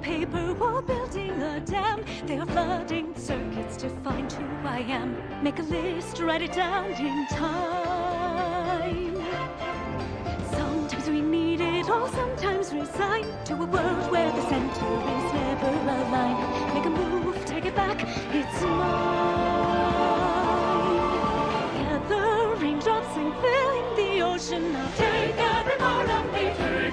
paper while building a dam. They are flooding circuits to find who I am. Make a list, write it down in time. Sometimes we need it all, sometimes resign to a world where the center is never aligned. Make a move, take it back, it's mine. Gather raindrops and filling the ocean. I'll take every part of me,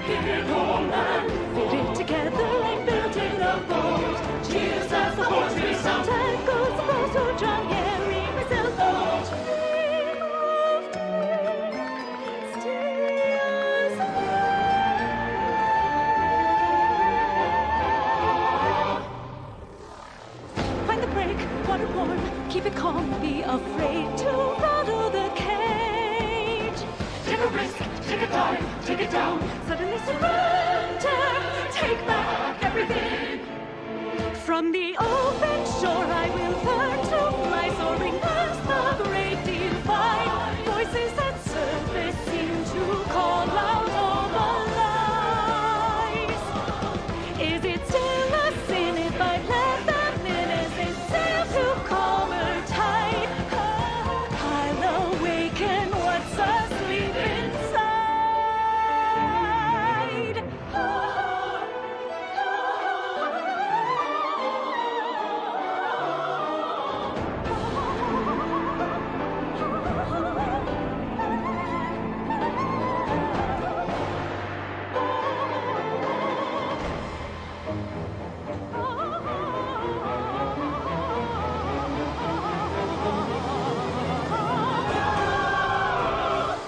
take it all and fit it together like building a boat. Cheers as the horns resound, tackles the foes who drown, carrying my sailboat. Dream of dreams, tears Find the break, water warm, keep it calm, be afraid to rattle the cage. Take a risk, take a dive, take it down, suddenly surrender, take back everything. From the open shore I will learn to fly, soaring past the great divide. Voices that surface seem to call out all the lies. Is it still a sin if I let them in as they sail to calmer tide? I'll awaken what's asleep inside.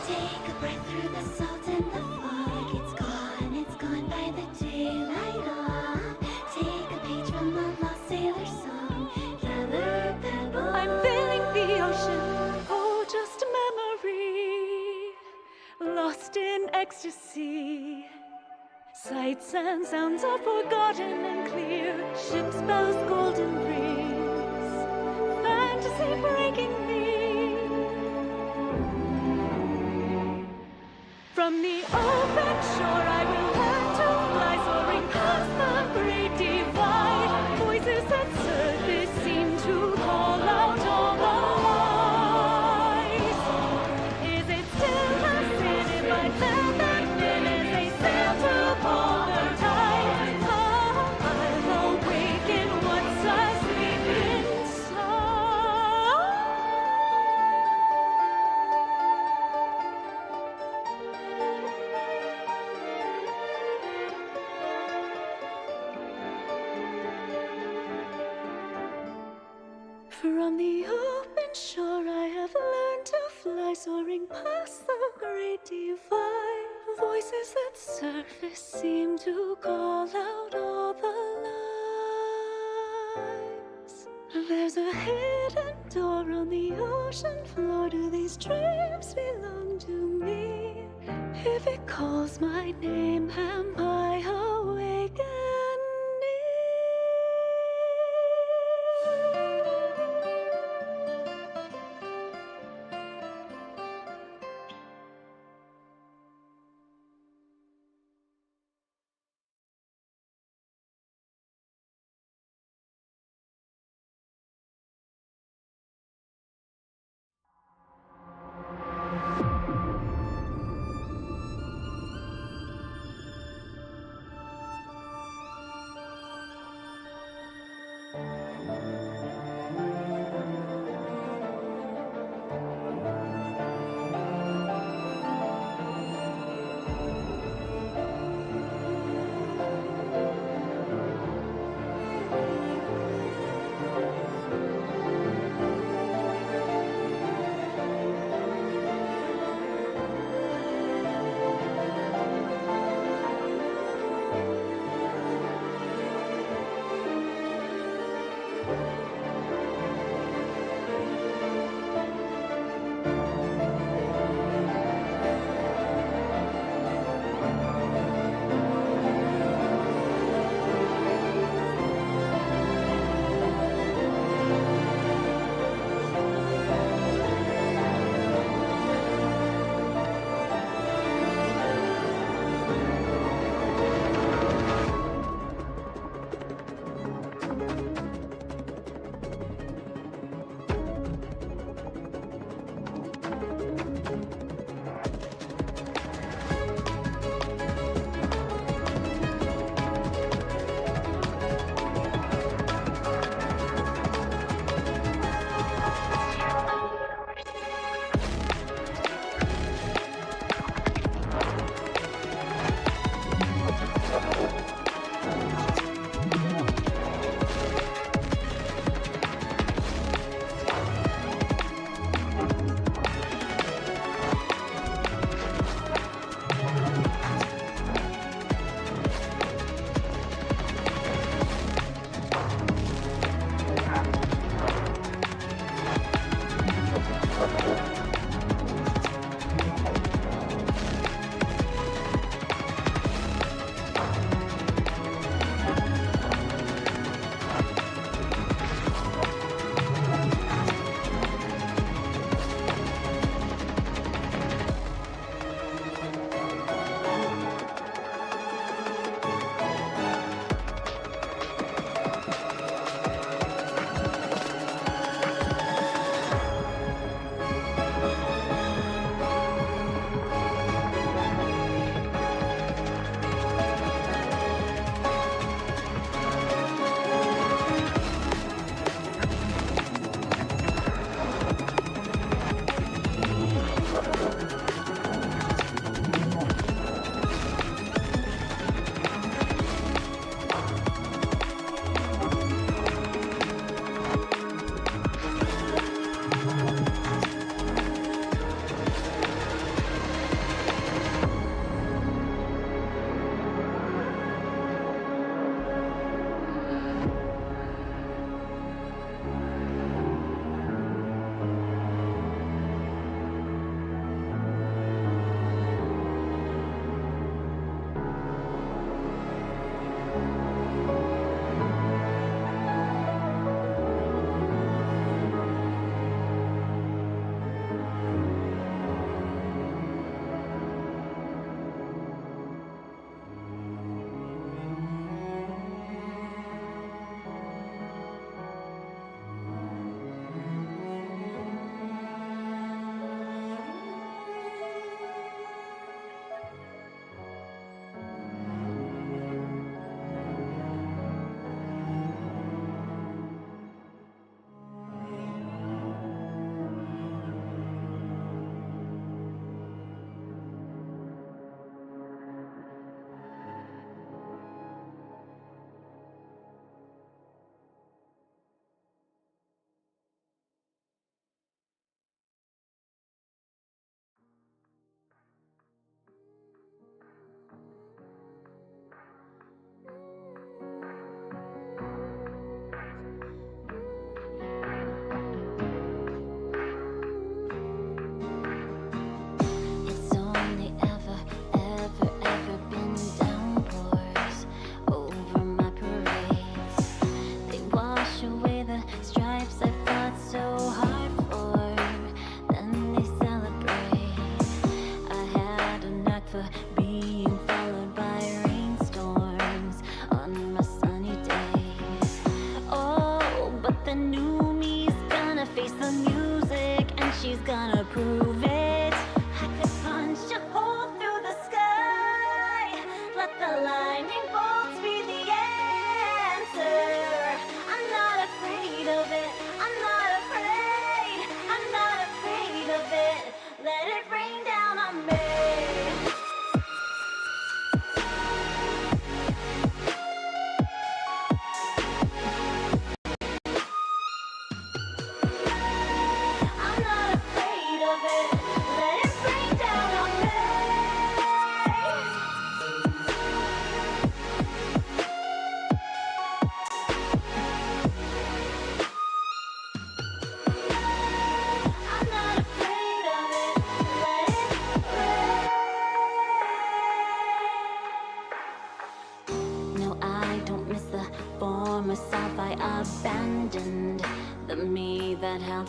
Take a breath through the salt and the fog. It's gone by the daylight on. Take a page from the lost sailor's song. Gather pebbles. I'm filling the ocean, oh, just a memory, lost in ecstasy. Sights and sounds are forgotten and clear. Ships' bells, golden rings, fantasy breaking me. From the open shore I will learn to fly, soaring past the great divide. Voices that surface seem to call out all the lies. Is it still a sin if I let them in as they sail to calmer tide? I'll awaken what's asleep inside. From the open shore I have learned to fly, soaring past the great divide. Voices that surface seem to call out all the lies. There's a hidden door on the ocean floor. Do these dreams belong to me? If it calls my name, am I awakening?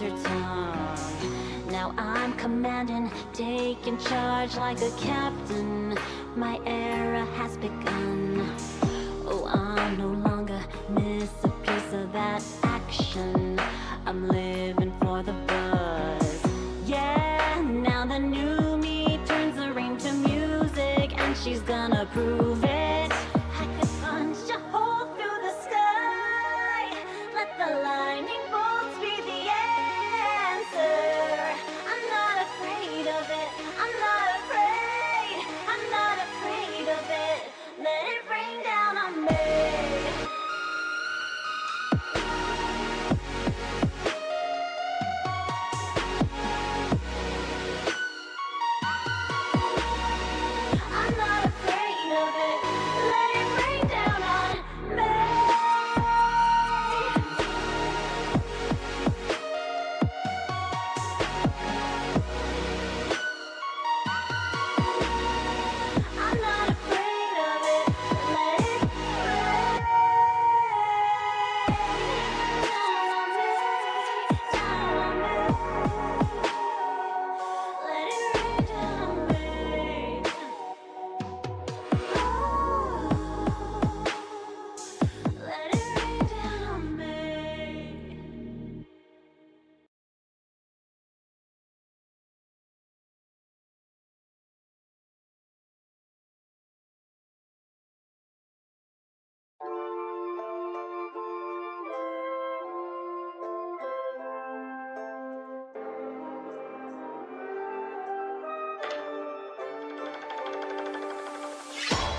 undertone. Now I'm commanding, taking charge like a captain. My era has begun. Oh, I'll no longer miss a piece of that action. I'm living for the buzz. Yeah, now the new me turns the rain to music, and she's gonna prove it. I could punch a hole through the sky. Let the lightning bolts be the answer. I'm not afraid of it. I'm not afraid. I'm not afraid of it. Let it rain down on me. I'm not afraid of it. Let it rain down on me. I'm not afraid of it. Let it rain down on me. Down on me. Let it rain down on me. Let it rain down on me.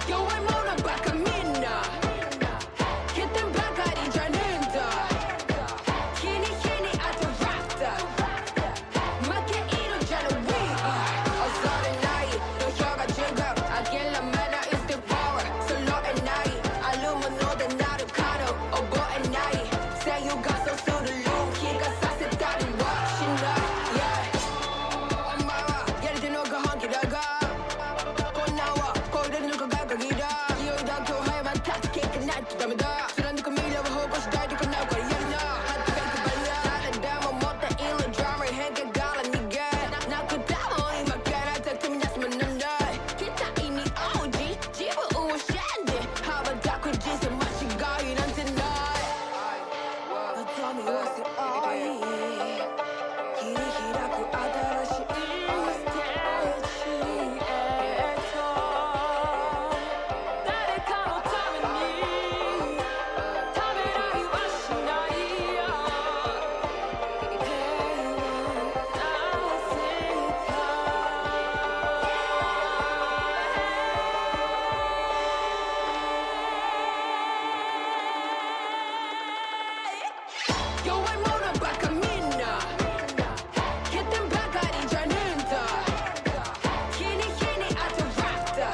Yo, I'm on a back a minna. Hit them back at each anenda. Kini kini at the rafter. Make iro jalo we. Outside at night, no yoga jigger. Again, la mana is the power. Solo at night. Alumino the not a cano. Oh, go at night. Say you got so soon to lose. Kick us, I sit down and watching up. Yeah. I'm mama. Yeah, they know go honky dog. Konawa, cold nuka gagagida. You don't go high, my touch cake and night to them. Surround the comedian of a whole bunch of died. You can now go, yeah, had to make a banya. Not a demo, more than ill drama. Hank and gala, nigga. Now could down only my cat. I took to me, that's my number. Kita ini OG, Jiba Uwa Shandy. How about that could just a much guy in tonight? Tell me what's it all? Kirihiraku adarashi Yo, I'm on a back a minna. Hit them back at each anenda. Kini kini at the rafter.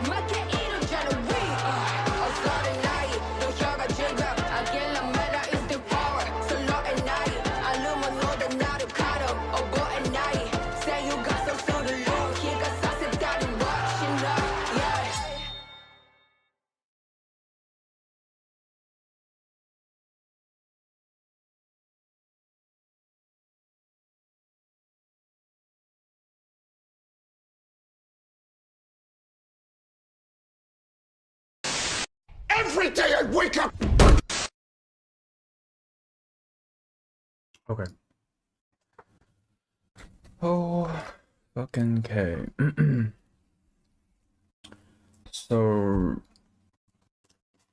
Make iro jalo we. Outside at night, no yoga jigger. Again, la mana is the power. Solo at night. Alumino the not a cano. Oh, go at night. Say you got so soon to lose. Kick us, I sit down and watching up. Yeah. Every day I wake up. Okay. Oh, fucking K. So,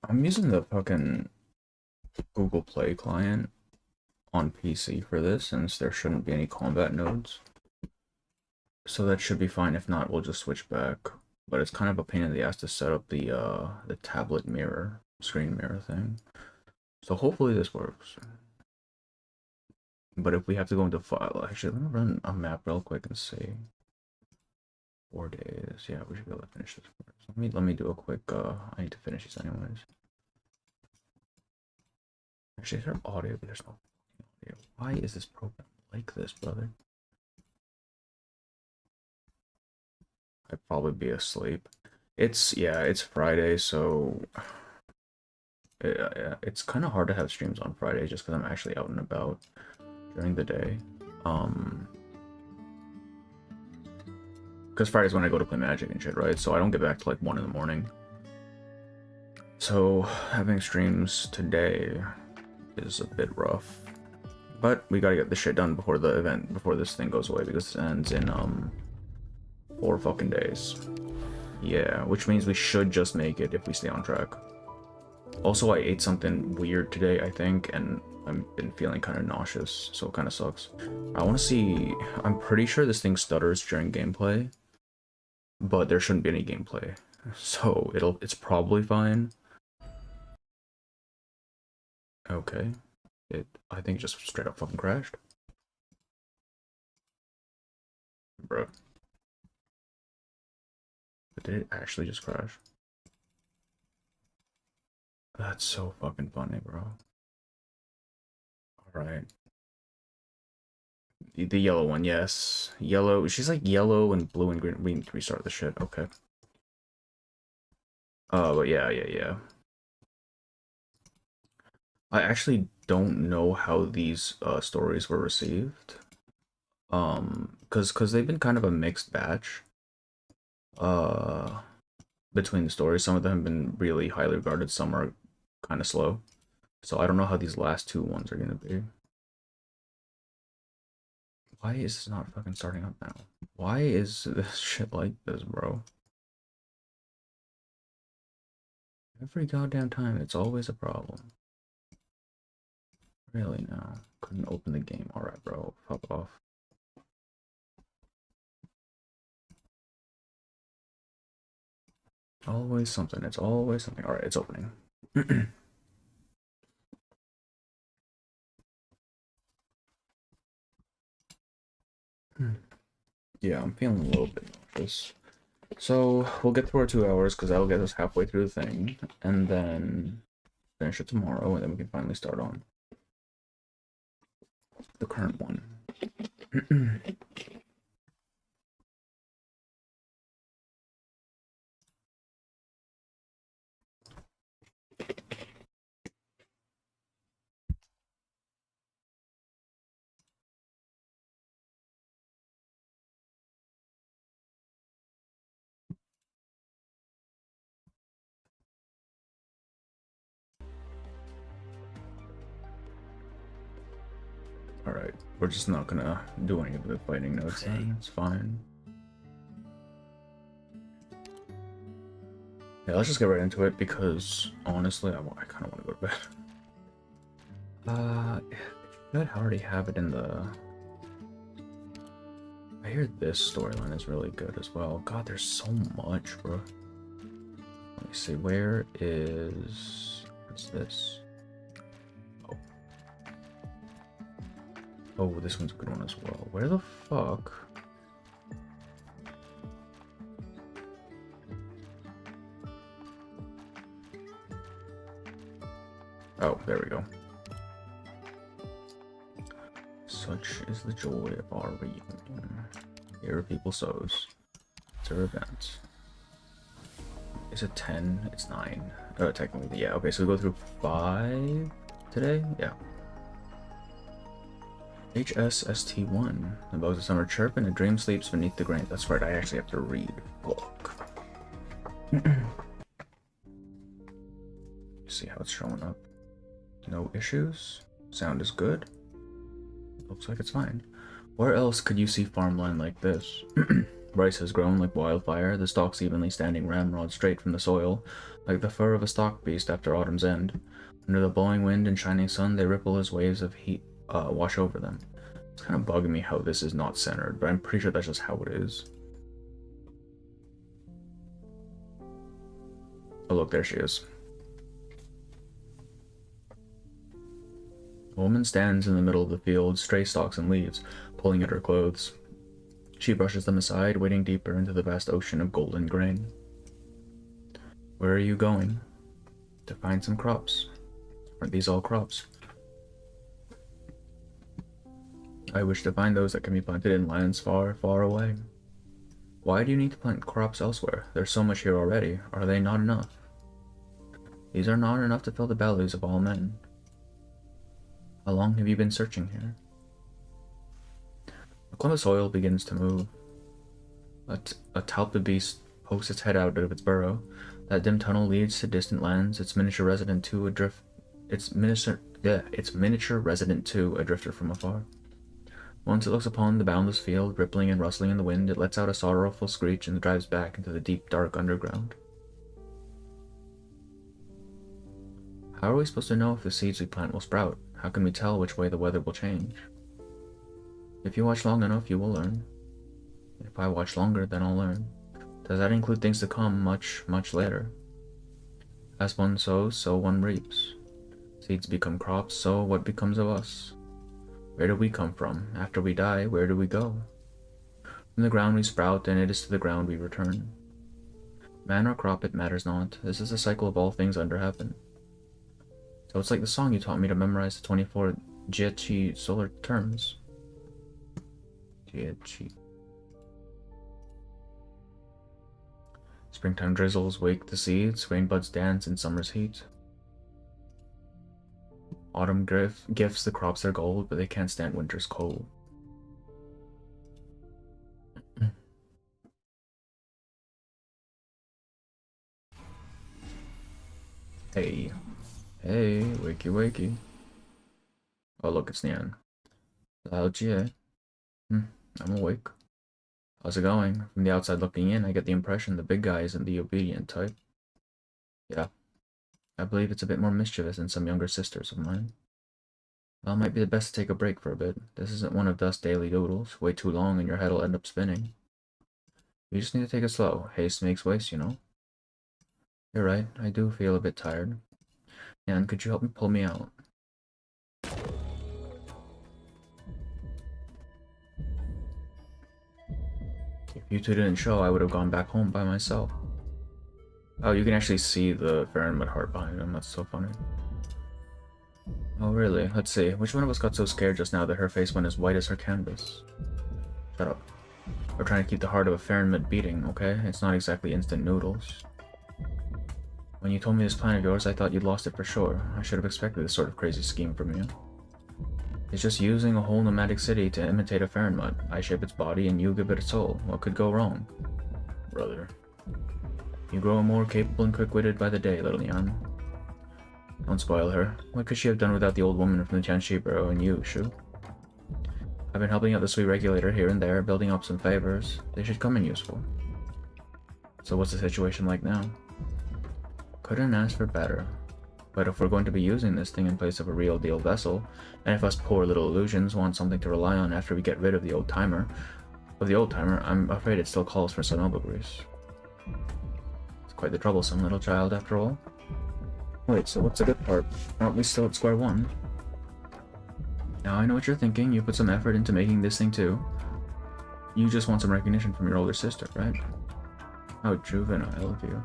I'm using the fucking Google Play client on PC for this, since there shouldn't be any combat nodes. So that should be fine. If not, we'll just switch back. But it's kind of a pain in the ass to set up the tablet mirror, screen mirror thing. So hopefully this works. But if we have to go into file, actually, let me run a map real quick and see. 4 days. Yeah, we should be able to finish this first. Let me do a quick. I need to finish these anyways. Actually, is there audio? There's no audio. Why is this program like this, brother? I'd probably be asleep. It's Friday, so it's kind of hard to have streams on Friday just because I'm actually out and about. during the day. Because Friday's when I go to play Magic and shit, right? So I don't get back to like 1 in the morning. So having streams today is a bit rough. But we gotta get this shit done before the event, before this thing goes away, because it ends in 4 fucking days. Yeah, which means we should just make it if we stay on track. Also, I ate something weird today, I think, and I've been feeling kind of nauseous, so it kind of sucks. I want to see... I'm pretty sure this thing stutters during gameplay, but there shouldn't be any gameplay, so it's probably fine. Okay. I think just straight up fucking crashed. Bro. But did it actually just crash? That's so fucking funny, bro. Alright. The yellow one, yes. Yellow. She's like yellow and blue and green. We need to restart the shit. Okay. But yeah. I actually don't know how these stories were received. Cause they've been kind of a mixed batch. Between the stories, some of them have been really highly regarded, some are kind of slow. So I don't know how these last 2 ones are gonna be. Why is this not fucking starting up now? Why is this shit like this, bro? Every goddamn time, it's always a problem. Really now? Couldn't open the game. Alright, bro. Fuck off. Always something. It's always something. Alright, it's opening. Yeah, I'm feeling a little bit nauseous. So, we'll get through our 2 hours, because that'll get us halfway through the thing, and then finish it tomorrow, and then we can finally start on the current one. Alright, we're just not gonna do any of the fighting notes then, it's fine. Yeah, let's just get right into it, because honestly, I kind of want to go to bed. I already have it in the... I hear this storyline is really good as well. God, there's so much, bro. Let me see, where is... What's this? Oh, this one's a good one as well. Where the fuck? Oh, there we go. Such is the joy of our reunion. Here are people Sows. It's our event. Is it 10? It's 9. Technically, yeah. Okay, so we go through 5 today? Yeah. HSST1. The bugs of summer chirp and a dream sleeps beneath the grain. That's right, I actually have to read book. See how it's showing up. No issues. Sound is good. Looks like it's fine. Where else could you see farmland like this? Rice has grown like wildfire, the stalks evenly standing ramrod straight from the soil, like the fur of a stock beast after autumn's end. Under the blowing wind and shining sun, they ripple as waves of heat wash over them. It's kind of bugging me how this is not centered, but I'm pretty sure that's just how it is. Oh look, there she is. A woman stands in the middle of the field, stray stalks and leaves, pulling at her clothes. She brushes them aside, wading deeper into the vast ocean of golden grain. Where are you going? To find some crops. Aren't these all crops? I wish to find those that can be planted in lands far, far away. Why do you need to plant crops elsewhere? There's so much here already. Are they not enough? These are not enough to fill the bellies of all men. How long have you been searching here? clump of soil begins to move. A talpid beast pokes its head out of its burrow. That dim tunnel leads to distant lands. Its miniature resident to a drifter from afar. Once it looks upon the boundless field, rippling and rustling in the wind, it lets out a sorrowful screech and drives back into the deep, dark underground. How are we supposed to know if the seeds we plant will sprout? How can we tell which way the weather will change? If you watch long enough, you will learn. If I watch longer, then I'll learn. Does that include things to come much, much later? As one sows, so one reaps. Seeds become crops, so what becomes of us? Where do we come from? After we die, where do we go? From the ground we sprout, and it is to the ground we return. Man or crop, it matters not. This is the cycle of all things under heaven. So it's like the song you taught me to memorize the 24 Jiechi solar terms. Jiechi. Springtime drizzles wake the seeds, rain buds dance in summer's heat. Autumn gifts the crops their gold, but they can't stand winter's cold. Hey. Hey, wakey wakey. Oh look, it's Nian. Lao Jie. I'm awake. How's it going? From the outside looking in, I get the impression the big guy isn't the obedient type. Yeah. I believe it's a bit more mischievous than some younger sisters of mine. Well, it might be the best to take a break for a bit. This isn't one of Dust's daily doodles. Way too long and your head'll end up spinning. You just need to take it slow. Haste makes waste, you know? You're right, I do feel a bit tired. And could you help me pull me out? If you two didn't show, I would have gone back home by myself. Oh, you can actually see the Fahrenheit heart behind him. That's so funny. Oh, really? Let's see. Which one of us got so scared just now that her face went as white as her canvas? Shut up. We're trying to keep the heart of a Fahrenheit beating, okay? It's not exactly instant noodles. When you told me this plan of yours, I thought you'd lost it for sure. I should have expected this sort of crazy scheme from you. It's just using a whole nomadic city to imitate a Fahrenheit. I shape its body and you give it a soul. What could go wrong? Brother. You grow more capable and quick-witted by the day, little Yan. Don't spoil her. What could she have done without the old woman from the Tianxi Bureau and you, Shu? I've been helping out the sweet regulator here and there, building up some favors. They should come in useful. So what's the situation like now? Couldn't ask for better. But if we're going to be using this thing in place of a real deal vessel, and if us poor little illusions want something to rely on after we get rid of the old timer, I'm afraid it still calls for Sonoba grease. It's quite the troublesome little child after all. Wait, so what's the good part? Aren't we still at square one? Now I know what you're thinking. You put some effort into making this thing too. You just want some recognition from your older sister, right? How juvenile of you.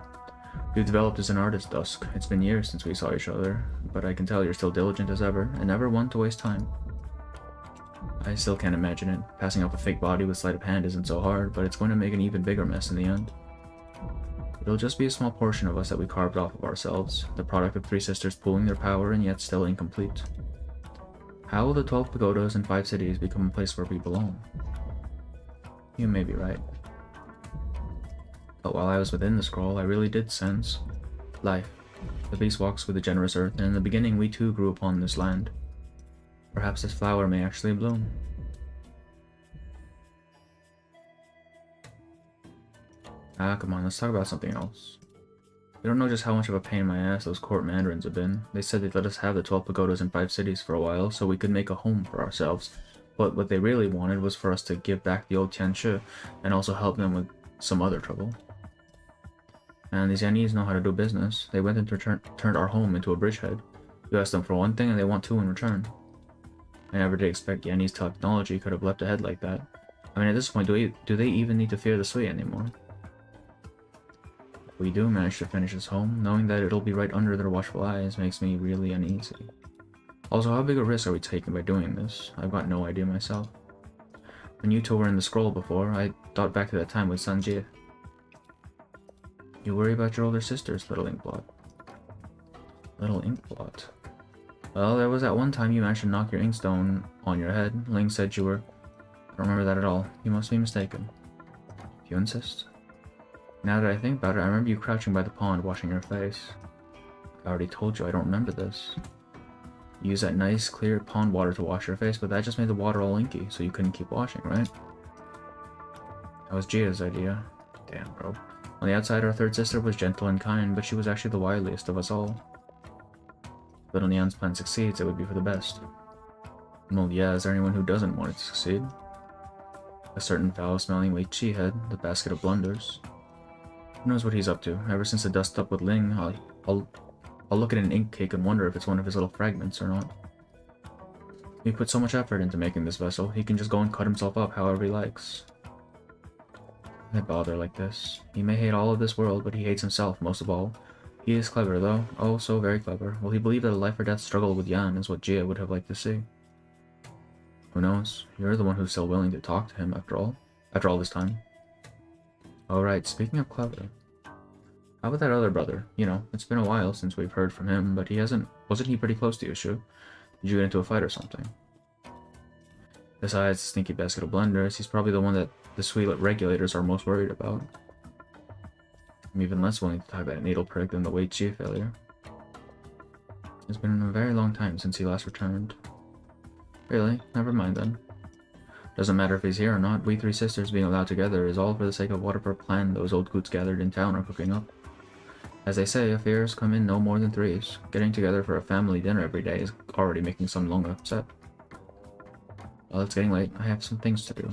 You've developed as an artist, Dusk. It's been years since we saw each other, but I can tell you're still diligent as ever, and never one to waste time. I still can't imagine it. Passing off a fake body with sleight of hand isn't so hard, but it's going to make an even bigger mess in the end. It'll just be a small portion of us that we carved off of ourselves, the product of three sisters pooling their power and yet still incomplete. How will the 12 pagodas and 5 cities become a place where we belong? You may be right. But while I was within the scroll, I really did sense life. The beast walks with the generous earth, and in the beginning we too grew upon this land. Perhaps this flower may actually bloom. Ah, come on, let's talk about something else. You don't know just how much of a pain in my ass those court mandarins have been. They said they'd let us have the 12 pagodas and 5 cities for a while, so we could make a home for ourselves. But what they really wanted was for us to give back the old Tianxi, and also help them with some other trouble. And these Yanese know how to do business. They went and turned our home into a bridgehead. You asked them for one thing and they want 2 in return. I never did expect Yanese technology could have leapt ahead like that. I mean, at this point, do they even need to fear the Sui anymore? If we do manage to finish this home, knowing that it'll be right under their watchful eyes makes me really uneasy. Also, how big a risk are we taking by doing this? I've got no idea myself. When you two were in the scroll before, I thought back to that time with Sanjie. You worry about your older sisters, little inkblot. Little inkblot. Well, there was that one time you managed to knock your inkstone on your head. Ling said you were Don't remember that at all. You must be mistaken. If you insist. Now that I think about it, I remember you crouching by the pond washing your face. I already told you I don't remember this. You used that nice, clear pond water to wash your face, but that just made the water all inky, so you couldn't keep washing, right? That was Gia's idea. Damn, bro. On the outside, our third sister was gentle and kind, but she was actually the wiliest of us all. If Little Neon's plan succeeds, it would be for the best. Well, yeah, is there anyone who doesn't want it to succeed? A certain foul-smelling Wei Chi head, the basket of blunders. Who knows what he's up to? Ever since the dust up with Ling, I'll look at an ink cake and wonder if it's one of his little fragments or not. He put so much effort into making this vessel, he can just go and cut himself up however he likes. Why bother like this? He may hate all of this world, but he hates himself most of all. He is clever, though. Oh, so very clever. Will he believe that a life-or-death struggle with Yan is what Gia would have liked to see? Who knows? You're the one who's still willing to talk to him after all this time. Alright, speaking of clever. How about that other brother? You know, it's been a while since we've heard from him, but wasn't he pretty close to you, Shu? Did you get into a fight or something? Besides the stinky basket of blunders, he's probably the one that the sweet regulators are most worried about. I'm even less willing to talk about needle prick than the Wei Chi failure. It's been a very long time since he last returned. Really? Never mind then. Doesn't matter if he's here or not, we three sisters being allowed together is all for the sake of whatever plan those old coots gathered in town are cooking up. As they say, affairs come in no more than threes. Getting together for a family dinner every day is already making some long upset. Well, it's getting late. I have some things to do.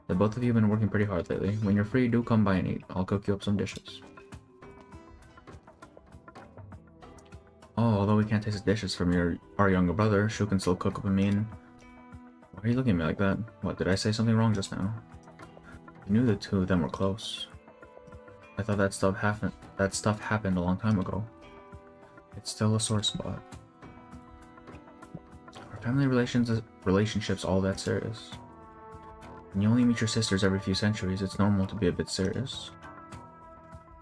The both of you have been working pretty hard lately. When you're free, do come by and eat. I'll cook you up some dishes. Oh, although we can't taste the dishes from our younger brother, Shu can still cook up a mean... Why are you looking at me like that? What, did I say something wrong just now? I knew the two of them were close. I thought that stuff happened a long time ago. It's still a sore spot. Are family relationships all that serious? When you only meet your sisters every few centuries, it's normal to be a bit serious.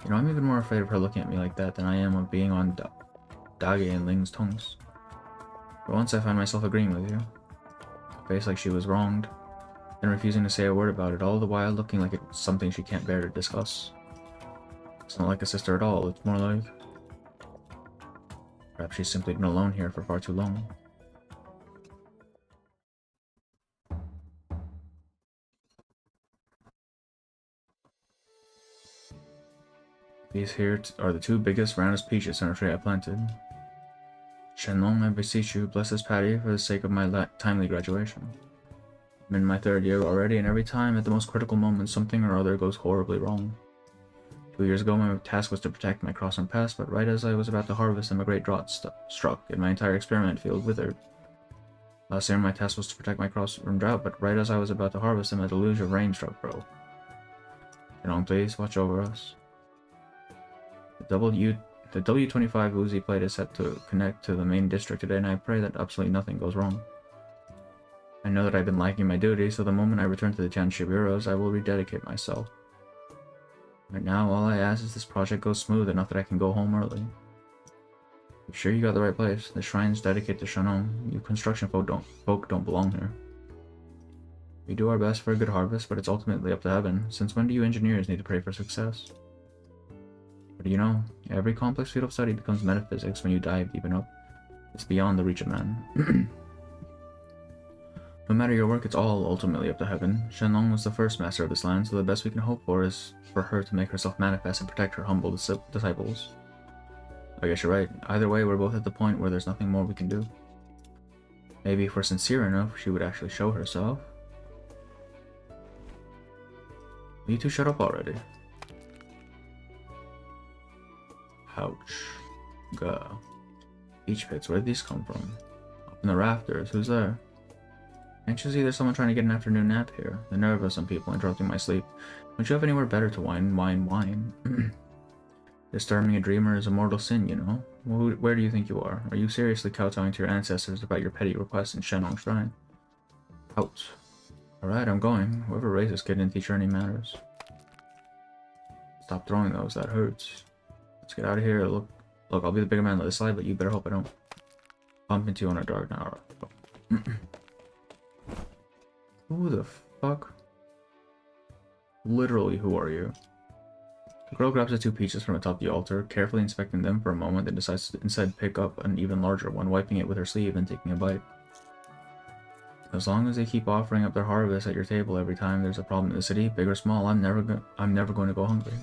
You know, I'm even more afraid of her looking at me like that than I am of being on Dage and Ling's tongues. For once I find myself agreeing with you. A face like she was wronged, and refusing to say a word about it, all the while looking like it's something she can't bear to discuss. It's not like a sister at all, it's more like... Perhaps she's simply been alone here for far too long. These here are the two biggest, roundest peaches in a tree I planted. Shenlong, I beseech you, bless this patty for the sake of my timely graduation. I'm in my third year already, and every time, at the most critical moment, something or other goes horribly wrong. 2 years ago, my task was to protect my cross and pass, but right as I was about to harvest them, a great drought struck, and my entire experiment field withered. Last year, my task was to protect my cross from drought, but right as I was about to harvest them, a deluge of rain struck, bro. Shenlong, please, watch over us. The W25 Uzi plate is set to connect to the main district today, and I pray that absolutely nothing goes wrong. I know that I've been lacking my duty, so the moment I return to the township bureaus, I will rededicate myself. Right now, all I ask is this project goes smooth enough that I can go home early. You sure you got the right place? The shrine's dedicated to Shannon. You construction folk don't belong here. We do our best for a good harvest, but it's ultimately up to heaven. Since when do you engineers need to pray for success? But you know, every complex field of study becomes metaphysics when you dive deep enough. It's beyond the reach of man. No matter your work, it's all ultimately up to heaven. Shenlong was the first master of this land, so the best we can hope for is for her to make herself manifest and protect her humble disciples. I guess you're right. Either way, we're both at the point where there's nothing more we can do. Maybe if we're sincere enough, she would actually show herself. Will you two shut up already? Ouch. Gah. Beach pits, where did these come from? Up in the rafters, who's there? Can't you see there's someone trying to get an afternoon nap here? The nerve of some people interrupting my sleep. Don't you have anywhere better to whine? Disturbing a dreamer is a mortal sin, you know. Where do you think you are? Are you seriously kowtowing to your ancestors about your petty requests in Shenlong Shrine? Out. Alright, I'm going. Whoever raised this kid didn't teach her any manners. Stop throwing those, that hurts. Let's get out of here. Look, I'll be the bigger man let this slide, but you better hope I don't bump into you on a dark now. Who the fuck? Literally, who are you? The girl grabs the 2 peaches from atop the altar, carefully inspecting them for a moment, then decides to instead pick up an even larger one, wiping it with her sleeve and taking a bite. As long as they keep offering up their harvest at your table every time there's a problem in the city, big or small, I'm never going to go hungry.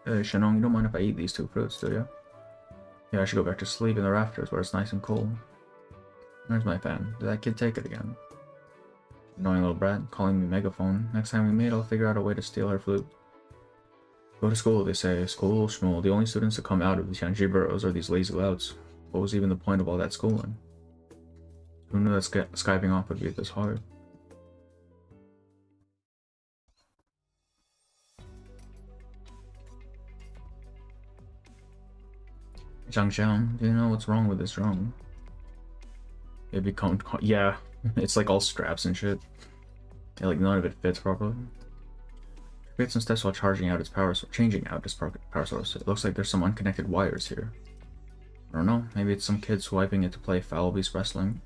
Hey, Shanong, you don't mind if I eat these 2 fruits, do you? Yeah, I should go back to sleep in the rafters where it's nice and cool. Where's my fan? Did that kid take it again? Annoying little brat, calling me megaphone. Next time we meet, I'll figure out a way to steal her flute. Go to school, they say. School, schmool. The only students that come out of the Tianji boroughs are these lazy louts. What was even the point of all that schooling? Who knew that Skyping off would be this hard? Zhangxiang, do you know what's wrong with this drone? It become yeah, it's like all straps and shit. Yeah, like none of it fits properly. Create some steps while changing out its power source. It looks like there's some unconnected wires here. I don't know, maybe it's some kid swiping it to play foul beast wrestling.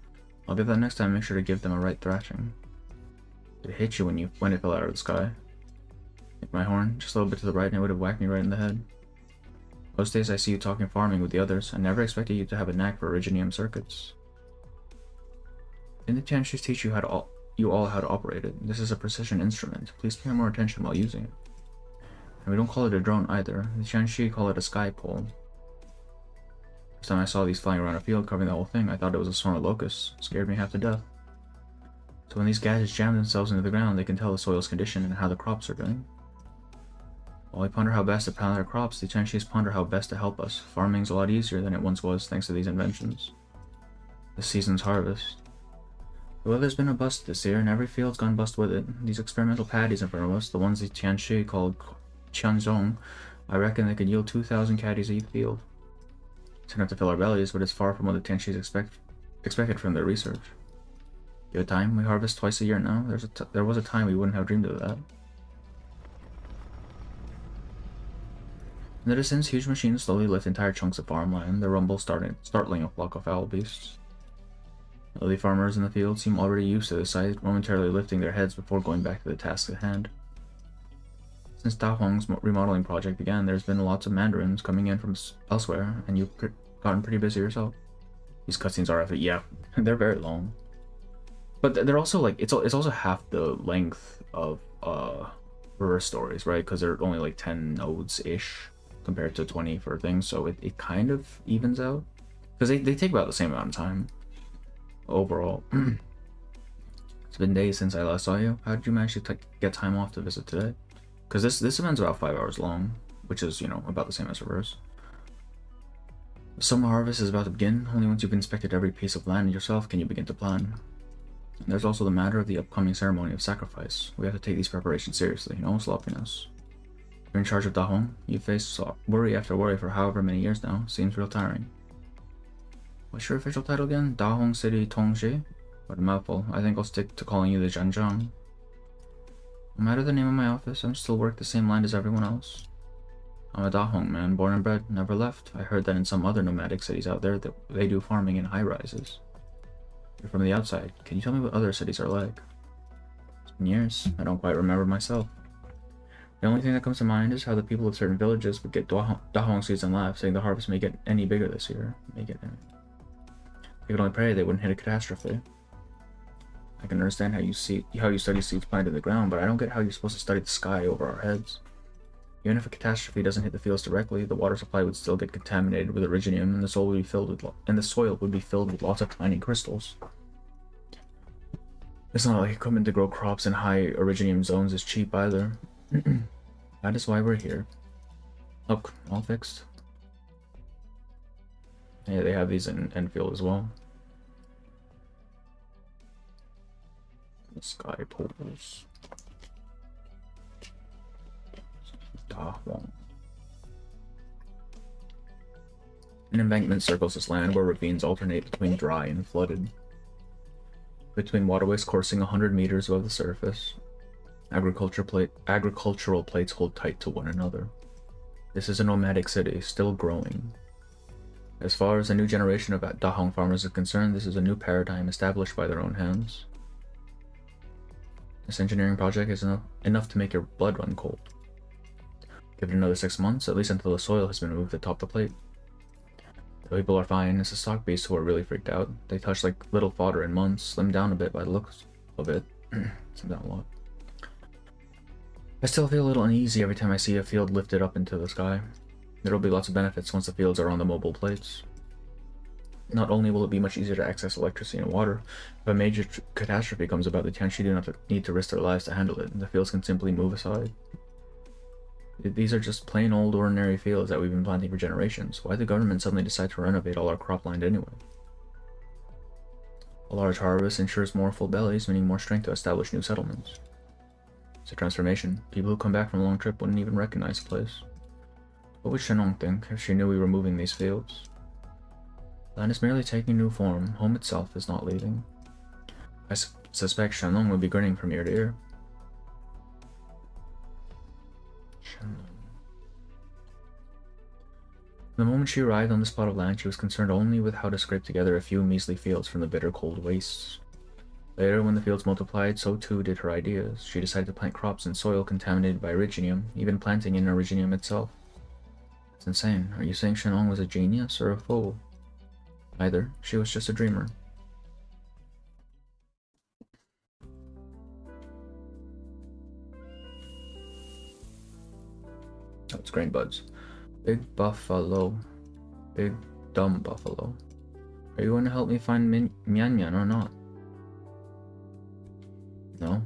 I'll get that next time. Make sure to give them a right thrashing. It hit you when it fell out of the sky. Like my horn, just a little bit to the right, and it would have whacked me right in the head. Most days I see you talking farming with the others. I never expected you to have a knack for originium circuits. Didn't the Tianshis teach you all how to operate it? This is a precision instrument. Please pay more attention while using it. And we don't call it a drone either. The Tianshi call it a sky pole. First time I saw these flying around a field covering the whole thing, I thought it was a swarm of locusts. It scared me half to death. So when these gadgets jam themselves into the ground, they can tell the soil's condition and how the crops are doing. While we ponder how best to plant our crops, the Tianshis ponder how best to help us. Farming's a lot easier than it once was thanks to these inventions. This season's harvest. The weather's been a bust this year, and every field's gone bust with it. These experimental paddies in front of us, the ones the Tianshi called Qianzhong, I reckon they could yield 2,000 caddies each field. It's enough to fill our bellies, but it's far from what the Tianshis expected from their research. Give it time, we harvest twice a year now. There was a time we wouldn't have dreamed of that. In the distance, huge machines slowly lift entire chunks of farmland, their rumble startling a flock of foul beasts. Early farmers in the field seem already used to the sight, momentarily lifting their heads before going back to the task at hand. Since Da Hong's remodeling project began, there's been lots of mandarins coming in from elsewhere, and you've gotten pretty busy yourself. These cutscenes are, yeah, they're very long. But they're also like, it's also half the length of reverse stories, right? Because they're only like 10 nodes-ish compared to 20 for things, so it kind of evens out. Because they take about the same amount of time overall. It's been days since I last saw you. How did you manage to get time off to visit today? Because this event's about 5 hours long, which is, you know, about the same as reverse. The summer harvest is about to begin. Only once you've inspected every piece of land yourself can you begin to plan. And there's also the matter of the upcoming ceremony of sacrifice. We have to take these preparations seriously, no sloppiness. You're in charge of Da Hong. You face worry after worry for however many years now. Seems real tiring. What's your official title again? Da Hong City Tongji? What a mouthful. I think I'll stick to calling you the Zhanzhang. No matter the name of my office, I'm still work the same land as everyone else. I'm a Da Hong man, born and bred, never left. I heard that in some other nomadic cities out there that they do farming in high-rises. You're from the outside. Can you tell me what other cities are like? It's been years. I don't quite remember myself. The only thing that comes to mind is how the people of certain villages would get Da Hong seeds and laugh, saying the harvest may get any bigger this year. They could only pray they wouldn't hit a catastrophe. I can understand how you study seeds planted in the ground, but I don't get how you're supposed to study the sky over our heads. Even if a catastrophe doesn't hit the fields directly, the water supply would still get contaminated with originium, and the soil would be filled with lots of tiny crystals. It's not like equipment to grow crops in high originium zones is cheap either. That is why we're here. Look, all fixed. Yeah, they have these in Enfield as well. The sky poles. Da Hong. An embankment circles this land where ravines alternate between dry and flooded. Between waterways coursing 100 meters above the surface, agricultural plates hold tight to one another. This is a nomadic city, still growing. As far as the new generation of Da Hong farmers is concerned, this is a new paradigm established by their own hands. This engineering project is enough to make your blood run cold. Give it another 6 months, at least until the soil has been removed atop the plate. The people are fine, it's the stock beasts who are really freaked out. They touch like little fodder in months, slimmed down a bit by the looks of it. Slimmed down a lot. I still feel a little uneasy every time I see a field lifted up into the sky. There will be lots of benefits once the fields are on the mobile plates. Not only will it be much easier to access electricity and water, if a major catastrophe comes about, the Tianshi do not need to risk their lives to handle it, and the fields can simply move aside. These are just plain old ordinary fields that we've been planting for generations. Why did the government suddenly decide to renovate all our cropland anyway? A large harvest ensures more full bellies, meaning more strength to establish new settlements. It's a transformation. People who come back from a long trip wouldn't even recognize the place. What would Shenong think if she knew we were moving these fields? Land is merely taking new form. Home itself is not leaving. I suspect Shenong would be grinning from ear to ear. The moment she arrived on this plot of land, she was concerned only with how to scrape together a few measly fields from the bitter cold wastes. Later, when the fields multiplied, so too did her ideas. She decided to plant crops in soil contaminated by originium, even planting in originium itself. It's insane. Are you saying Shenong was a genius or a fool? Either. She was just a dreamer. Oh, it's grain buds. Big buffalo. Big dumb buffalo. Are you going to help me find Mian Mian or not? No.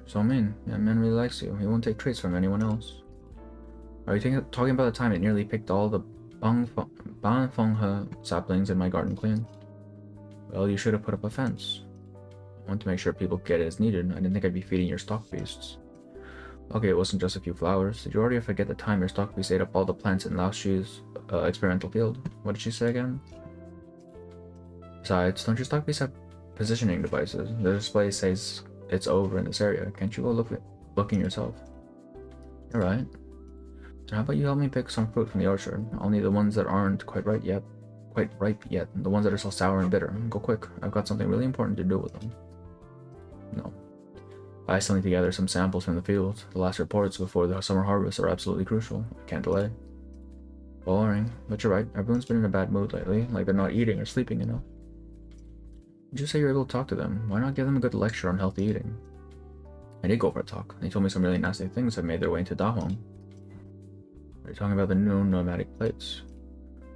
So Mian Mian really likes you. He won't take treats from anyone else. Are you talking about the time it nearly picked all the Banfenghe saplings in my garden clean? Well, you should have put up a fence. I want to make sure people get it as needed. I didn't think I'd be feeding your stock beasts. Okay, it wasn't just a few flowers. Did you already forget the time your stock beast ate up all the plants in Lao Shi's experimental field? What did she say again? Besides, don't your stock beasts have positioning devices? The display says it's over in this area. Can't you go looking yourself? Alright. So how about you help me pick some fruit from the orchard? I'll need the ones that aren't quite ripe yet. The ones that are still sour and bitter. Go quick. I've got something really important to do with them. No. I still need to gather some samples from the field. The last reports before the summer harvest are absolutely crucial. I can't delay. Boring. But you're right. Everyone's been in a bad mood lately. Like they're not eating or sleeping enough. Did you say you're able to talk to them? Why not give them a good lecture on healthy eating? I did go for a talk. They told me some really nasty things have made their way into Dahong. Are you talking about the new nomadic plates?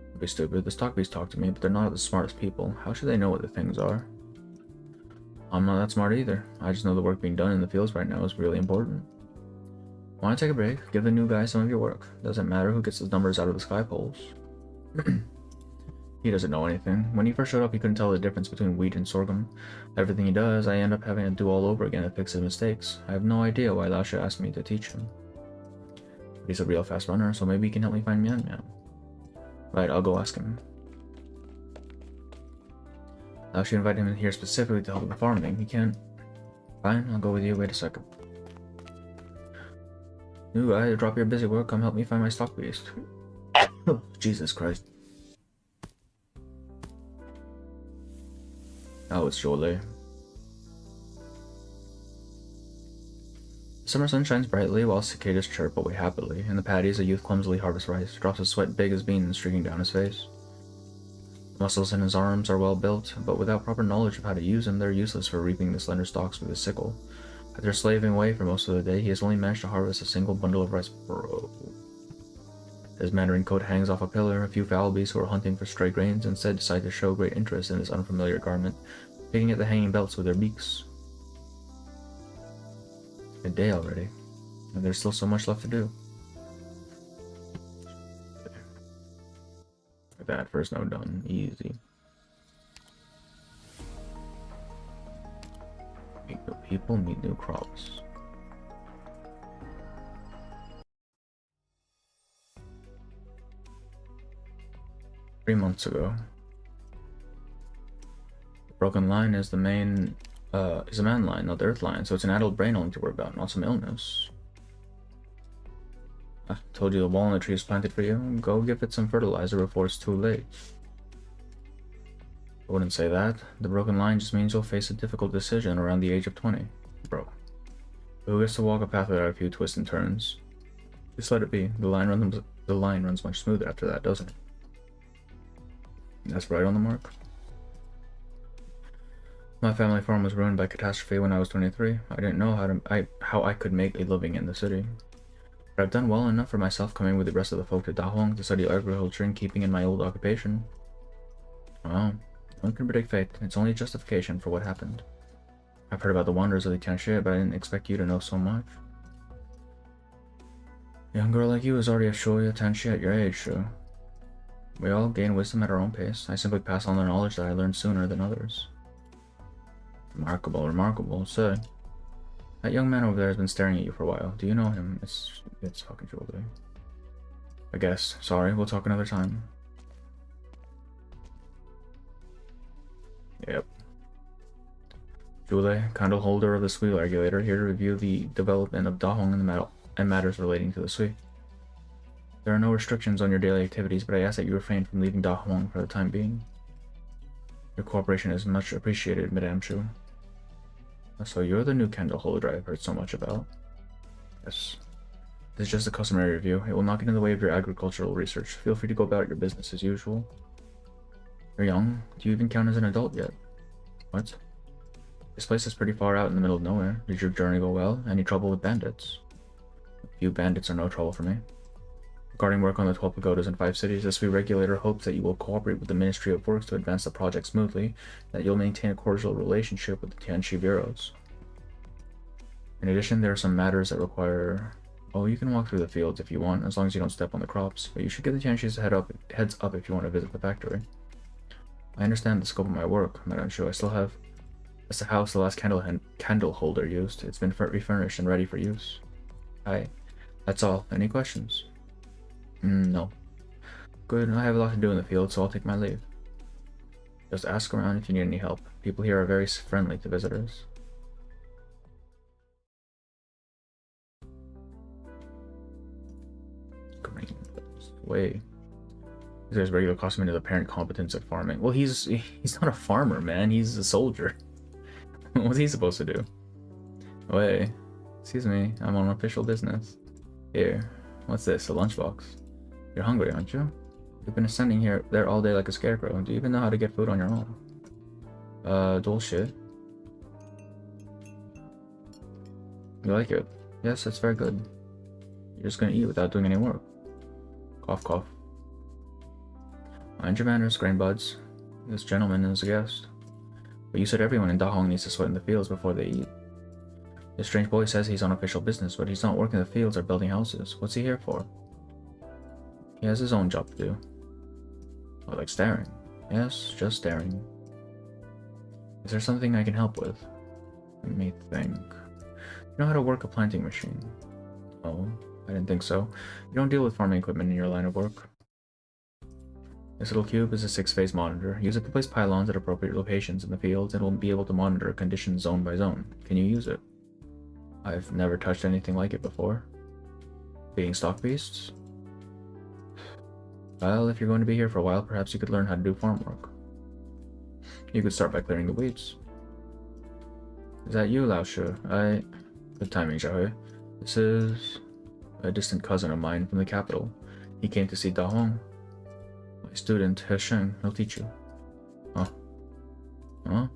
Don't be stupid. The stock beasts talk to me, but they're not the smartest people. How should they know what the things are? I'm not that smart either. I just know the work being done in the fields right now is really important. Want to take a break? Give the new guy some of your work. Doesn't matter who gets the numbers out of the sky polls. He doesn't know anything. When he first showed up, he couldn't tell the difference between wheat and sorghum. Everything he does, I end up having to do all over again to fix his mistakes. I have no idea why Lasha asked me to teach him. But he's a real fast runner, so maybe he can help me find Mian Mian. Right, I'll go ask him. Lasha invited him in here specifically to help with the farming. He can't. Fine, I'll go with you. Wait a second. New guy, drop your busy work. Come help me find my stock beast. Jesus Christ. Oh, it's Jolie. Summer sun shines brightly while cicadas chirp away happily. In the paddies, a youth clumsily harvests rice, drops of sweat big as beans streaking down his face. The muscles in his arms are well built, but without proper knowledge of how to use them, they're useless for reaping the slender stalks with his sickle. After slaving away for most of the day, he has only managed to harvest a single bundle of rice. Bro. His mandarin coat hangs off a pillar. A few fowl beasts who are hunting for stray grains instead decide to show great interest in this unfamiliar garment, picking at the hanging belts with their beaks. A day already, and there's still so much left to do. That first note done. Easy. Meet new people, meet new crops. Three months ago. The broken line is the main is a man line, not the earth line, so it's an adult brain only to worry about, not some illness. I told you the walnut tree is planted for you. Go give it some fertilizer before it's too late. I wouldn't say that. The broken line just means you'll face a difficult decision around the age of 20. Bro. Who gets to walk a path without a few twists and turns? Just let it be. The line runs much smoother after that, doesn't it? That's right on the mark. My family farm was ruined by catastrophe when I was 23. I didn't know how I could make a living in the city. But I've done well enough for myself coming with the rest of the folk to Dahong to study agriculture and keeping in my old occupation. Well, no one can predict fate. It's only a justification for what happened. I've heard about the wonders of the Tianxie, but I didn't expect you to know so much. A young girl like you is already a Shoya Tianxie at your age, Shu. We all gain wisdom at our own pace. I simply pass on the knowledge that I learned sooner than others. Remarkable, remarkable. So, that young man over there has been staring at you for a while. Do you know him? It's fucking Julie. I guess. Sorry, we'll talk another time. Yep. Julie, candle holder of the Sui regulator, here to review the development of Dahong and matters relating to the Sui. There are no restrictions on your daily activities, but I ask that you refrain from leaving Dahong for the time being. Your cooperation is much appreciated, Madame Shu. So you're the new candle holder I've heard so much about. Yes. This is just a customary review. It will not get in the way of your agricultural research. Feel free to go about your business as usual. You're young. Do you even count as an adult yet? What? This place is pretty far out in the middle of nowhere. Did your journey go well? Any trouble with bandits? A few bandits are no trouble for me. Regarding work on the 12 pagodas in 5 cities, the Sui regulator hopes that you will cooperate with the Ministry of Works to advance the project smoothly, that you'll maintain a cordial relationship with the Tianxi bureaus. In addition, there are some matters that require... Oh, you can walk through the fields if you want, as long as you don't step on the crops, but you should give the Tianxi's heads up if you want to visit the factory. I understand the scope of my work, Madame Shu. I still have... That's the house the last candle holder used. It's been refurnished and ready for use. Hi. That's all. Any questions? No. Good, I have a lot to do in the field, so I'll take my leave. Just ask around if you need any help. People here are very friendly to visitors. Green. Way. This guy's regular costume into the apparent competence at farming. Well, he's not a farmer, man. He's a soldier. What's he supposed to do? Way. Excuse me, I'm on official business. Here. What's this? A lunchbox? You're hungry, aren't you? You've been standing there all day like a scarecrow. Do you even know how to get food on your own? Bullshit. You like it? Yes, that's very good. You're just gonna eat without doing any work. Cough, cough. Mind your manners, grain buds. This gentleman is a guest. But you said everyone in Dahong needs to sweat in the fields before they eat. This strange boy says he's on official business, but he's not working in the fields or building houses. What's he here for? He has his own job to do. Oh, like staring. Yes, just staring. Is there something I can help with? Let me think. You know how to work a planting machine? Oh, I didn't think so. You don't deal with farming equipment in your line of work. This little cube is a 6-phase monitor. Use it to place pylons at appropriate locations in the fields, and it will be able to monitor conditions zone by zone. Can you use it? I've never touched anything like it before. Being stock beasts? Well, if you're going to be here for a while, perhaps you could learn how to do farm work. You could start by clearing the weeds. Is that you, Lao Shu? Good timing, Xiaohui. This is a distant cousin of mine from the capital. He came to see Dahong. My student, He Sheng, he'll teach you. Huh? Huh?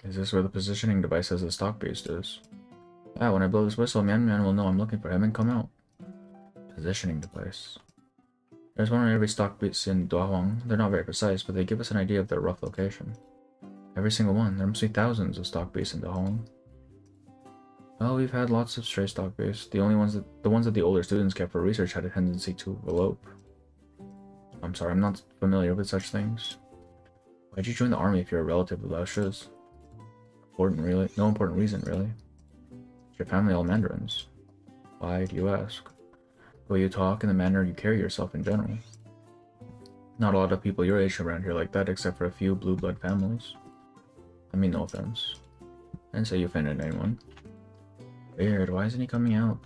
Is this where the positioning device as the stock beast is? Ah, when I blow this whistle, Mian Mian will know I'm looking for him and come out. Positioning device. There's one on every stock beast in Dahong. They're not very precise, but they give us an idea of their rough location. Every single one. There must be thousands of stock beasts in Dahong. Well, we've had lots of stray stock beasts. The ones that the older students kept for research had a tendency to elope. I'm sorry, I'm not familiar with such things. Why'd you join the army if you're a relative of Lao Shu's? Really? No important reason, really. Is your family all mandarins? Why do you ask? The way you talk and the manner you carry yourself in general. Not a lot of people your age around here like that, except for a few blue blood families. I mean, no offense. I didn't say you offended anyone. Weird, why isn't he coming out?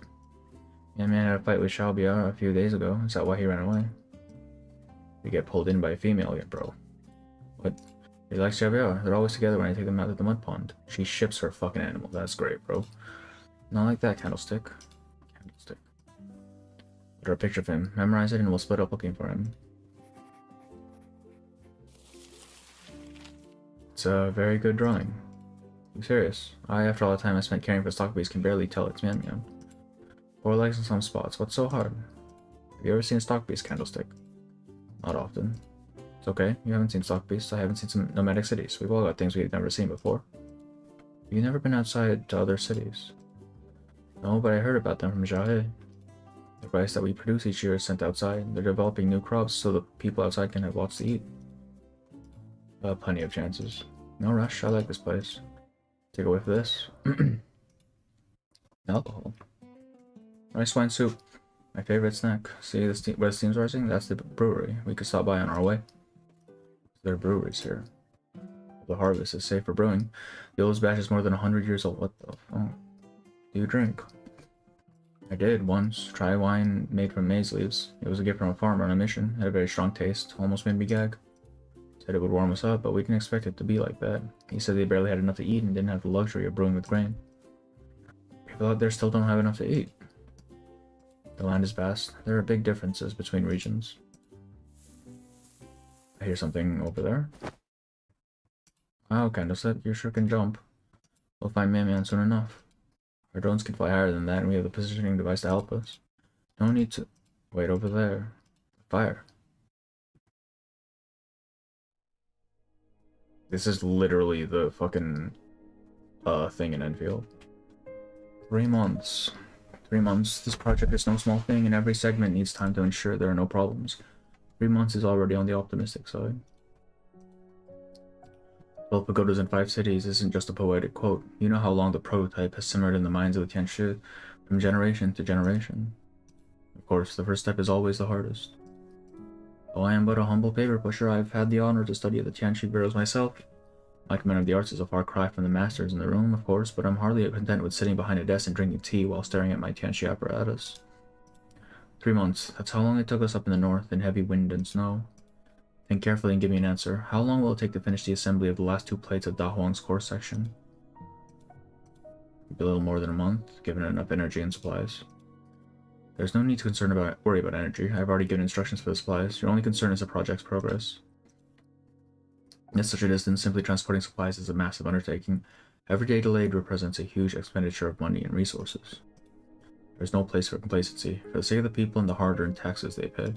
Yeah, man had a fight with Xiao Bia a few days ago. Is that why he ran away? You get pulled in by a female yet, bro. What? He likes Javier. They're always together when I take them out to the mud pond. She ships her fucking animal. That's great, bro. Not like that, Candlestick. Candlestick. Draw a picture of him. Memorize it and we'll split up looking for him. It's a very good drawing. I'm serious. After all the time I spent caring for Stockbeast, can barely tell it's Mian Mian. 4 legs in some spots. What's so hard? Have you ever seen a Stockbeast, Candlestick? Not often. It's okay. You haven't seen Stockbeasts. I haven't seen some nomadic cities. We've all got things we've never seen before. You've never been outside to other cities? No, but I heard about them from Jahe. The rice that we produce each year is sent outside. They're developing new crops so the people outside can have lots to eat. Plenty of chances. No rush. I like this place. Take a whiff of this. Alcohol. Rice wine soup. My favorite snack. See where the steam's rising? That's the brewery. We could stop by on our way. There are breweries here. The harvest is safe for brewing. The oldest batch is more than 100 years old. What the fuck? Do you drink? I did once. Try wine made from maize leaves. It was a gift from a farmer on a mission. It had a very strong taste. Almost made me gag. Said it would warm us up, but we didn't expect it to be like that. He said they barely had enough to eat and didn't have the luxury of brewing with grain. People out there still don't have enough to eat. The land is vast. There are big differences between regions. I hear something over there. Wow, Candleset, you sure can jump. We'll find Mian soon enough. Our drones can fly higher than that, and we have the positioning device to help us. No need to... Wait, over there. Fire. This is literally the fucking thing in Enfield. 3 months. 3 months. This project is no small thing, and every segment needs time to ensure there are no problems. 3 months is already on the optimistic side. 12 pagodas in 5 cities isn't just a poetic quote. You know how long the prototype has simmered in the minds of the Tianshi from generation to generation. Of course, the first step is always the hardest. Though I am but a humble paper pusher, I've had the honor to study at the Tianshi bureaus myself. My command of the arts is a far cry from the masters in the room, of course, but I'm hardly content with sitting behind a desk and drinking tea while staring at my Tianshi apparatus. 3 months. That's how long it took us up in the north in heavy wind and snow. Think carefully and give me an answer. How long will it take to finish the assembly of the last 2 plates of Da Huang's core section? Maybe a little more than a month, given enough energy and supplies. There's no need to worry about energy. I've already given instructions for the supplies. Your only concern is the project's progress. At such a distance, simply transporting supplies is a massive undertaking. Every day delayed represents a huge expenditure of money and resources. There's no place for complacency, for the sake of the people and the hard-earned taxes they pay.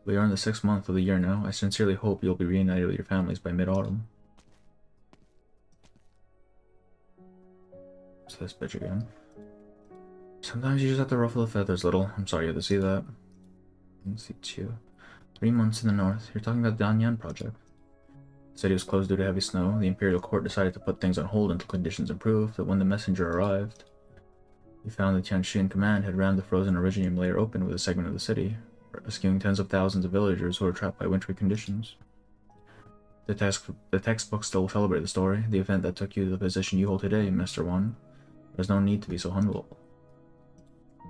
We are in the 6th month of the year now. I sincerely hope you'll be reunited with your families by mid-autumn. It's this bitch again. Sometimes you just have to ruffle the feathers, little. I'm sorry you had to see that. Let's see, 3 months in the north. You're talking about the Danyan project. The city was closed due to heavy snow. The imperial court decided to put things on hold until conditions improved, but when the messenger arrived, he found the Tianshi in command had rammed the frozen originium layer open with a segment of the city, rescuing tens of thousands of villagers who were trapped by wintry conditions. The textbook still celebrate the story, the event that took you to the position you hold today, Mr. One. There's no need to be so humble.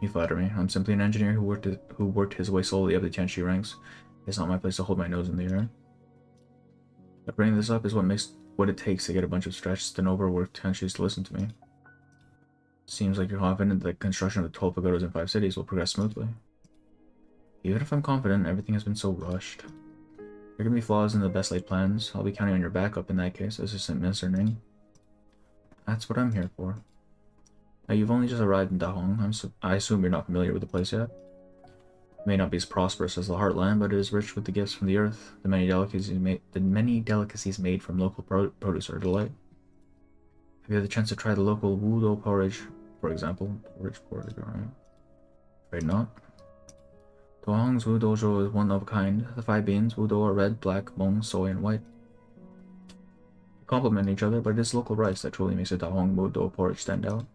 You flatter me. I'm simply an engineer who worked his way solely up the Tianshi ranks. It's not my place to hold my nose in the air. But bringing this up is what it takes to get a bunch of stretched and overworked Tianshis to listen to me. Seems like you're confident that construction of the 12 pagodas in 5 cities will progress smoothly. Even if I'm confident, everything has been so rushed. There can be flaws in the best laid plans. I'll be counting on your backup in that case, Assistant Minister Ning. That's what I'm here for. Now, you've only just arrived in Dahong. I assume you're not familiar with the place yet. It may not be as prosperous as the Heartland, but it is rich with the gifts from the earth. The many delicacies made from local produce are a delight. Have you had the chance to try the local Wudo porridge, for example? Porridge, alright. Afraid not. Dahong's Wudojo is one of a kind. The 5 beans, Wudo, are red, black, mung, soy, and white. They complement each other, but it is local rice that truly makes a Dahong Wudo porridge stand out.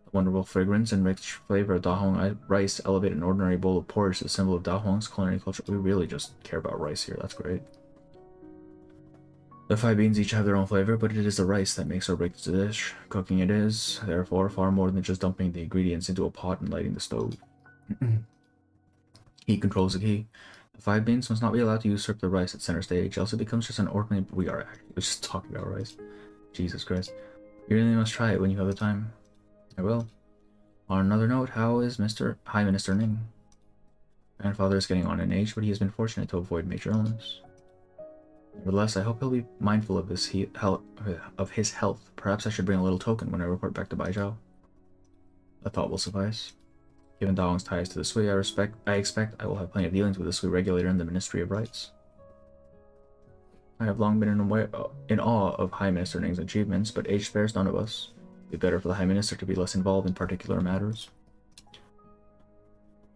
The wonderful fragrance and rich flavor of Dahong rice elevate an ordinary bowl of porridge to the symbol of Dahong's culinary culture. We really just care about rice here, that's great. The 5 beans each have their own flavor, but it is the rice that makes or breaks the dish. Cooking it is, therefore, far more than just dumping the ingredients into a pot and lighting the stove. Heat controls the key. The The five beings must not be allowed to usurp the rice at center stage, else it becomes just an ordinary. We are actually just talking about rice. Jesus Christ. You really must try it when you have the time. I will. On another note, how is High Minister Ning? Grandfather is getting on in age, but he has been fortunate to avoid major illness. Nevertheless, I hope he'll be mindful of his health. Perhaps I should bring a little token when I report back to Baijiao. A thought will suffice. Given Daong's ties to the Sui, I expect I will have plenty of dealings with the Sui regulator and the Ministry of Rights. I have long been in awe of High Minister Ning's achievements, but age spares none of us. It would be better for the High Minister to be less involved in particular matters.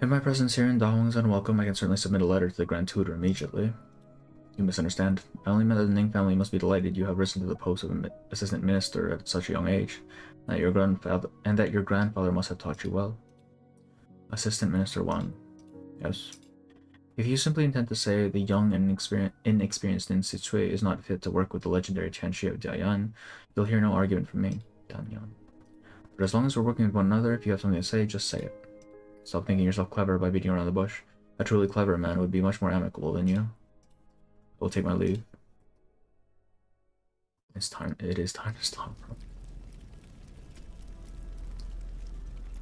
If my presence here in Dahong is unwelcome, I can certainly submit a letter to the Grand Tutor immediately. You misunderstand. I only meant that the Ning family must be delighted you have risen to the post of an assistant minister at such a young age, and that your grandfather must have taught you well. Assistant Minister 1. Yes. If you simply intend to say the young and inexperienced Nin Sitsui is not fit to work with the legendary Tianxi of Diayan, you'll hear no argument from me, Danyan. But as long as we're working with one another, if you have something to say, just say it. Stop thinking yourself clever by beating around the bush. A truly clever man would be much more amicable than you. I will take my leave. It is time to stop, bro.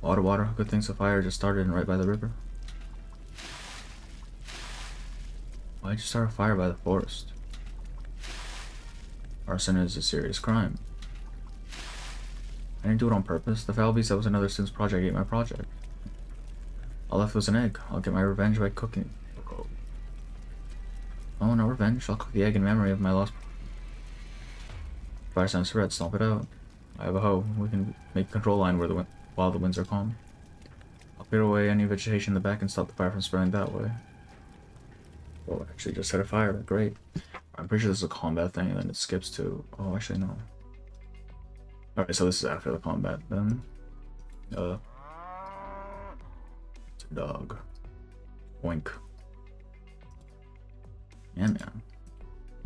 Water, good things the fire just started and right by the river. Why'd you start a fire by the forest? Arson is a serious crime. I didn't do it on purpose. The foul beast that was another Sin's project ate my project. All left was an egg. I'll get my revenge by cooking. Oh, no revenge. I'll cook the egg in memory of my lost. Fire sounds red. Stomp it out. I have a hoe. We can make a control line while the winds are calm. I'll clear away any vegetation in the back and stop the fire from spreading that way. Oh, actually just set a fire. Great. I'm pretty sure this is a combat thing, and then it skips to... Oh, actually, no. Alright, so this is after the combat, then. It's a dog. Oink. Yeah, man.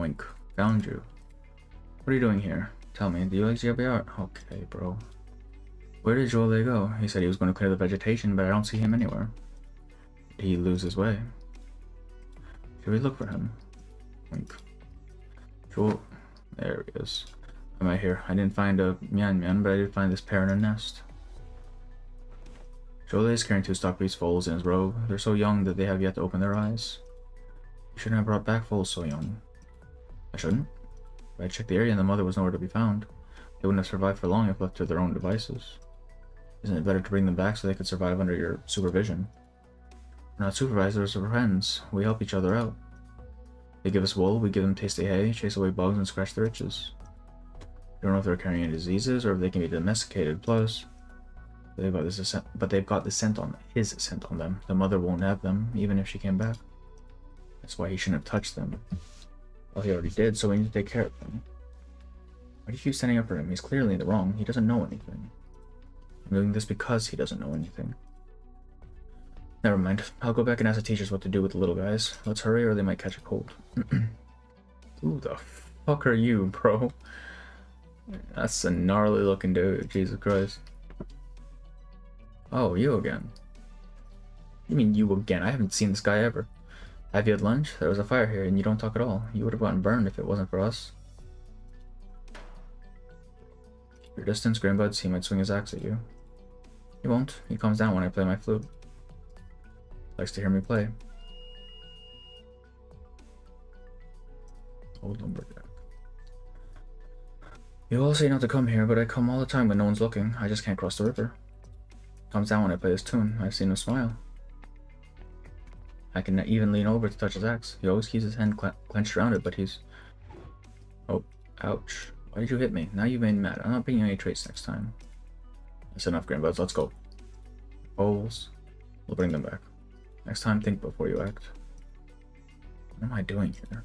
Oink. Found you. What are you doing here? Tell me, do you like GBR? Okay, bro. Where did Joel go? He said he was going to clear the vegetation, but I don't see him anywhere. Did he lose his way? Should we look for him? Wink. Joel. There he is. Am I here? I didn't find a Mian, but I did find this pair in a nest. Joel is carrying two stock-based foals in his robe. They're so young that they have yet to open their eyes. You shouldn't have brought back foals so young. I shouldn't? But I checked the area and the mother was nowhere to be found. They wouldn't have survived for long if left to their own devices. Isn't it better to bring them back so they could survive under your supervision? We're not supervisors, we're friends. We help each other out. They give us wool, we give them tasty hay, chase away bugs, and scratch their itches. We don't know if they're carrying any diseases or if they can be domesticated. Plus, they've got his scent on them. The mother won't have them, even if she came back. That's why he shouldn't have touched them. Well, he already did, so we need to take care of them. Why do you keep standing up for him? He's clearly in the wrong. He doesn't know anything. I'm doing this because he doesn't know anything. Never mind. I'll go back and ask the teachers what to do with the little guys. Let's hurry or they might catch a cold. Who the fuck are you, bro? That's a gnarly looking dude. Jesus Christ. Oh, you again. You mean you again? I haven't seen this guy ever. Have you had lunch? There was a fire here and you don't talk at all. You would have gotten burned if it wasn't for us. Keep your distance, Grimbuds. He might swing his axe at you. He won't. He calms down when I play my flute. Likes to hear me play. Old lumberjack. You all say not to come here, but I come all the time when no one's looking. I just can't cross the river. Comes down when I play this tune. I've seen him smile. I can even lean over to touch his axe. He always keeps his hand clenched around it, but he's... Oh, ouch. Why did you hit me? Now you've made me mad. I'm not being any traits next time. That's enough, Grandbuds. Let's go. Bowls. We'll bring them back. Next time, think before you act. What am I doing here?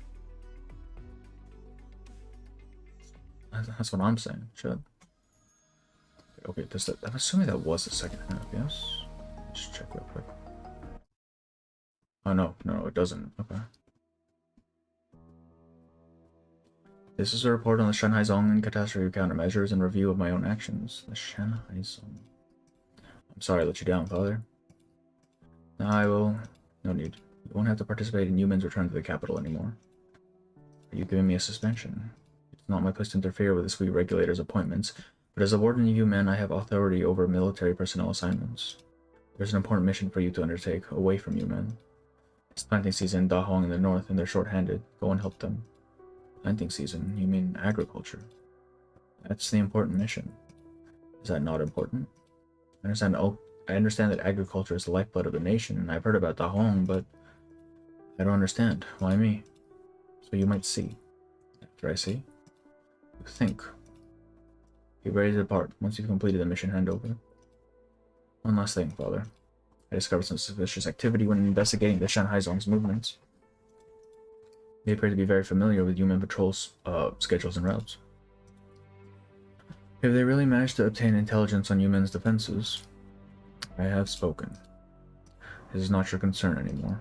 That's what I'm saying. Should. Okay, I'm assuming that was the second half, yes? Just check real quick. Oh, no, it doesn't. Okay. This is a report on the Shanghai Zong and catastrophe countermeasures and review of my own actions. The Shanghai Zong. I'm sorry I let you down, Father. No, I will. No need. You won't have to participate in Yumen's return to the capital anymore. Are you giving me a suspension? It's not my place to interfere with the sweet regulator's appointments, but as a warden of Yumen, I have authority over military personnel assignments. There's an important mission for you to undertake, away from Yumen. It's planting season in Dahong in the north, and they're short-handed. Go and help them. Planting season? You mean agriculture? That's the important mission. Is that not important? I understand that agriculture is the lifeblood of the nation, and I've heard about Dahong, but I don't understand. Why me? So you might see. After I see? You think. Be ready to depart once you've completed the mission handover. One last thing, Father. I discovered some suspicious activity when investigating the Shanghai Zone's movements. They appear to be very familiar with Yumen patrols' schedules and routes. If they really managed to obtain intelligence on Yumen's defenses, I have spoken. This is not your concern anymore.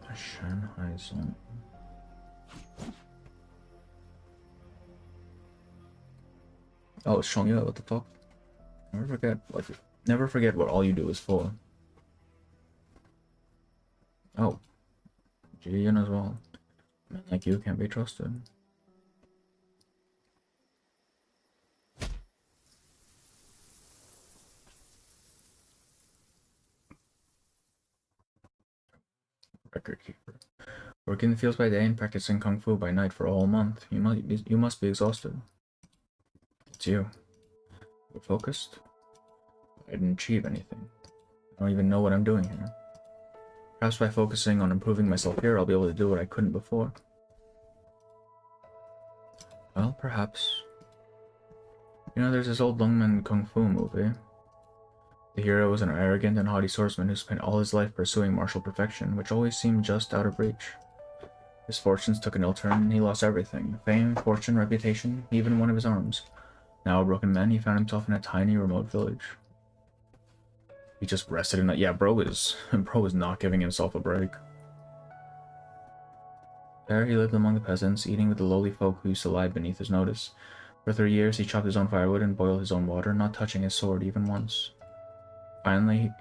The Shanghai Zone. Oh, it's showing you what the fuck? Never forget what all you do is for. Oh. Jiyan as well. Men like you can't be trusted. Record keeper. Working in the fields by day and practicing kung fu by night for a whole month. You must be exhausted. It's you. You're focused. I didn't achieve anything. I don't even know what I'm doing here. Perhaps by focusing on improving myself here, I'll be able to do what I couldn't before. Well, perhaps. You know, there's this old Lungmen Kung Fu movie. The hero was an arrogant and haughty swordsman who spent all his life pursuing martial perfection, which always seemed just out of reach. His fortunes took an ill turn, and he lost everything. Fame, fortune, reputation, even one of his arms. Now a broken man, he found himself in a tiny, remote village. He just rested in that. Yeah, bro is not giving himself a break. There he lived among the peasants, eating with the lowly folk who used to lie beneath his notice. For 3 years he chopped his own firewood and boiled his own water, not touching his sword even once.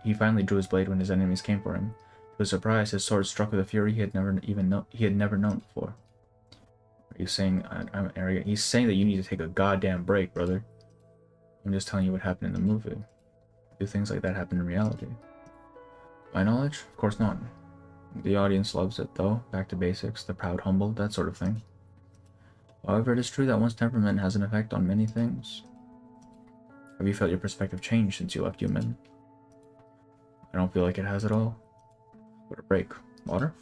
He finally drew his blade when his enemies came for him. To his surprise, his sword struck with a fury he had never known before. Are you saying I'm arrogant? He's saying that you need to take a goddamn break, brother. I'm just telling you what happened in the movie. Do things like that happen in reality? My knowledge? Of course not. The audience loves it, though. Back to basics, the proud, humble, that sort of thing. However, it is true that one's temperament has an effect on many things. Have you felt your perspective change since you left Yumen? I don't feel like it has at all. What a break. Water?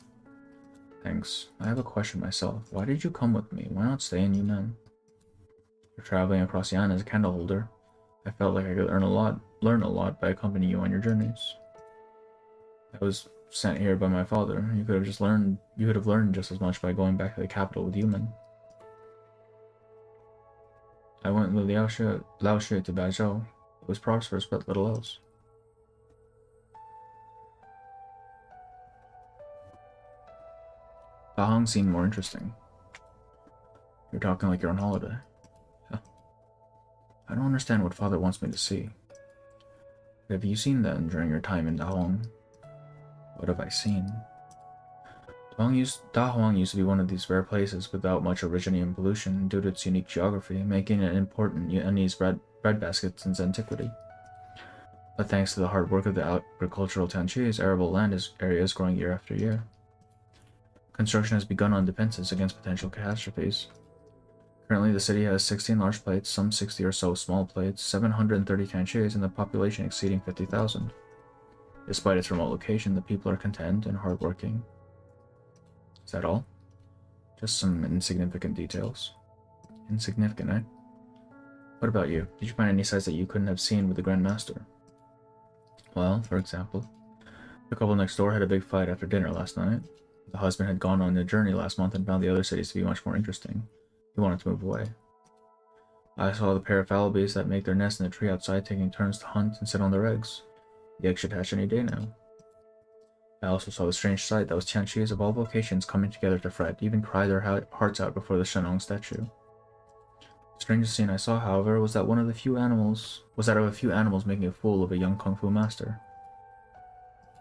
Thanks. I have a question myself. Why did you come with me? Why not stay in Yumen? You're traveling across Yan as a candle holder. I felt like I could learn a lot by accompanying you on your journeys. I was sent here by my father. You could have learned just as much by going back to the capital with Yumen. I went with Laoshi to Baijiao. It was prosperous, but little else. Dahong seemed more interesting. You're talking like you're on holiday. Huh. I don't understand what father wants me to see. What have you seen then during your time in Dahong? What have I seen? Dahong used to be one of these rare places without much orogeny and pollution due to its unique geography, making it important unused breadbasket since antiquity. But thanks to the hard work of the agricultural Tianqi's, arable land area is growing year after year. Construction has begun on defenses against potential catastrophes. Currently, the city has 16 large plates, some 60 or so small plates, 730 Tianqi's, and the population exceeding 50,000. Despite its remote location, the people are content and hardworking. Is that all? Just some insignificant details. Insignificant, eh? What about you? Did you find any sights that you couldn't have seen with the Grand Master? Well, for example, the couple next door had a big fight after dinner last night. The husband had gone on a journey last month and found the other cities to be much more interesting. He wanted to move away. I saw the pair of phalabees that make their nest in the tree outside taking turns to hunt and sit on their eggs. The eggs should hatch any day now. I also saw the strange sight that was Tianqi's of all vocations coming together to fret, even cry their hearts out before the Shenong statue. The strangest scene I saw, however, was that of a few animals making a fool of a young kung fu master.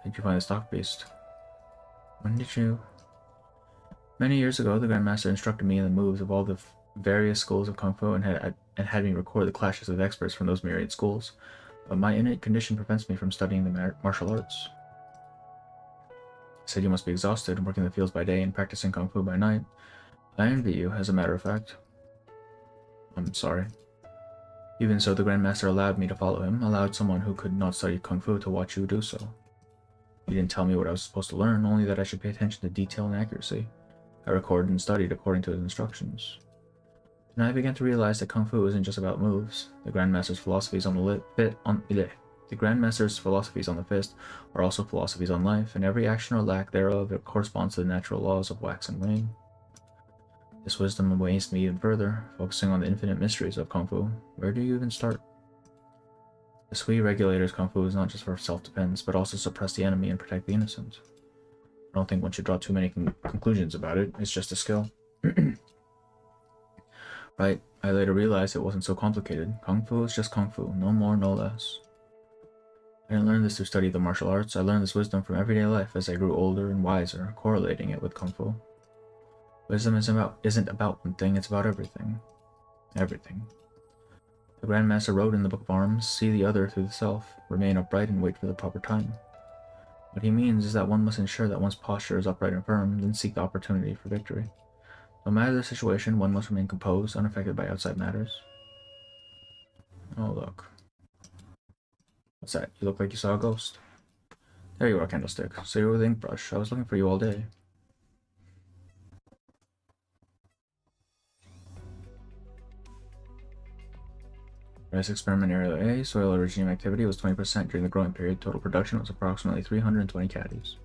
Did you find the stock beast? When did you... Many years ago, the Grandmaster instructed me in the moves of all the various schools of Kung Fu and had me record the clashes of experts from those myriad schools. But my innate condition prevents me from studying the martial arts. He said you must be exhausted, working the fields by day and practicing Kung Fu by night. I envy you, as a matter of fact. I'm sorry. Even so, the Grandmaster allowed me to follow him, allowed someone who could not study Kung Fu to watch you do so. He didn't tell me what I was supposed to learn, only that I should pay attention to detail and accuracy. I recorded and studied according to his instructions. Then I began to realize that Kung Fu isn't just about moves. The Grandmaster's philosophies on the fist are also philosophies on life, and every action or lack thereof corresponds to the natural laws of wax and wane. This wisdom amazed me even further, focusing on the infinite mysteries of Kung Fu. Where do you even start? The Sui regulator's Kung Fu is not just for self-defense, but also suppress the enemy and protect the innocent. I don't think one should draw too many conclusions about it. It's just a skill. Right, I later realized it wasn't so complicated. Kung Fu is just Kung Fu, no more, no less. I didn't learn this through study of the martial arts. I learned this wisdom from everyday life as I grew older and wiser, correlating it with Kung Fu. Wisdom isn't about one thing, it's about everything. Everything. The Grandmaster wrote in the Book of Arms, see the other through the self, remain upright and wait for the proper time. What he means is that one must ensure that one's posture is upright and firm, then seek the opportunity for victory. No matter the situation, one must remain composed, unaffected by outside matters. Oh, look. What's that? You look like you saw a ghost. There you are, Candlestick. So you were with Ink Brush. I was looking for you all day. Rice experiment area A, soil originium activity was 20% during the growing period. Total production was approximately 320 caddies.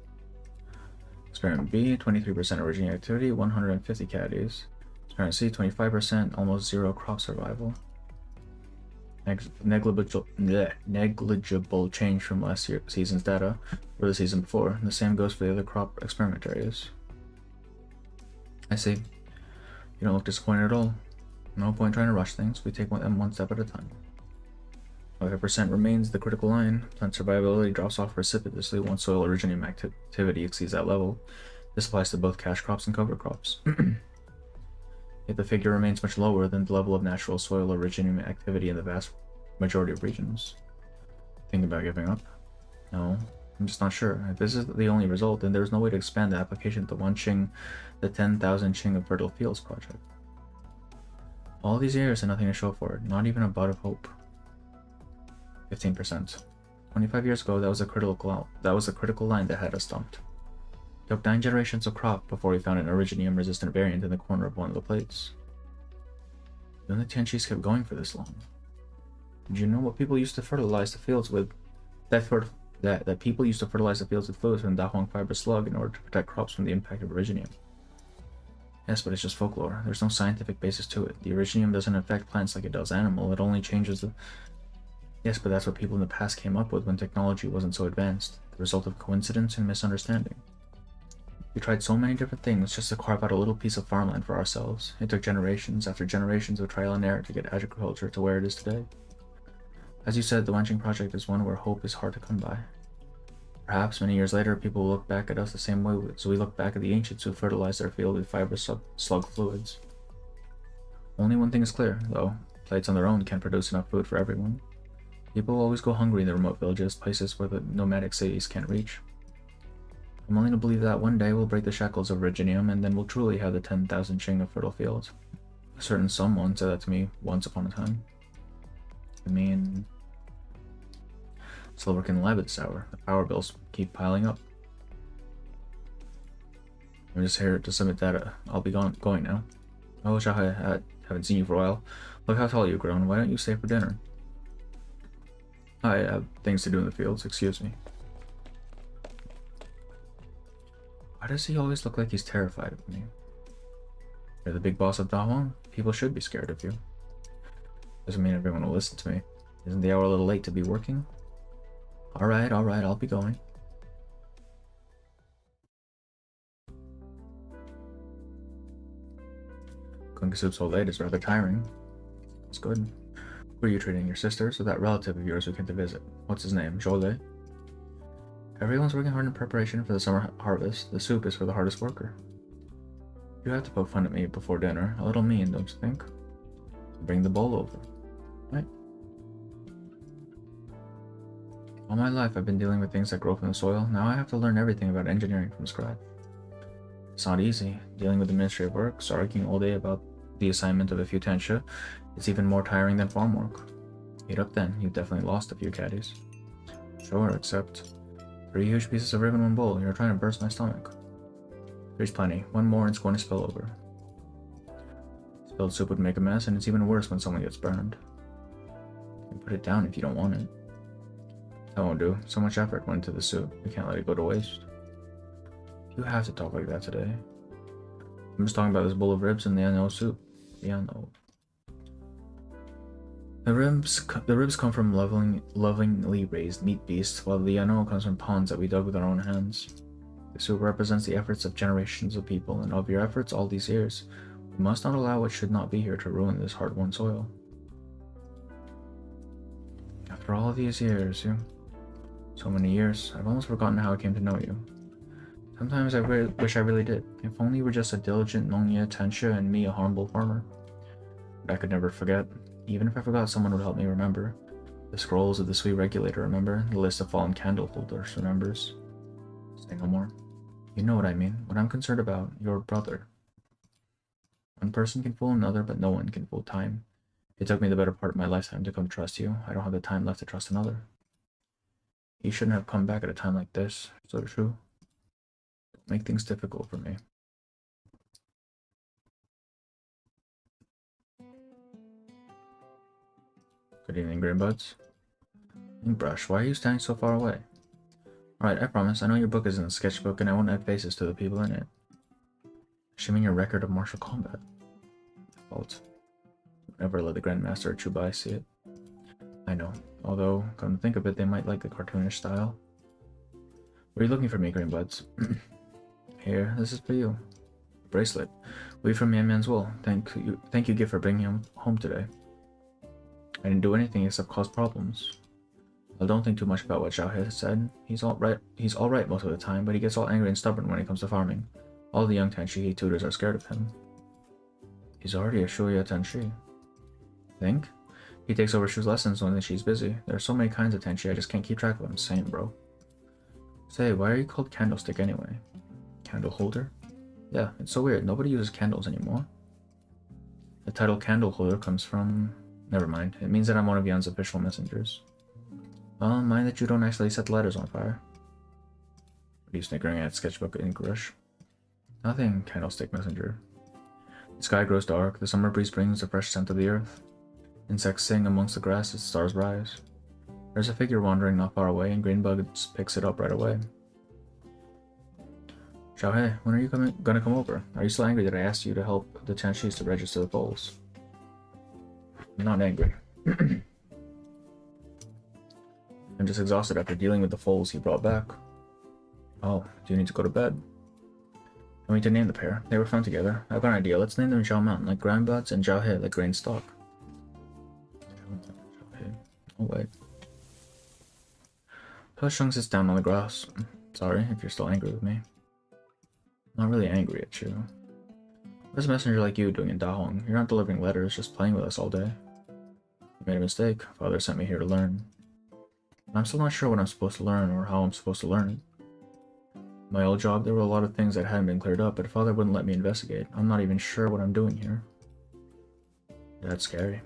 Experiment B, 23% originium activity, 150 caddies. Experiment C, 25%, almost zero crop survival. Negligible change from last season's data or the season before. And the same goes for the other crop experiment areas. I see. You don't look disappointed at all. No point trying to rush things. We take them one step at a time. 5% remains the critical line. Plant survivability drops off precipitously once soil originium activity exceeds that level. This applies to both cash crops and cover crops. Yet the figure remains much lower than the level of natural soil originium activity in the vast majority of regions. Think about giving up? No, I'm just not sure. If this is the only result, then there's no way to expand the application to one Qing, the 10,000 Qing of Fertile Fields project. All these years and nothing to show for it, not even a bud of hope. 15%. 25 years ago, that was a critical line that had us stumped. It took 9 generations of crop before we found an originium-resistant variant in the corner of one of the plates. Even the Tianqis kept going for this long. Did you know what people used to fertilize the fields with? That people used to fertilize the fields with fluids from Da Huang fiber slug in order to protect crops from the impact of originium. Yes, but it's just folklore. There's no scientific basis to it. The originium doesn't affect plants like it does animal. It only changes the... Yes, but that's what people in the past came up with when technology wasn't so advanced. The result of coincidence and misunderstanding. We tried so many different things just to carve out a little piece of farmland for ourselves. It took generations after generations of trial and error to get agriculture to where it is today. As you said, the Wanqing project is one where hope is hard to come by. Perhaps many years later, people will look back at us the same way as we look back at the ancients who fertilized their field with fiber slug fluids. Only one thing is clear, though. Plates on their own can't produce enough food for everyone. People will always go hungry in the remote villages, places where the nomadic cities can't reach. I'm willing to believe that one day we'll break the shackles of originium, and then we'll truly have the 10,000 Qing of fertile fields. A certain someone said that to me once upon a time. I mean... Still working in the lab at this hour. The power bills keep piling up. I'm just here to submit data. I'll be going now. I wish I haven't seen you for a while. Look how tall you've grown. Why don't you stay for dinner? I have things to do in the fields, excuse me. Why does he always look like he's terrified of me? You're the big boss of Dahong. People should be scared of you. Doesn't mean everyone will listen to me. Isn't the hour a little late to be working? Alright, I'll be going. Cooking soup so late is rather tiring. It's good. Who are you treating? Your sisters or that relative of yours who came to visit? What's his name? Jole? Everyone's working hard in preparation for the summer harvest. The soup is for the hardest worker. You have to poke fun at me before dinner. A little mean, don't you think? Bring the bowl over. Right? All my life I've been dealing with things that grow from the soil. Now I have to learn everything about engineering from scratch. It's not easy. Dealing with the Ministry of Works, arguing all day about the assignment of a few tentia. It's even more tiring than farm work. Eat up then. You've definitely lost a few caddies. Sure, except 3 huge pieces of rib in one bowl. You're trying to burst my stomach. There's plenty. One more and it's going to spill over. Spilled soup would make a mess, and it's even worse when someone gets burned. You can put it down if you don't want it. That won't do. So much effort went into the soup. We can't let it go to waste. You have to talk like that today. I'm just talking about this bowl of ribs and the ano soup. The ano. The ribs come from lovingly raised meat beasts, while the ano comes from ponds that we dug with our own hands. The soup represents the efforts of generations of people, and of your efforts all these years. We must not allow what should not be here to ruin this hard-won soil. After all these years, so many years, I've almost forgotten how I came to know you. Sometimes I wish I really did. If only you were just a diligent Nongya Tensha and me a humble farmer. But I could never forget. Even if I forgot, someone would help me remember. The scrolls of the sweet regulator, remember? The list of fallen candle holders, remembers? Say no more. You know what I mean. What I'm concerned about, your brother. One person can fool another, but no one can fool time. It took me the better part of my lifetime to come to trust you. I don't have the time left to trust another. You shouldn't have come back at a time like this. So true. Don't make things difficult for me. Good evening, Greenbuds. Inkbrush, why are you standing so far away? Alright, I promise. I know your book is in the sketchbook and I won't add faces to the people in it. Assuming your record of martial combat. Fault. Never let the Grandmaster or Chubai see it. I know. Although, come to think of it, they might like the cartoonish style. What are you looking for me, Greenbuds? Here, this is for you. Bracelet. We from Yan Man's will. Thank you, gift for bringing him home today. I didn't do anything except cause problems. Well, don't think too much about what Xiao He said. He's all right most of the time, but he gets all angry and stubborn when it comes to farming. All the young Tenshi he tutors are scared of him. He's already a Shuya Tenshi. Think? He takes over Shu's lessons when she's busy. There are so many kinds of Tenshi, I just can't keep track of them. Same, bro. Say, why are you called Candlestick anyway? Candle holder? Yeah, it's so weird. Nobody uses candles anymore. The title candle holder comes from... Never mind. It means that I'm one of Yan's official messengers. Well, mind that you don't actually set the letters on fire. What are you snickering at, sketchbook ink rush? Nothing, Candlestick Messenger. The sky grows dark, the summer breeze brings the fresh scent of the earth. Insects sing amongst the grass as stars rise. There's a figure wandering not far away, and Greenbuds picks it up right away. Xiaohe, when are you gonna come over? Are you still angry that I asked you to help the Tenshis to register the foals? I'm not angry. I'm just exhausted after dealing with the foals you brought back. Oh, do you need to go to bed? I need to name the pair. They were found together. I've got an idea. Let's name them Zhao Mountain like Grandbuds and Zhao He like grain stock. Oh wait. Hushung sits down on the grass. Sorry if you're still angry with me. I'm not really angry at you. What's a messenger like you doing in Dahong? You're not delivering letters, just playing with us all day. You made a mistake. Father sent me here to learn. I'm still not sure what I'm supposed to learn or how I'm supposed to learn it. My old job, there were a lot of things that hadn't been cleared up, but Father wouldn't let me investigate. I'm not even sure what I'm doing here. That's scary.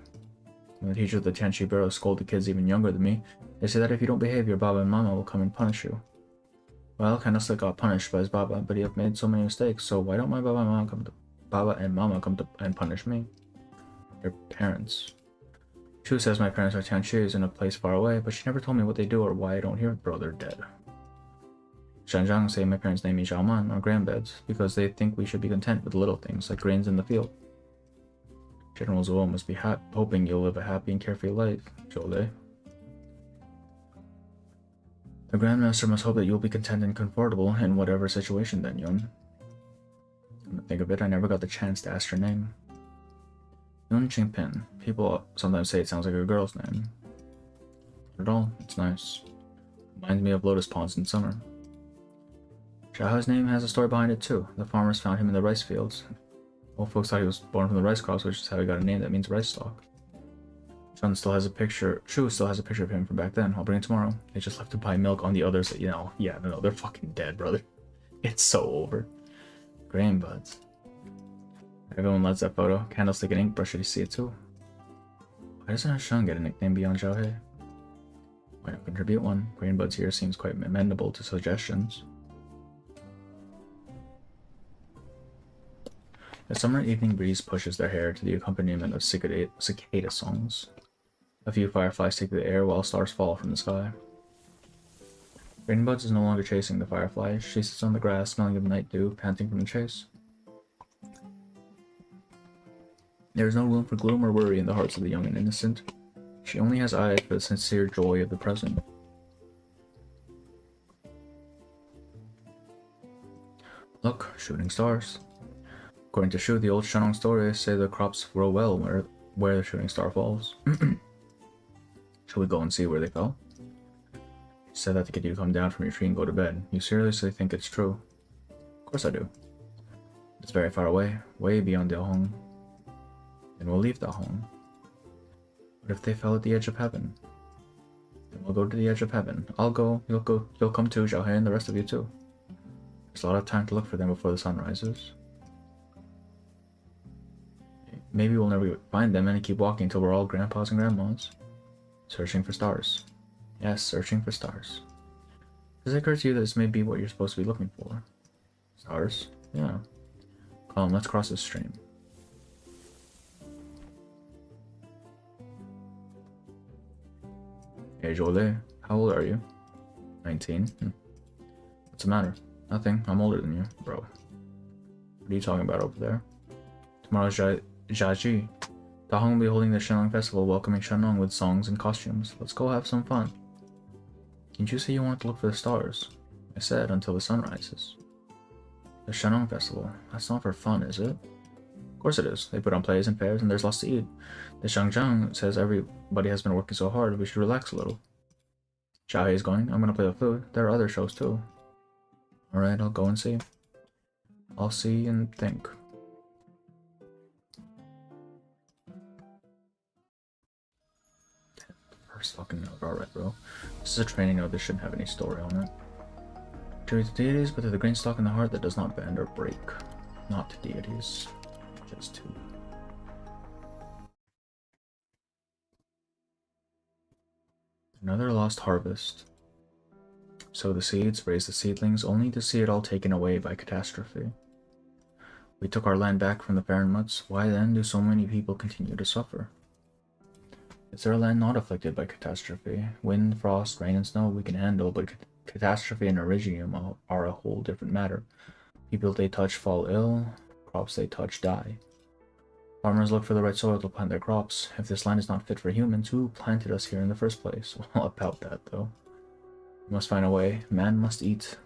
When the teacher of the Tianchi Bureau scold the kids even younger than me, they say that if you don't behave, your Baba and Mama will come and punish you. Well, Candlestick got punished by his Baba, but he have made so many mistakes, so why don't my Baba and Mama come and punish me? Their parents. Chu says my parents are Tianchis in a place far away, but she never told me what they do or why I don't hear it, bro. They're dead. Shanzhang say my parents name me Xiaoman, or grandbeds, because they think we should be content with little things, like grains in the field. General Zuo must be hoping you'll live a happy and carefree life, Jole. The Grandmaster must hope that you'll be content and comfortable in whatever situation then, Yun. Come to think of it, I never got the chance to ask your name. Yun Qingpin. People sometimes say it sounds like a girl's name. Not at all, it's nice. Reminds me of lotus ponds in summer. Xiao's name has a story behind it too. The farmers found him in the rice fields. Old folks thought he was born from the rice crops, which is how he got a name that means rice stalk. Shu still has a picture of him from back then. I'll bring it tomorrow. They just left to buy milk on the others. You know, yeah, no, they're fucking dead, brother. It's so over. Grain buds. Everyone loves that photo. Candlestick and ink brush. Did you see it too? Why doesn't Shun get a nickname beyond Xiaohei? Why not contribute one? Grain buds here seems quite amenable to suggestions. The summer evening breeze pushes their hair to the accompaniment of cicada songs. A few fireflies take to the air while stars fall from the sky. Rainbuds is no longer chasing the firefly. She sits on the grass, smelling of night dew, panting from the chase. There is no room for gloom or worry in the hearts of the young and innocent. She only has eyes for the sincere joy of the present. Look, shooting stars. According to Shu, the old Shenong stories say the crops grow well where the shooting star falls. Shall we go and see where they fell? She said that to get you to come down from your tree and go to bed. You seriously think it's true? Of course I do. It's very far away, way beyond Diaohong. Then we'll leave Diaohong. What if they fell at the edge of heaven? Then we'll go to the edge of heaven. I'll go, you'll come too, Xiaohei, and the rest of you too. There's a lot of time to look for them before the sun rises. Maybe we'll never find them and keep walking until we're all grandpas and grandmas. Searching for stars. Yes, searching for stars. Does it occur to you that this may be what you're supposed to be looking for? Stars? Yeah. Come, let's cross this stream. Hey Jolie, how old are you? 19. What's the matter? Nothing, I'm older than you, bro. What are you talking about over there? Tomorrow's Jiaji. Diaohong will be holding the Shenlong Festival, welcoming Shenlong with songs and costumes. Let's go have some fun. Didn't you say you wanted to look for the stars? I said, until the sun rises. The Shenlong Festival. That's not for fun, is it? Of course it is. They put on plays and fairs, and there's lots to eat. The Shangjiang says everybody has been working so hard, we should relax a little. Xiaohei is going. I'm gonna play the flute. There are other shows too. Alright, I'll go and see. I'll see and think. First fucking note. Alright, bro. This is a training note. This shouldn't have any story on it. To the deities, but to the grain stalk in the heart that does not bend or break. Not to deities. Just to. Another lost harvest. Sow the seeds, raise the seedlings, only to see it all taken away by catastrophe. We took our land back from the Fahrenmuts. Why then do so many people continue to suffer? Is there a land not afflicted by catastrophe? Wind, frost, rain, and snow we can handle, but catastrophe and Origium are a whole different matter. People they touch fall ill, crops they touch die. Farmers look for the right soil to plant their crops. If this land is not fit for humans, who planted us here in the first place? Well, about that, though. We must find a way. Man must eat.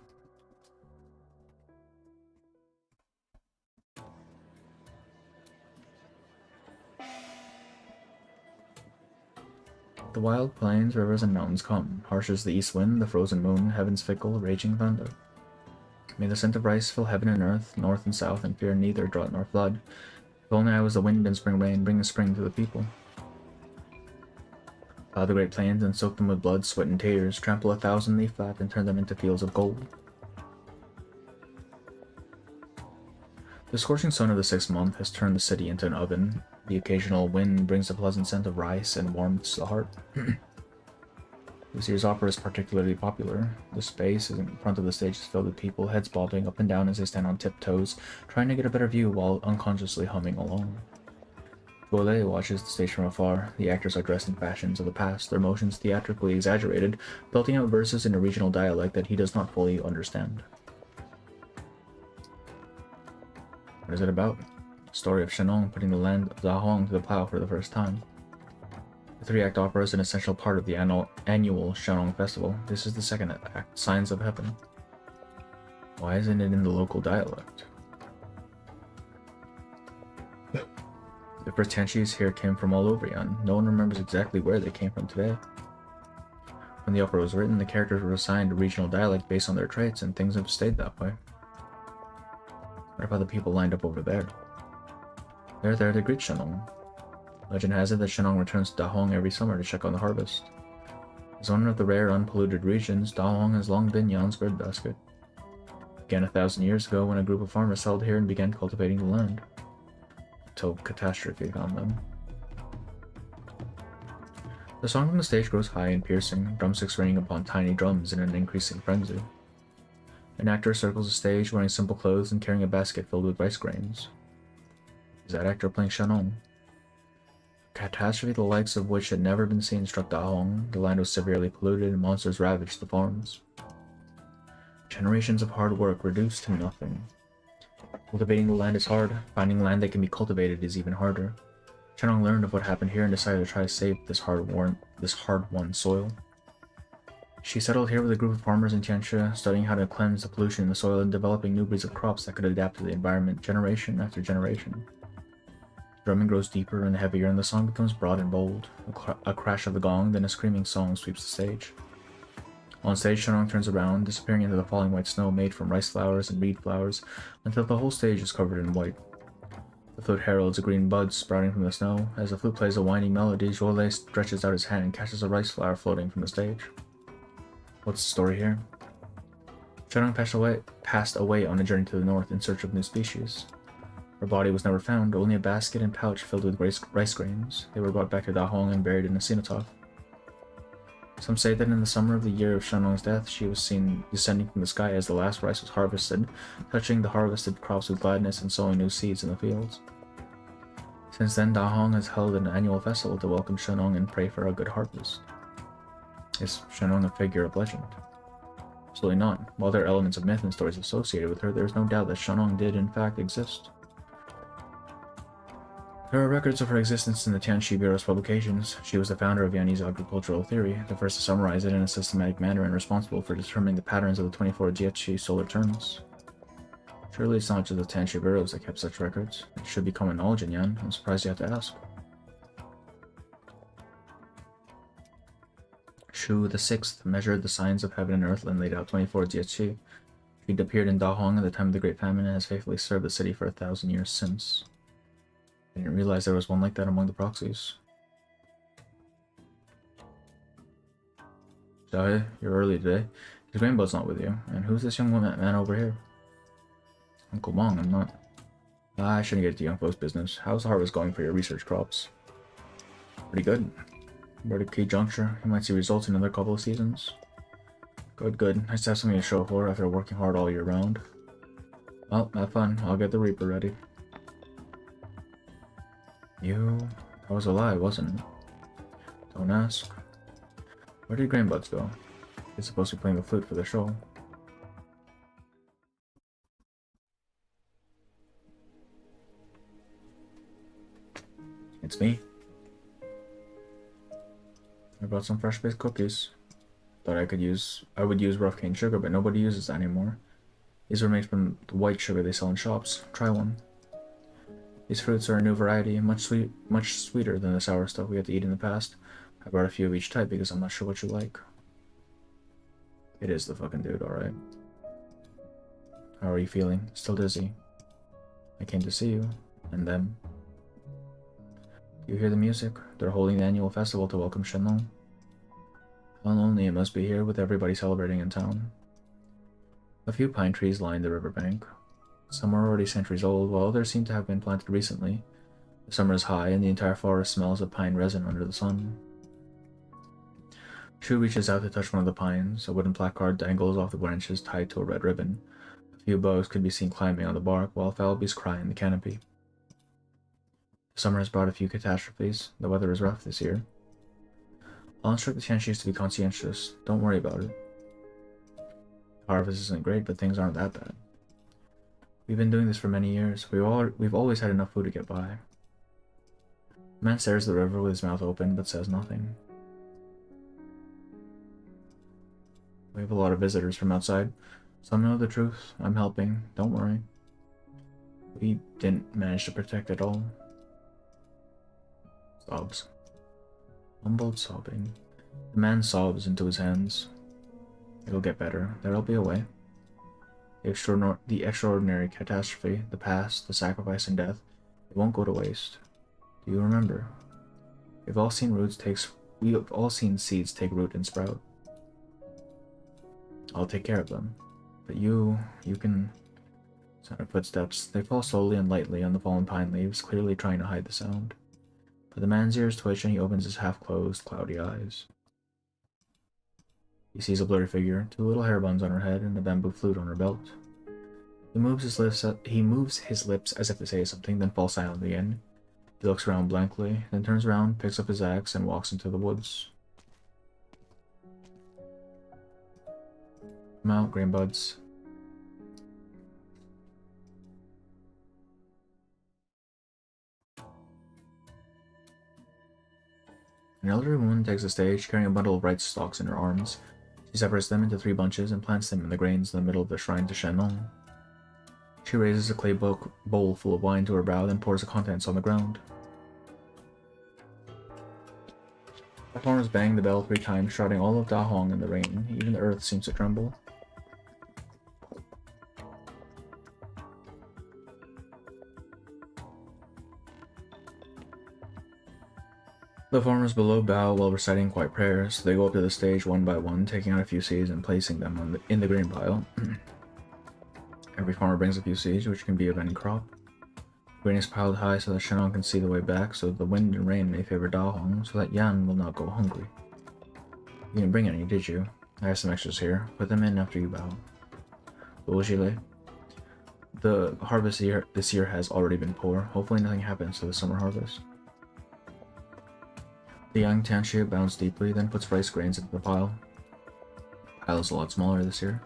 The wild plains, rivers, and mountains come. Harsh as the east wind, the frozen moon, heaven's fickle, raging thunder. May the scent of rice fill heaven and earth, north and south, and fear neither drought nor flood. If only I was the wind and spring rain, bring the spring to the people. Plow the great plains and soak them with blood, sweat, and tears. Trample 1,000 leaf flat and turn them into fields of gold. The scorching sun of the 6th month has turned the city into an oven. The occasional wind brings a pleasant scent of rice and warmth to the heart. This year's opera is particularly popular. The space in front of the stage is filled with people, heads bobbing up and down as they stand on tiptoes, trying to get a better view while unconsciously humming along. Bolet watches the stage from afar. The actors are dressed in fashions of the past, their motions theatrically exaggerated, belting out verses in a regional dialect that he does not fully understand. What is it about? The story of Shenong putting the land of Diaohong to the plow for the first time. The 3-act opera is an essential part of the annual Shenong festival. This is the 2nd act, Signs of Heaven. Why isn't it in the local dialect? The Pretenties here came from all over Yan. No one remembers exactly where they came from today. When the opera was written, the characters were assigned a regional dialect based on their traits, and things have stayed that way. What about the people lined up over there? They're there to greet Shenong. Legend has it that Shenong returns to Dahong every summer to check on the harvest. As owner of the rare, unpolluted regions, Dahong has long been Yan's breadbasket. It began 1,000 years ago when a group of farmers settled here and began cultivating the land. Until catastrophe found them. The song from the stage grows high and piercing, drumsticks ringing upon tiny drums in an increasing frenzy. An actor circles the stage wearing simple clothes and carrying a basket filled with rice grains. Is that actor playing Shenong? A catastrophe the likes of which had never been seen struck Dahong. The land was severely polluted and monsters ravaged the farms. Generations of hard work reduced to nothing. Cultivating the land is hard. Finding land that can be cultivated is even harder. Shenong learned of what happened here and decided to try to save this hard-won soil. She settled here with a group of farmers in Tianxia, studying how to cleanse the pollution in the soil and developing new breeds of crops that could adapt to the environment generation after generation. The drumming grows deeper and heavier, and the song becomes broad and bold. A crash of the gong, then a screaming song sweeps the stage. On stage, Shenong turns around, disappearing into the falling white snow made from rice flowers and reed flowers, until the whole stage is covered in white. The flute heralds a green bud sprouting from the snow. As the flute plays a winding melody, Jolet stretches out his hand and catches a rice flower floating from the stage. What's the story here? Shenong passed away on a journey to the north in search of new species. Her body was never found, only a basket and pouch filled with rice grains. They were brought back to Dahong and buried in a cenotaph. Some say that in the summer of the year of Shenong's death, she was seen descending from the sky as the last rice was harvested, touching the harvested crops with gladness and sowing new seeds in the fields. Since then, Dahong has held an annual festival to welcome Shenong and pray for a good harvest. Is Shenong a figure of legend? Absolutely not. While there are elements of myth and stories associated with her, there is no doubt that Shenong did in fact exist. There are records of her existence in the Tianxi Bureau's publications. She was the founder of Yanese agricultural theory, the first to summarize it in a systematic manner and responsible for determining the patterns of the 24 Jiachi solar terms. Surely it's not just the Tianxi Bureaus that kept such records. It should be common knowledge in Yan. I'm surprised you have to ask. Shu the Sixth measured the signs of heaven and earth and laid out 24 Jiachi. She'd appeared in Dahong at the time of the Great Famine and has faithfully served the city for 1,000 years since. I didn't realize there was one like that among the proxies. Xiaohe, you're early today. His rainbow's not with you. And who's this young man over here? Uncle Mong, I'm not. I shouldn't get into young folks' business. How's the harvest going for your research crops? Pretty good. We're at a key juncture. You might see results in another couple of seasons. Good. Nice to have something to show for after working hard all year round. Well, have fun. I'll get the Reaper ready. That was a lie, wasn't it? Don't ask. Where did Grainbuds go? He's supposed to be playing the flute for the show. It's me. I brought some fresh baked cookies. Thought I would use rough cane sugar, but nobody uses that anymore. These were made from the white sugar they sell in shops. Try one. These fruits are a new variety, much sweeter than the sour stuff we had to eat in the past. I brought a few of each type because I'm not sure what you like. It is the fucking dude, alright. How are you feeling? Still dizzy? I came to see you, and them. Do you hear the music? They're holding the annual festival to welcome Shenlong. How lonely it must be here with everybody celebrating in town. A few pine trees line the riverbank. Some are already centuries old, while others seem to have been planted recently. The summer is high, and the entire forest smells of pine resin under the sun. Shu reaches out to touch one of the pines. A wooden placard dangles off the branches tied to a red ribbon. A few bows could be seen climbing on the bark, while fallopies cry in the canopy. The summer has brought a few catastrophes. The weather is rough this year. I'll instruct the Tianxis to be conscientious. Don't worry about it. The harvest isn't great, but things aren't that bad. We've been doing this for many years. We've always had enough food to get by. The man stares at the river with his mouth open, but says nothing. We have a lot of visitors from outside. Some know the truth. I'm helping. Don't worry. We didn't manage to protect it all. Sobs. Mumbled sobbing. The man sobs into his hands. It'll get better. There'll be a way. The extraordinary catastrophe, the past, the sacrifice and death, it won't go to waste. Do you remember? We have all seen seeds take root and sprout. I'll take care of them. But you can... Sound of footsteps. They fall slowly and lightly on the fallen pine leaves, clearly trying to hide the sound. But the man's ears twitch and he opens his half-closed, cloudy eyes. He sees a blurry figure, 2 little hair buns on her head, and a bamboo flute on her belt. He moves his lips as if to say something, then falls silent again. He looks around blankly, then turns around, picks up his axe, and walks into the woods. Come out, green buds. An elderly woman takes the stage, carrying a bundle of rice stalks in her arms. She separates them into 3 bunches and plants them in the grains in the middle of the shrine to Shannon. She raises a clay bowl full of wine to her brow, then pours the contents on the ground. The farmers bang the bell 3 times, shrouding all of Da Hong in the rain. Even the earth seems to tremble. The farmers below bow while reciting quiet prayers. They go up to the stage one by one, taking out a few seeds and placing them in the grain pile. Every farmer brings a few seeds, which can be of any crop. Grain is piled high so that Shannon can see the way back, so the wind and rain may favor Da Hong, so that Yan will not go hungry. You didn't bring any, did you? I have some extras here. Put them in after you bow. Gile. The harvest this year has already been poor. Hopefully nothing happens to the summer harvest. The young Tanshia bounds deeply, then puts rice grains into the pile. The pile is a lot smaller this year.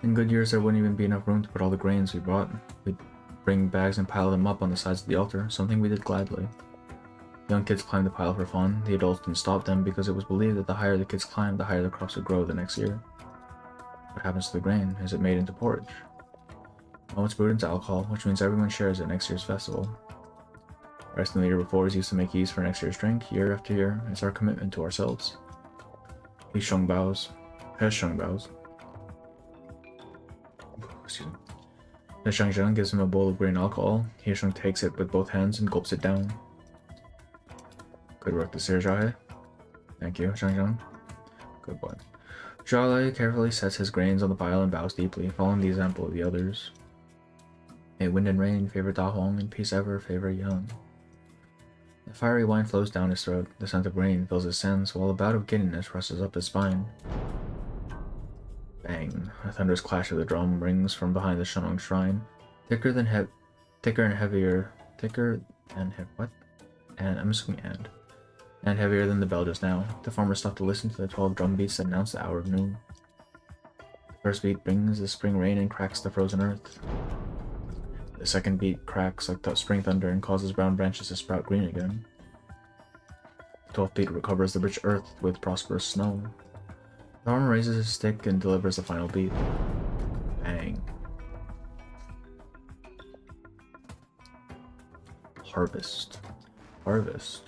In good years, there wouldn't even be enough room to put all the grains we brought. We'd bring bags and pile them up on the sides of the altar, something we did gladly. The young kids climbed the pile for fun. The adults didn't stop them because it was believed that the higher the kids climbed, the higher the crops would grow the next year. What happens to the grain? Is it made into porridge? Oh, it's brewed into alcohol, which means everyone shares at next year's festival. The rest of the year before is used to make yeast for next year's drink, year after year. It's our commitment to ourselves. He shung bows. Has shung bows. Excuse me. The Shangzhen gives him a bowl of grain alcohol. He Shung takes it with both hands and gulps it down. Good work this year, Zhahe. Thank you, Shangzhen. Good boy. Zhahe carefully sets his grains on the pile and bows deeply, following the example of the others. May wind and rain favor Da Hong, and peace ever favor Yang. The fiery wine flows down his throat, the scent of grain fills his sense, while a bout of giddiness rushes up his spine. Bang! A thunderous clash of the drum rings from behind the Shannon shrine, thicker and heavier than the bell just now. The farmers stop to listen to the 12 drum beats that announce the hour of noon. The first beat brings the spring rain and cracks the frozen earth. The second beat cracks like spring thunder and causes brown branches to sprout green again. The 12th beat recovers the rich earth with prosperous snow. The farmer raises his stick and delivers the final beat. Bang. Harvest. Harvest.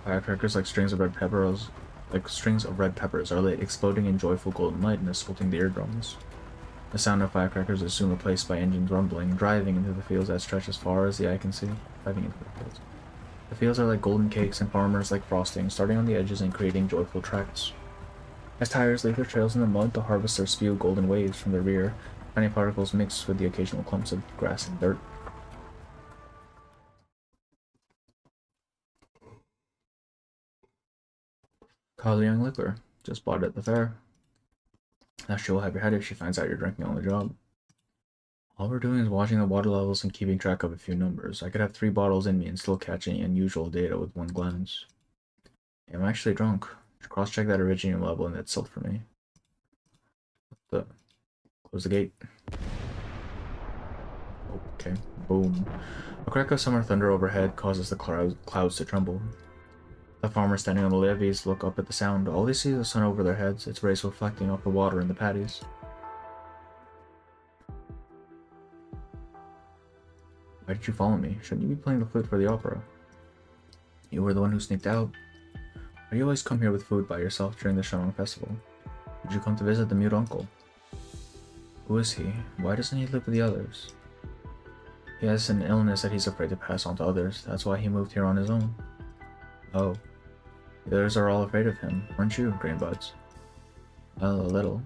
Firecrackers like strings of red peppers are lit, exploding in joyful golden light and assaulting the eardrums. The sound of firecrackers is soon replaced by engines rumbling, driving into the fields that stretch as far as the eye can see. The fields are like golden cakes and farmers like frosting, starting on the edges and creating joyful tracts. As tires leave their trails in the mud, the harvesters spew golden waves from the rear, tiny particles mixed with the occasional clumps of grass and dirt. Young liquor. Just bought it at the fair. Now she will have your head if she finds out you're drinking on the job. All we're doing is watching the water levels and keeping track of a few numbers. I could have 3 bottles in me and still catch any unusual data with one glance. Yeah, I'm actually drunk. Cross-check that originium level and that's silt for me. Close the gate. Okay, boom. A crack of summer thunder overhead causes the clouds to tremble. The farmers standing on the levees look up at the sound. All they see is the sun over their heads, its rays reflecting off the water in the paddies. Why did you follow me? Shouldn't you be playing the flute for the opera? You were the one who sneaked out. Why do you always come here with food by yourself during the Shanong festival? Did you come to visit the mute uncle? Who is he? Why doesn't he live with the others? He has an illness that he's afraid to pass on to others. That's why he moved here on his own. Oh. The others are all afraid of him, aren't you, Grainbuds? Well, a little.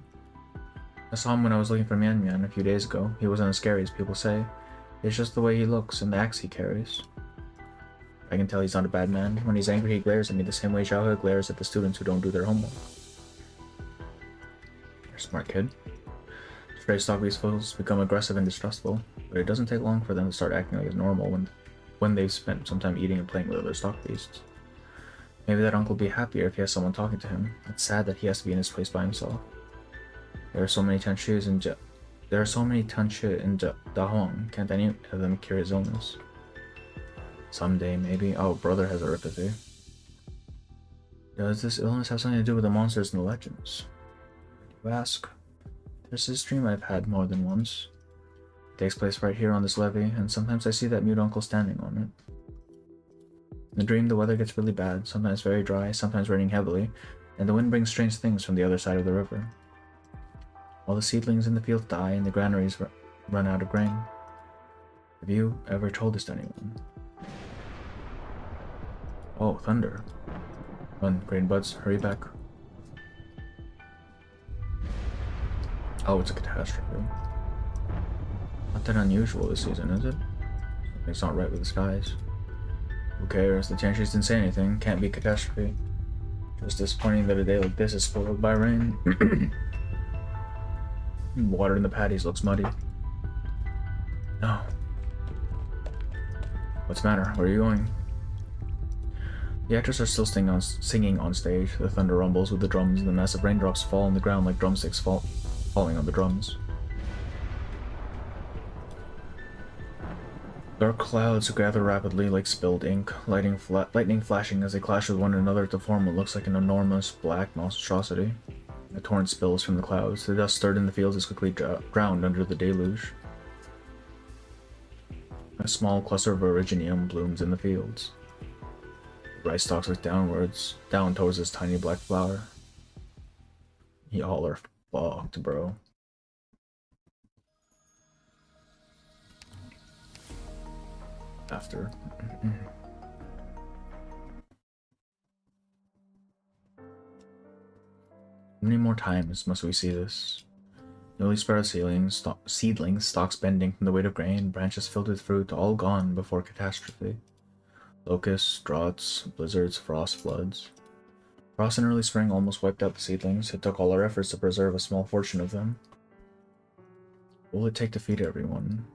I saw him when I was looking for Mian Mian a few days ago. He wasn't as scary as people say. It's just the way he looks and the axe he carries. I can tell he's not a bad man. When he's angry, he glares at me the same way Xiaohe glares at the students who don't do their homework. You're a smart kid. Stray stock beast foes become aggressive and distrustful, but it doesn't take long for them to start acting like it's normal when they've spent some time eating and playing with other stock beasts. Maybe that uncle will be happier if he has someone talking to him. It's sad that he has to be in his place by himself. There are so many Tanshis in Dahong. Can't any of them cure his illness? Someday, maybe. Oh, brother has erypathy. Does this illness have something to do with the monsters and the legends? You ask. There's this dream I've had more than once. It takes place right here on this levee, and sometimes I see that mute uncle standing on it. In the dream, the weather gets really bad, sometimes very dry, sometimes raining heavily, and the wind brings strange things from the other side of the river. All the seedlings in the field die, and the granaries run out of grain. Have you ever told this to anyone? Oh, thunder. Run, Grainbuds, hurry back. Oh, it's a catastrophe. Not that unusual this season, is it? Something's not right with the skies. Who cares? The Tanshis didn't say anything. Can't be catastrophe. Just disappointing that a day like this is spoiled by rain. Water in the paddies looks muddy. No. What's the matter? Where are you going? The actors are still singing on stage. The thunder rumbles with the drums, and the massive raindrops fall on the ground like drumsticks falling on the drums. Dark clouds gather rapidly like spilled ink, lightning flashing as they clash with one another to form what looks like an enormous black monstrosity. A torrent spills from the clouds. The dust stirred in the fields is quickly drowned under the deluge. A small cluster of Originium blooms in the fields. The rice stalks look down towards this tiny black flower. Y'all are fucked, bro. After. How many more times must we see this? Newly sprouted seedlings, stalks bending from the weight of grain, branches filled with fruit, all gone before catastrophe. Locusts, droughts, blizzards, frost, floods. Frost in early spring almost wiped out the seedlings. It took all our efforts to preserve a small portion of them. What will it take to feed everyone?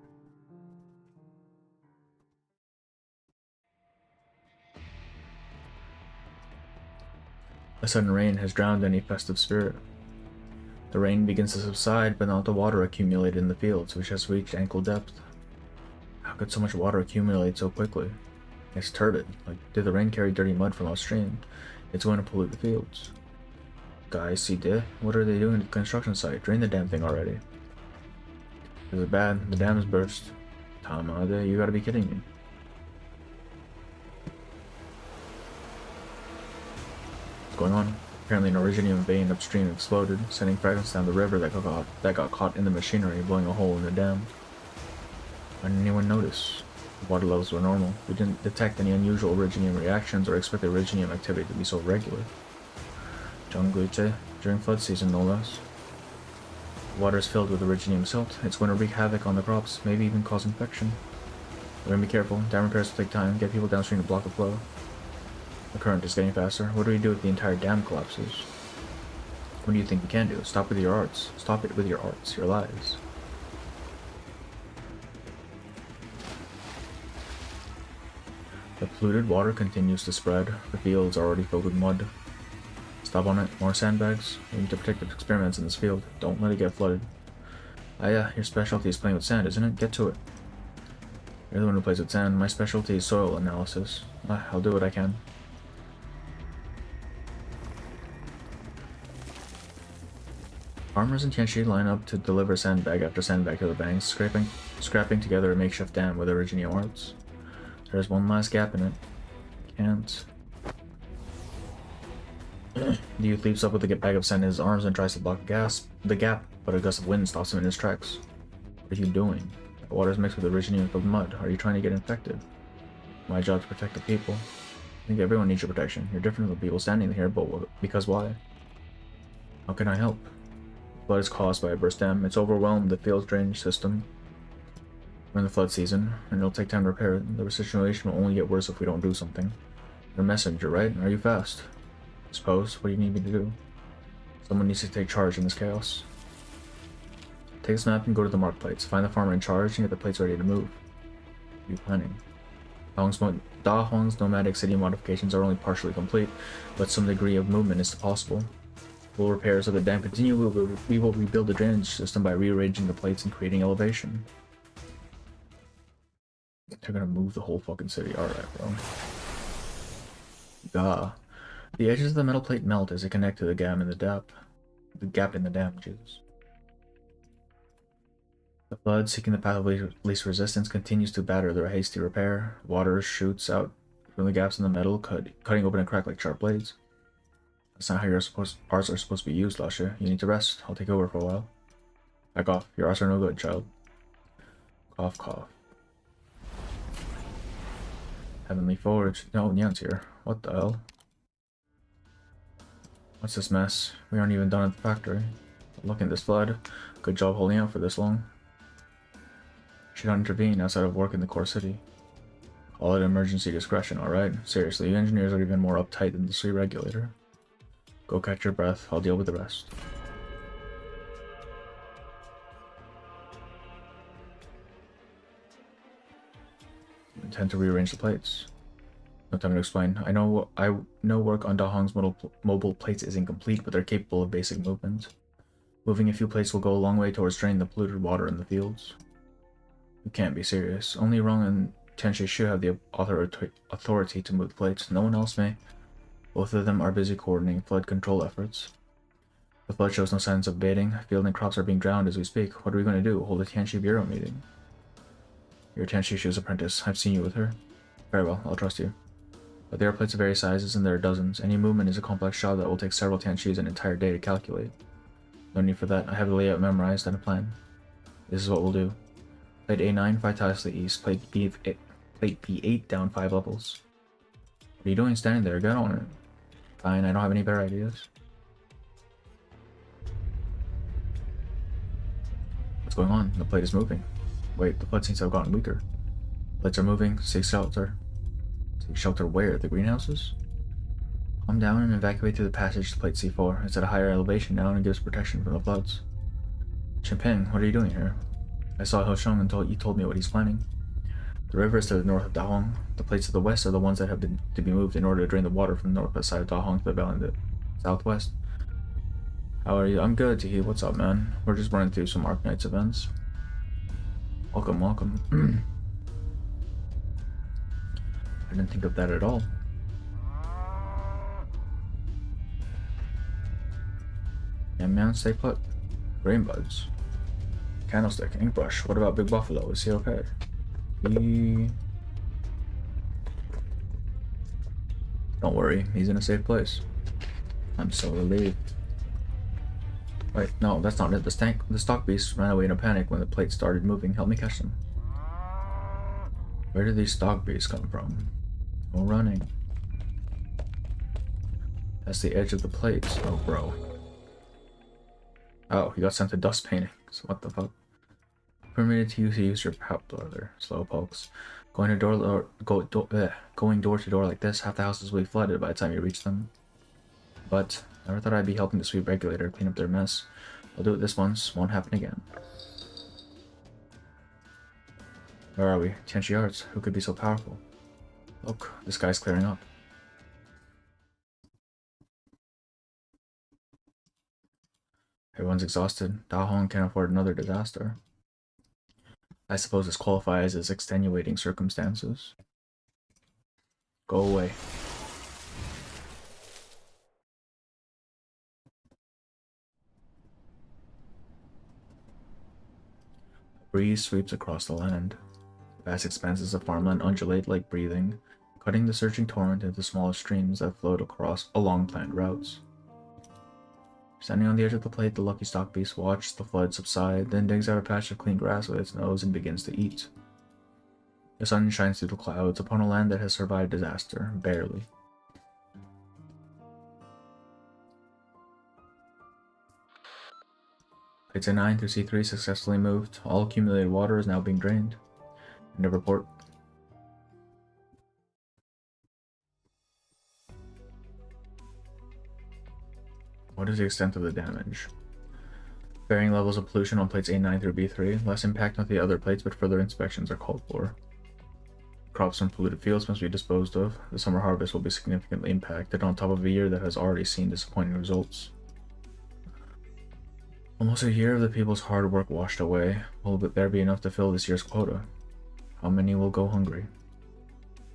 A sudden rain has drowned any festive spirit. The rain begins to subside, but not the water accumulated in the fields, which has reached ankle depth. How could so much water accumulate so quickly? It's turbid. Like, did the rain carry dirty mud from upstream? It's going to pollute the fields. Guys, see what are they doing at the construction site? Drain the damn thing already. Is it bad? The dam has burst. Tamade, you gotta be kidding me. What's going on? Apparently an Originium vein upstream exploded, sending fragments down the river that got caught in the machinery, blowing a hole in the dam. Why didn't anyone notice? The water levels were normal. We didn't detect any unusual Originium reactions or expect the Originium activity to be so regular. Jungguiche, during flood season no less. The water is filled with Originium silt. It's going to wreak havoc on the crops, maybe even cause infection. We're going to be careful. Dam repairs will take time. Get people downstream to block the flow. The current is getting faster. What do we do if the entire dam collapses? What do you think we can do? Stop with your arts. Stop it with your arts, your lives. The polluted water continues to spread. The fields are already filled with mud. Stop on it. More sandbags. We need to protect the experiments in this field. Don't let it get flooded. Ah yeah, your specialty is playing with sand, isn't it? Get to it. You're the one who plays with sand. My specialty is soil analysis. I'll do what I can. Farmers in Tianxi line up to deliver sandbag after sandbag to the banks, scrapping together a makeshift dam with original arts. There's one last gap in it. Can't. The youth leaps up with a bag of sand in his arms and tries to block the gap, but a gust of wind stops him in his tracks. What are you doing? The water is mixed with originating of mud. Are you trying to get infected? My job to protect the people. I think everyone needs your protection. You're different from the people standing here, but because why? How can I help? Flood is caused by a burst dam. It's overwhelmed the field's drainage system. We're in the flood season, and it'll take time to repair it. The situation will only get worse if we don't do something. You're a messenger, right? Are you fast? I suppose. What do you need me to do? Someone needs to take charge in this chaos. Take this map and go to the mark plates. Find the farmer in charge and get the plates ready to move. What are you planning? Da Hong's nomadic city modifications are only partially complete, but some degree of movement is possible. Full repairs of the dam continue. We will rebuild the drainage system by rearranging the plates and creating elevation. They're gonna move the whole fucking city. Alright, bro. Gah. The edges of the metal plate melt as they connect to the gap in the dam. The gap in the dam, Jesus. The flood, seeking the path of least resistance, continues to batter their hasty repair. Water shoots out from the gaps in the metal, cutting open a crack like sharp blades. That's not how your arts are supposed to be used, Lasha. You need to rest. I'll take over for a while. Back off. Your arts are no good, child. Cough, cough. Heavenly Forge. No, Nyan's here. What the hell? What's this mess? We aren't even done at the factory. Look at this flood. Good job holding out for this long. Should not intervene outside of work in the core city. Call it emergency discretion, alright? Seriously, you engineers are even more uptight than the street regulator. Go catch your breath, I'll deal with the rest. Intend to rearrange the plates. No time to explain. I know work on Da Hong's mobile plates isn't complete, but they're capable of basic movement. Moving a few plates will go a long way towards draining the polluted water in the fields. You can't be serious. Only Rong and Tianxi Shu have the authority to move the plates. No one else may. Both of them are busy coordinating flood control efforts. The flood shows no signs of abating. Field and crops are being drowned as we speak. What are we going to do? Hold a Tianxi Bureau meeting. You're Tianxi Shu's apprentice. I've seen you with her. Very well, I'll trust you. But there are plates of various sizes and there are dozens. Any movement is a complex job that will take several Tianxis an entire day to calculate. No need for that. I have the layout memorized and a plan. This is what we'll do. Plate A9, 5 tiles to the east. Plate B8, down 5 levels. What are you doing standing there? Get on it. Fine, I don't have any better ideas. What's going on? The plate is moving. Wait, the plate seems to have gotten weaker. Plates are moving. Seek shelter. Seek shelter where? The greenhouses? Calm down and evacuate through the passage to plate C4. It's at a higher elevation now and gives protection from the floods. Chimping, what are you doing here? I saw Ho Sheng and you told me what he's planning. The river is to the north of Dahong. The plates to the west are the ones that have been to be moved in order to drain the water from the northwest side of Dahong to the valley in the southwest. How are you? I'm good, Tahi. What's up, man? We're just running through some Arknights events. Welcome, welcome. I didn't think of that at all. Yeah, man, stay put. Grain buds. Candlestick, ink brush. What about Big Buffalo? Is he okay? Don't worry, he's in a safe place. I'm so relieved. Wait, no, that's not it. The stock beast ran away in a panic when the plate started moving. Help me catch them. Where did these stock beasts come from? Oh, running. That's the edge of the plates. Oh, bro. Oh, he got sent to dust paintings. What the fuck? Permitted to use your power brother. Slow pokes. Going door to door like this, half the houses will be flooded by the time you reach them. But never thought I'd be helping the sweet regulator clean up their mess. I'll do it this once, won't happen again. Where are we? Tianxi Arts. Who could be so powerful? Look, the sky's clearing up. Everyone's exhausted. Dahong can't afford another disaster. I suppose this qualifies as extenuating circumstances. Go away. Breeze sweeps across the land. Vast expanses of farmland undulate like breathing, cutting the surging torrent into smaller streams that float along planned routes. Standing on the edge of the plate, the lucky stock beast watches the flood subside, then digs out a patch of clean grass with its nose and begins to eat. The sun shines through the clouds upon a land that has survived disaster, barely. Plates A9 through C3 successfully moved. All accumulated water is now being drained. End of report. What is the extent of the damage? Varying levels of pollution on plates A9 through B3. Less impact on the other plates, but further inspections are called for. Crops from polluted fields must be disposed of. The summer harvest will be significantly impacted on top of a year that has already seen disappointing results. Almost a year of the people's hard work washed away. Will there be enough to fill this year's quota? How many will go hungry?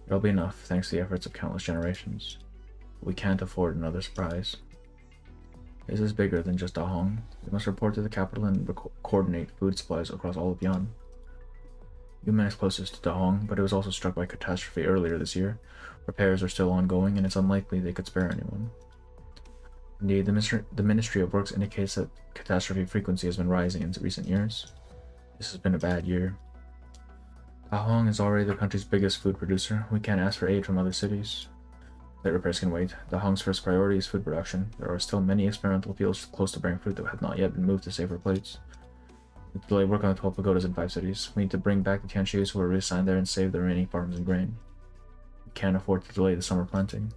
There'll be enough, thanks to the efforts of countless generations. We can't afford another surprise. This is bigger than just Dahong. We must report to the capital and coordinate food supplies across all of Yan. Yumen is closest to Dahong, but it was also struck by catastrophe earlier this year. Repairs are still ongoing, and it's unlikely they could spare anyone. Indeed, the Ministry of Works indicates that catastrophe frequency has been rising in recent years. This has been a bad year. Dahong is already the country's biggest food producer. We can't ask for aid from other cities. Plate repairs can wait. Dahong's first priority is food production. There are still many experimental fields close to bearing fruit that have not yet been moved to safer plates. We delay work on the 12 pagodas in 5 cities. We need to bring back the Tianshis who were reassigned there and save the remaining farms and grain. We can't afford to delay the summer planting.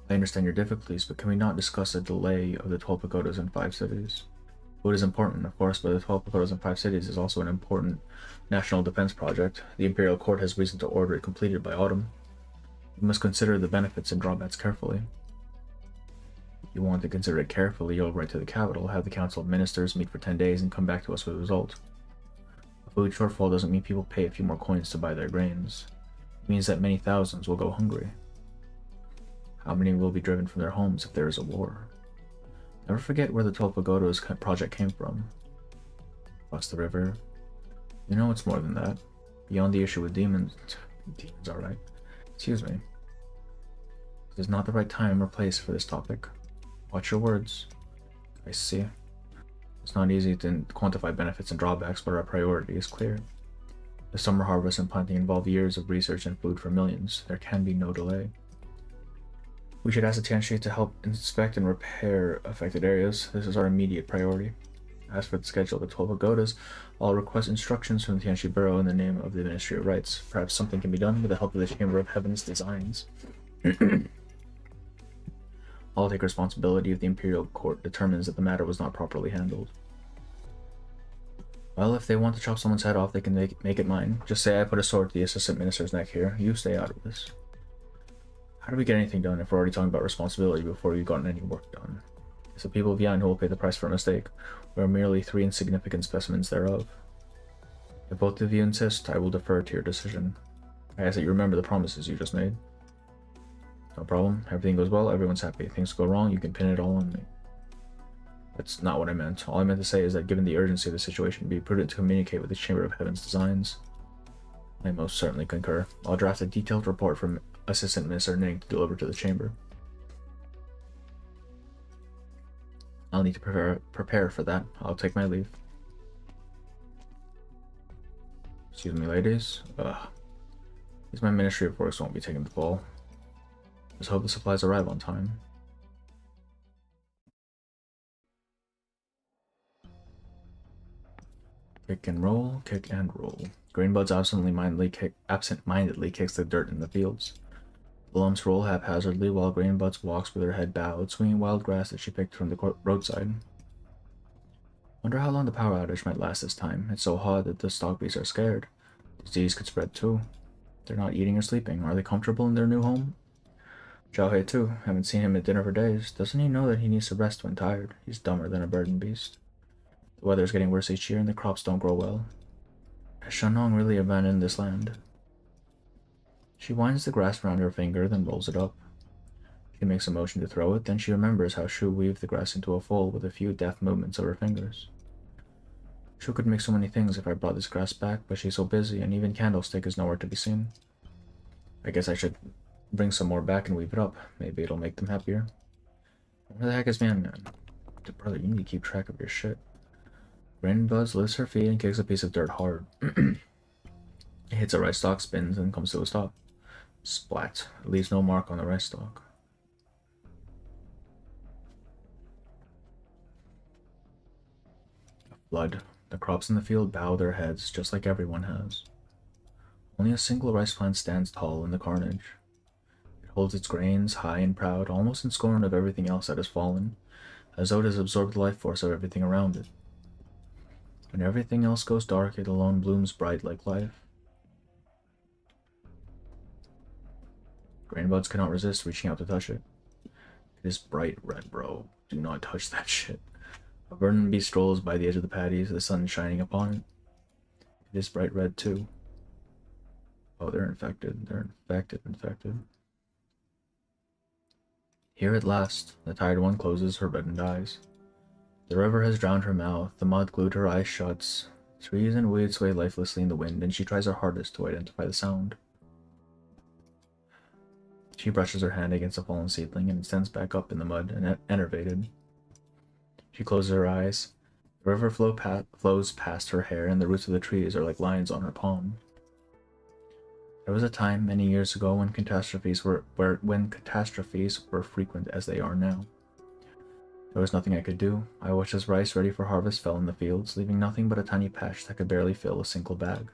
I understand your difficulties, but can we not discuss a delay of the 12 pagodas in 5 cities? Food is important, of course, but the 12 pagodas in 5 cities is also an important national defense project. The Imperial Court has reason to order it completed by autumn. We must consider the benefits and drawbacks carefully. If you want to consider it carefully, you'll write to the capital, have the Council of Ministers meet for 10 days, and come back to us with a result. A food shortfall doesn't mean people pay a few more coins to buy their grains. It means that many thousands will go hungry. How many will be driven from their homes if there is a war? Never forget where the 12 Pagodas project came from. Across the river. You know it's more than that. Beyond the issue with demons. Demons, alright. Excuse me. This is not the right time or place for this topic. Watch your words. I see. It's not easy to quantify benefits and drawbacks, but our priority is clear. The summer harvest and planting involve years of research and food for millions. There can be no delay. We should ask the Tianshi to help inspect and repair affected areas. This is our immediate priority. As for the schedule of the 12 pagodas, I'll request instructions from the Tianshi Bureau in the name of the Ministry of Rights. Perhaps something can be done with the help of the Chamber of Heaven's designs. I'll take responsibility if the Imperial Court determines that the matter was not properly handled. Well, if they want to chop someone's head off, they can make it mine. Just say I put a sword to the Assistant Minister's neck here. You stay out of this. How do we get anything done if we're already talking about responsibility before we've gotten any work done? It's the people of Yan who will pay the price for a mistake. We are merely 3 insignificant specimens thereof. If both of you insist, I will defer to your decision. I ask that you remember the promises you just made. No problem. Everything goes well, everyone's happy. If things go wrong, you can pin it all on me. That's not what I meant. All I meant to say is that given the urgency of the situation, it would be prudent to communicate with the Chamber of Heaven's designs. I most certainly concur. I'll draft a detailed report from Assistant Minister Ning to deliver to the Chamber. I'll need to prepare for that. I'll take my leave. Excuse me, ladies. Guess my Ministry of Works won't be taking the fall. Just hope the supplies arrive on time. Kick and roll, kick and roll. Greenbuds absent-mindedly kicks the dirt in the fields. The lumps roll haphazardly while Greenbuds walks with her head bowed, swinging wild grass that she picked from the roadside. Wonder how long the power outage might last this time. It's so hot that the stock beasts are scared. Disease could spread too. They're not eating or sleeping. Are they comfortable in their new home? Xiaohe too. Haven't seen him at dinner for days. Doesn't he know that he needs to rest when tired? He's dumber than a burdened beast. The weather's getting worse each year and the crops don't grow well. Has Shanong really abandoned this land? She winds the grass around her finger, then rolls it up. She makes a motion to throw it, then she remembers how Shu weaved the grass into a fold with a few deft movements of her fingers. Shu could make so many things if I brought this grass back, but she's so busy, and even Candlestick is nowhere to be seen. I guess I should bring some more back and weave it up. Maybe it'll make them happier. Where the heck is Man? Brother, you need to keep track of your shit. Rainbuzz lifts her feet and kicks a piece of dirt hard. It hits a rice stalk, spins, and comes to a stop. Splat. It leaves no mark on the rice stalk. Blood. The crops in the field bow their heads, just like everyone has. Only a single rice plant stands tall in the carnage. It holds its grains high and proud, almost in scorn of everything else that has fallen, as though it has absorbed the life force of everything around it. When everything else goes dark, it alone blooms bright like life. Grainbuds cannot resist reaching out to touch it. It is bright red, bro. Do not touch that shit. A verdant bee strolls by the edge of the paddies, the sun shining upon it. It is bright red too. Oh, they're infected. They're infected. Here at last, the tired one closes her reddened eyes. The river has drowned her mouth, the mud glued her eyes shut. Trees and weeds sway lifelessly in the wind, and she tries her hardest to identify the sound. She brushes her hand against a fallen seedling and stands back up in the mud, enervated. She closes her eyes. The river flows past her hair, and the roots of the trees are like lines on her palm. There was a time many years ago when catastrophes were frequent as they are now. There was nothing I could do. I watched as rice ready for harvest fell in the fields, leaving nothing but a tiny patch that could barely fill a single bag.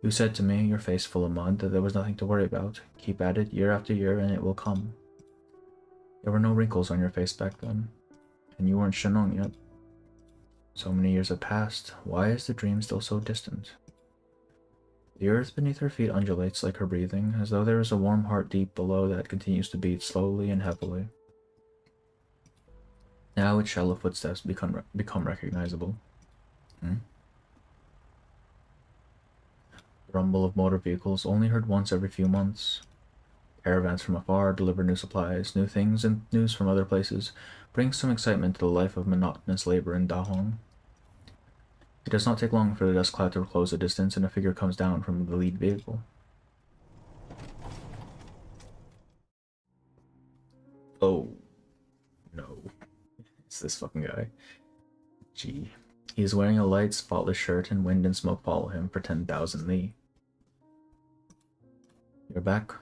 You said to me, your face full of mud, that there was nothing to worry about. Keep at it year after year and it will come. There were no wrinkles on your face back then, and you weren't Shenong yet. So many years have passed. Why is the dream still so distant? The earth beneath her feet undulates like her breathing, as though there is a warm heart deep below that continues to beat slowly and heavily. Now its shallow footsteps become recognizable. The rumble of motor vehicles, only heard once every few months. Caravans from afar deliver new supplies, new things, and news from other places brings some excitement to the life of monotonous labor in Dahong. It does not take long for the dust cloud to close the distance, and a figure comes down from the lead vehicle. Oh, no. It's this fucking guy. Gee. He is wearing a light, spotless shirt, and wind and smoke follow him for 10,000 li. You're back.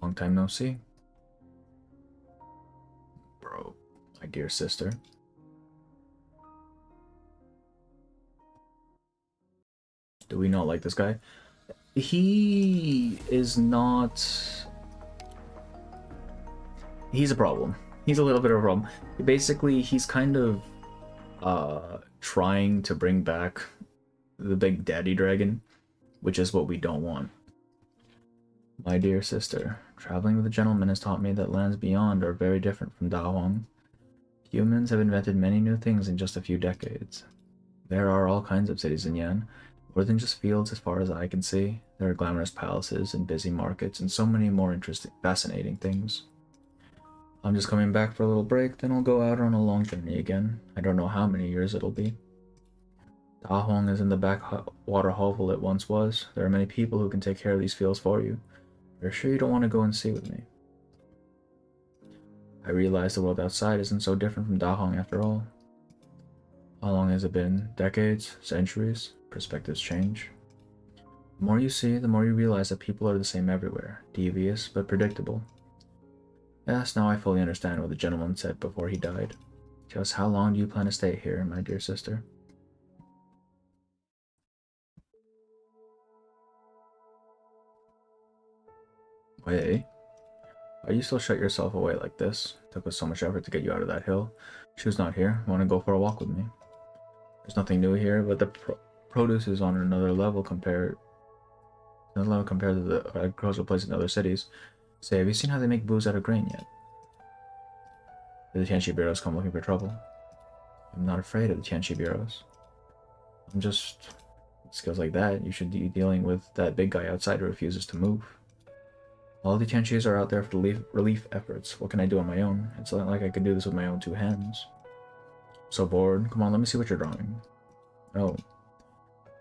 Long time no see. Bro, my dear sister. Do we not like this guy? He is not... He's a problem. He's a little bit of a problem. Basically, he's kind of trying to bring back the big daddy dragon, which is what we don't want. My dear sister, traveling with a gentleman has taught me that lands beyond are very different from Dahong. Humans have invented many new things in just a few decades. There are all kinds of cities in Yan, more than just fields as far as I can see. There are glamorous palaces and busy markets and so many more interesting, fascinating things. I'm just coming back for a little break, then I'll go out on a long journey again. I don't know how many years it'll be. Dahong is in the backwater hovel it once was. There are many people who can take care of these fields for you. You're sure you don't want to go and see with me? I realize the world outside isn't so different from Dahong after all. How long has it been? Decades? Centuries? Perspectives change. The more you see, the more you realize that people are the same everywhere. Devious, but predictable. Yes, now I fully understand what the gentleman said before he died. Just how long do you plan to stay here, my dear sister? Wait, why do you still shut yourself away like this? It took us so much effort to get you out of that hill. She's not here. Want to go for a walk with me? There's nothing new here, but the produce is on another level compared to the agricultural places in other cities. Say, have you seen how they make booze out of grain yet? Did the Tianxi bureaus come looking for trouble? I'm not afraid of the Tianxi bureaus. I'm just... With skills like that, you should be dealing with that big guy outside who refuses to move. All the Tianqis are out there for the relief efforts. What can I do on my own? It's not like I could do this with my own 2 hands. So bored. Come on, let me see what you're drawing. Oh.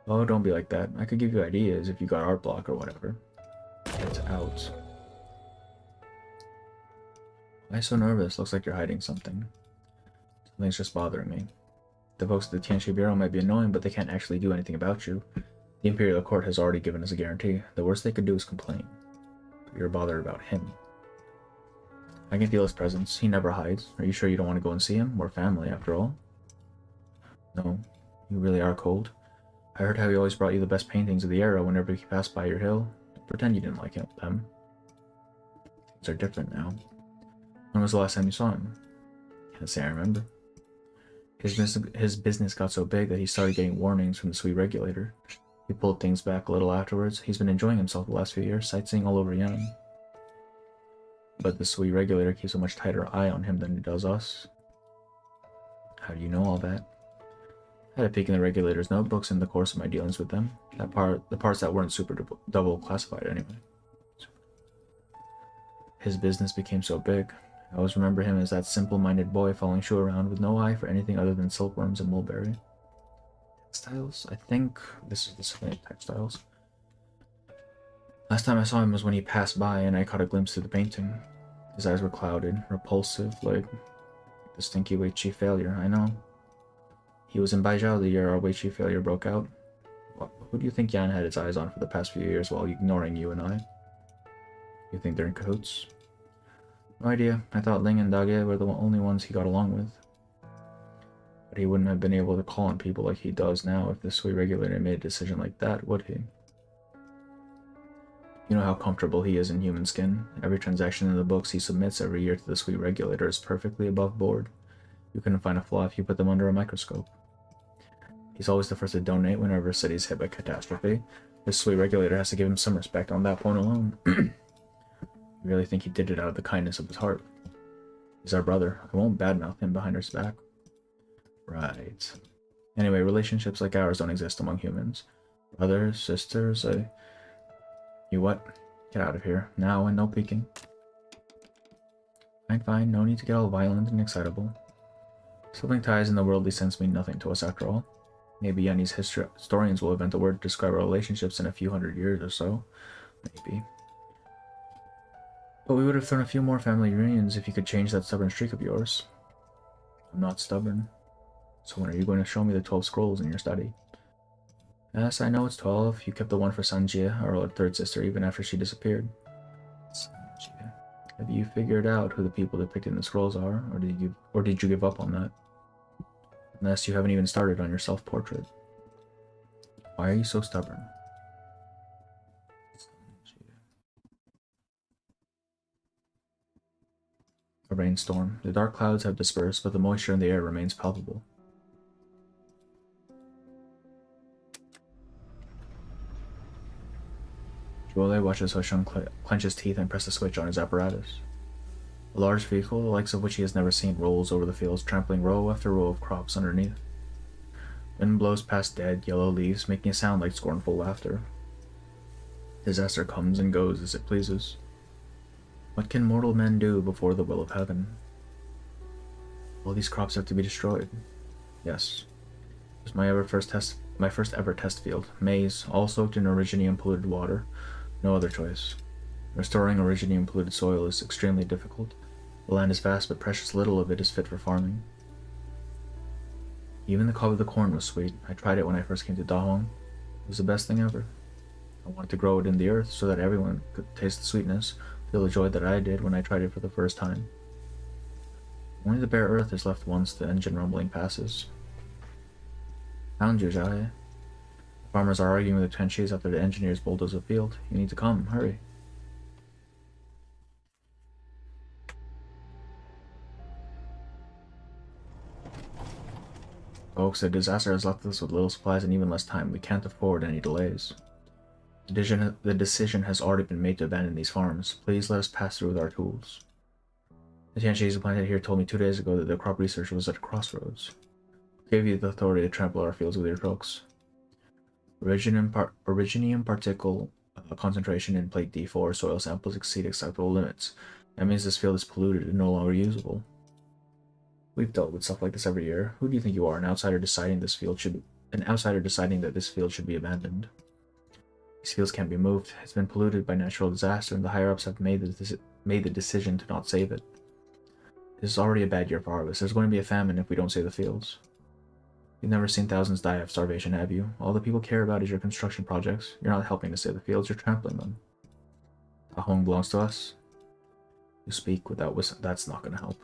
Oh, don't be like that. I could give you ideas if you got art block or whatever. It's out. Why so nervous? Looks like you're hiding something. Something's just bothering me. The folks at the Tianxi Bureau might be annoying, but they can't actually do anything about you. The Imperial Court has already given us a guarantee. The worst they could do is complain. You're bothered about him. I can feel his presence. He never hides. Are you sure you don't want to go and see him? We're family, after all. No, you really are cold. I heard how he always brought you the best paintings of the era whenever he passed by your hill. Pretend you didn't like them. Things are different now. When was the last time you saw him? Can't say I remember. His business got so big that he started getting warnings from the Sui regulator. He pulled things back a little afterwards. He's been enjoying himself the last few years, sightseeing all over Yan. But the Sui regulator keeps a much tighter eye on him than he does us. How do you know all that? I had a peek in the regulator's notebooks in the course of my dealings with them. The parts that weren't super double classified anyway. His business became so big. I always remember him as that simple-minded boy following Shu around with no eye for anything other than silkworms and mulberry. Textiles? I think this is the display of textiles. Last time I saw him was when he passed by and I caught a glimpse of the painting. His eyes were clouded, repulsive, like the stinky Weiqi failure, I know. He was in Baijiao the year our Weiqi failure broke out. Who do you think Yan had its eyes on for the past few years while ignoring you and I? You think they're in cahoots? No idea. I thought Ling and Dage were the only ones he got along with. But he wouldn't have been able to call on people like he does now if the Sui regulator made a decision like that, would he? You know how comfortable he is in human skin. Every transaction in the books he submits every year to the Sui regulator is perfectly above board. You couldn't find a flaw if you put them under a microscope. He's always the first to donate whenever a city's hit by catastrophe. The Sui regulator has to give him some respect on that point alone. I really think he did it out of the kindness of his heart. He's our brother. I won't badmouth him behind his back. Right. Anyway, relationships like ours don't exist among humans. Brothers, sisters, You what? Get out of here. Now and no peeking. Fine, no need to get all violent and excitable. Sibling ties in the worldly sense mean nothing to us after all. Maybe Yanni's historians will invent a word to describe our relationships in a few hundred years or so. Maybe. But we would have thrown a few more family reunions if you could change that stubborn streak of yours. I'm not stubborn. So when are you going to show me the 12 scrolls in your study? Yes, I know it's 12. You kept the one for Sanjia, our third sister, even after she disappeared. Sanjia. Have you figured out who the people depicted in the scrolls are, or did you give up on that? Unless you haven't even started on your self-portrait. Why are you so stubborn? A rainstorm. The dark clouds have dispersed, but the moisture in the air remains palpable. Zhuole watches Hosheng clench his teeth and press a switch on his apparatus. A large vehicle, the likes of which he has never seen, rolls over the fields, trampling row after row of crops underneath. Wind blows past dead, yellow leaves, making a sound like scornful laughter. Disaster comes and goes as it pleases. What can mortal men do before the will of heaven? All these crops have to be destroyed. Yes. It was my first ever test field. Maize, all soaked in originium polluted water. No other choice. Restoring originium polluted soil is extremely difficult. The land is vast, but precious little of it is fit for farming. Even the cob of the corn was sweet. I tried it when I first came to Dahong. It was the best thing ever. I wanted to grow it in the earth so that everyone could taste the sweetness, feel the joy that I did when I tried it for the first time. Only the bare earth is left once the engine rumbling passes. Found you, Zhai. The farmers are arguing with the Tenshis after the engineers bulldoze the field. You need to come, hurry. Folks, the disaster has left us with little supplies and even less time. We can't afford any delays. The decision has already been made to abandon these farms. Please let us pass through with our tools. The Tianxis who planted here told me 2 days ago that the crop research was at a crossroads. Who gave you the authority to trample our fields with your trucks? Originium particle concentration in plate D4 soil samples exceed acceptable limits. That means this field is polluted and no longer usable. We've dealt with stuff like this every year. Who do you think you are, an outsider deciding that this field should be abandoned? These fields can't be moved. It's been polluted by natural disaster, and the higher-ups have made the decision to not save it. This is already a bad year for harvest. There's going to be a famine if we don't save the fields. You've never seen thousands die of starvation, have you? All the people care about is your construction projects. You're not helping to save the fields, you're trampling them. The home belongs to us. You speak without wisdom. That's not going to help.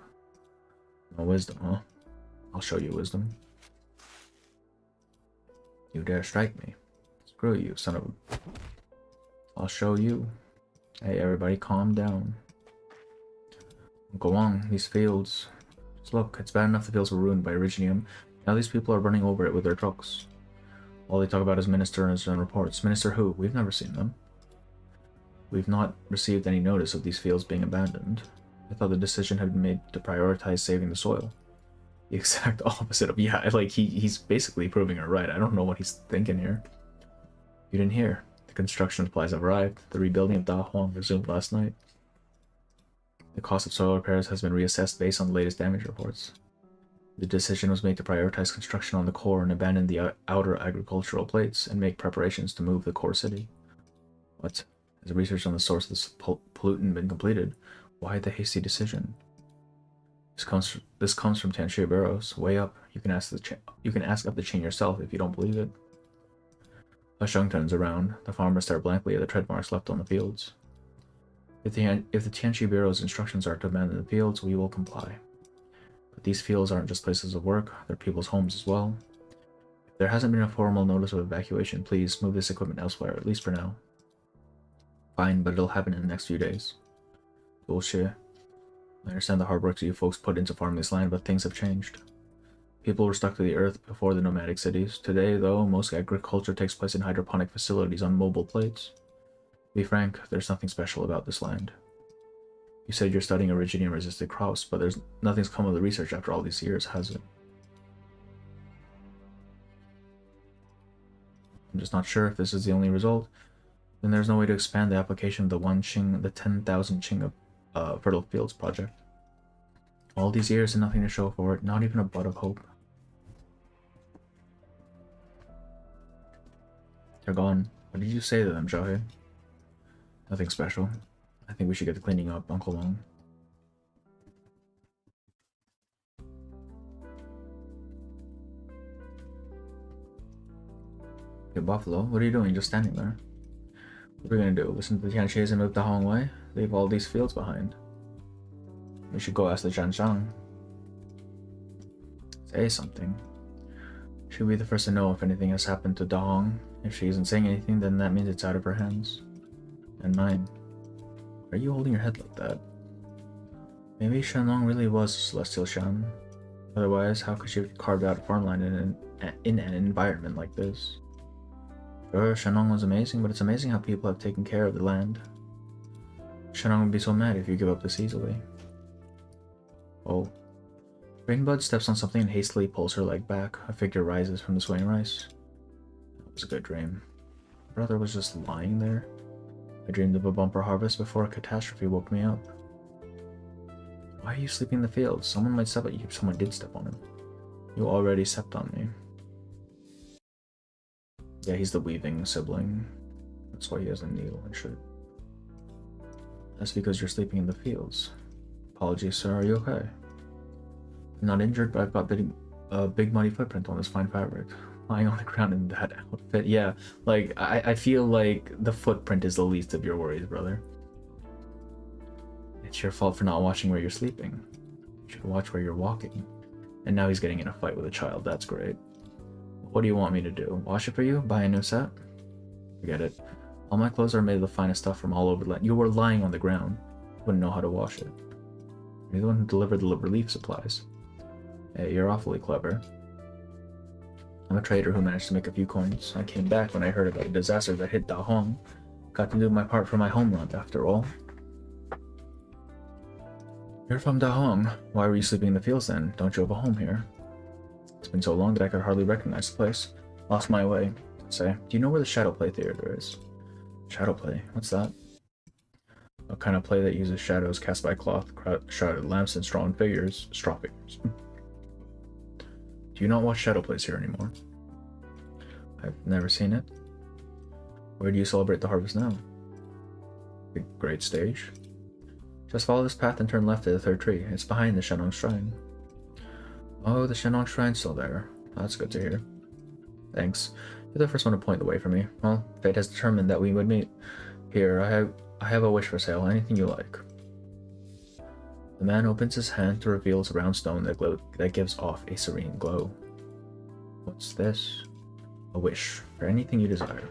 No wisdom, huh? I'll show you wisdom. You dare strike me? Screw you, son of a... I'll show you. Hey, everybody, calm down. Go on, these fields. Just look, it's bad enough the fields were ruined by Originium. Now these people are running over it with their trucks. All they talk about is ministers and reports. Minister who? We've never seen them. We've not received any notice of these fields being abandoned. I thought the decision had been made to prioritize saving the soil. The exact opposite of, yeah, like he's basically proving her right. I don't know what he's thinking here. You didn't hear. The construction supplies have arrived. The rebuilding of Da Huang resumed last night. The cost of soil repairs has been reassessed based on the latest damage reports. The decision was made to prioritize construction on the core and abandon the outer agricultural plates and make preparations to move the core city. What? Has research on the source of this pollutant been completed? Why the hasty decision? This comes from Tianxia Burrows. Way up. You can ask up the chain yourself if you don't believe it. Husheng turns around. The farmers stare blankly at the tread marks left on the fields. If the Tianxia Bureau's instructions are to abandon the fields, we will comply. But these fields aren't just places of work, they're people's homes as well. If there hasn't been a formal notice of evacuation, please move this equipment elsewhere, at least for now. Fine, but it'll happen in the next few days. Bullshit. I understand the hard work that you folks put into farming this land, but things have changed. People were stuck to the earth before the nomadic cities. Today, though, most agriculture takes place in hydroponic facilities on mobile plates. To be frank, there's nothing special about this land. You said you're studying originium-resistant crops, but nothing's come of the research after all these years, has it? I'm just not sure if this is the only result. Then there's no way to expand the application of the 10,000 Qing of Fertile Fields project. All these years and nothing to show for it, not even a bud of hope. They're gone. What did you say to them, Xiaohe? Nothing special. I think we should get to cleaning up, Uncle Long. Hey, Buffalo, what are you doing just standing there? What are we gonna do? Listen to the Tianxies and move the Hong Wei? Leave all these fields behind. We should go ask the Zhanshang. Say something. She'll be the first to know if anything has happened to Da Hong. If she isn't saying anything, then that means it's out of her hands. And mine. Why are you holding your head like that? Maybe Shenlong really was a celestial Shan. Otherwise, how could she have carved out a farmland in an environment like this? Sure, Shenlong was amazing, but it's amazing how people have taken care of the land. Shenlong would be so mad if you give up this easily. Oh. Rainbud steps on something and hastily pulls her leg back. A figure rises from the swaying rice. That was a good dream. My brother was just lying there. I dreamed of a bumper harvest before a catastrophe woke me up. Why are you sleeping in the fields? Someone might step on you if someone did step on him. You already stepped on me. Yeah, he's the weaving sibling. That's why he has a needle and shit. That's because you're sleeping in the fields. Apologies, sir. Are you okay? I'm not injured, but I've got a big muddy footprint on this fine fabric. Lying on the ground in that outfit. Yeah, like, I feel like the footprint is the least of your worries, brother. It's your fault for not watching where you're sleeping. You should watch where you're walking. And now he's getting in a fight with a child. That's great. What do you want me to do? Wash it for you? Buy a new set? Forget it. All my clothes are made of the finest stuff from all over the land. You were lying on the ground. Wouldn't know how to wash it. You're the one who delivered the relief supplies. Hey, you're awfully clever. I'm a trader who managed to make a few coins. I came back when I heard about a disaster that hit Da Hong. Got to do my part for my homeland, after all. You're from Da Hong. Why were you sleeping in the fields then? Don't you have a home here? It's been so long that I could hardly recognize the place. Lost my way. Say, do you know where the Shadow Play Theater is? Shadow play? What's that? A kind of play that uses shadows cast by cloth, shrouded lamps, and straw figures. Straw figures. Do you not watch shadow plays here anymore? I've never seen it. Where do you celebrate the harvest now? The great stage. Just follow this path and turn left at the third tree. It's behind the Shenong Shrine. Oh, the Shenong Shrine's still there. That's good to hear. Thanks. You're the first one to point the way for me. Well, fate has determined that we would meet. Here, I have a wish for sale. Anything you like. The man opens his hand to reveal a round stone that gives off a serene glow. What's this? A wish. For anything you desire.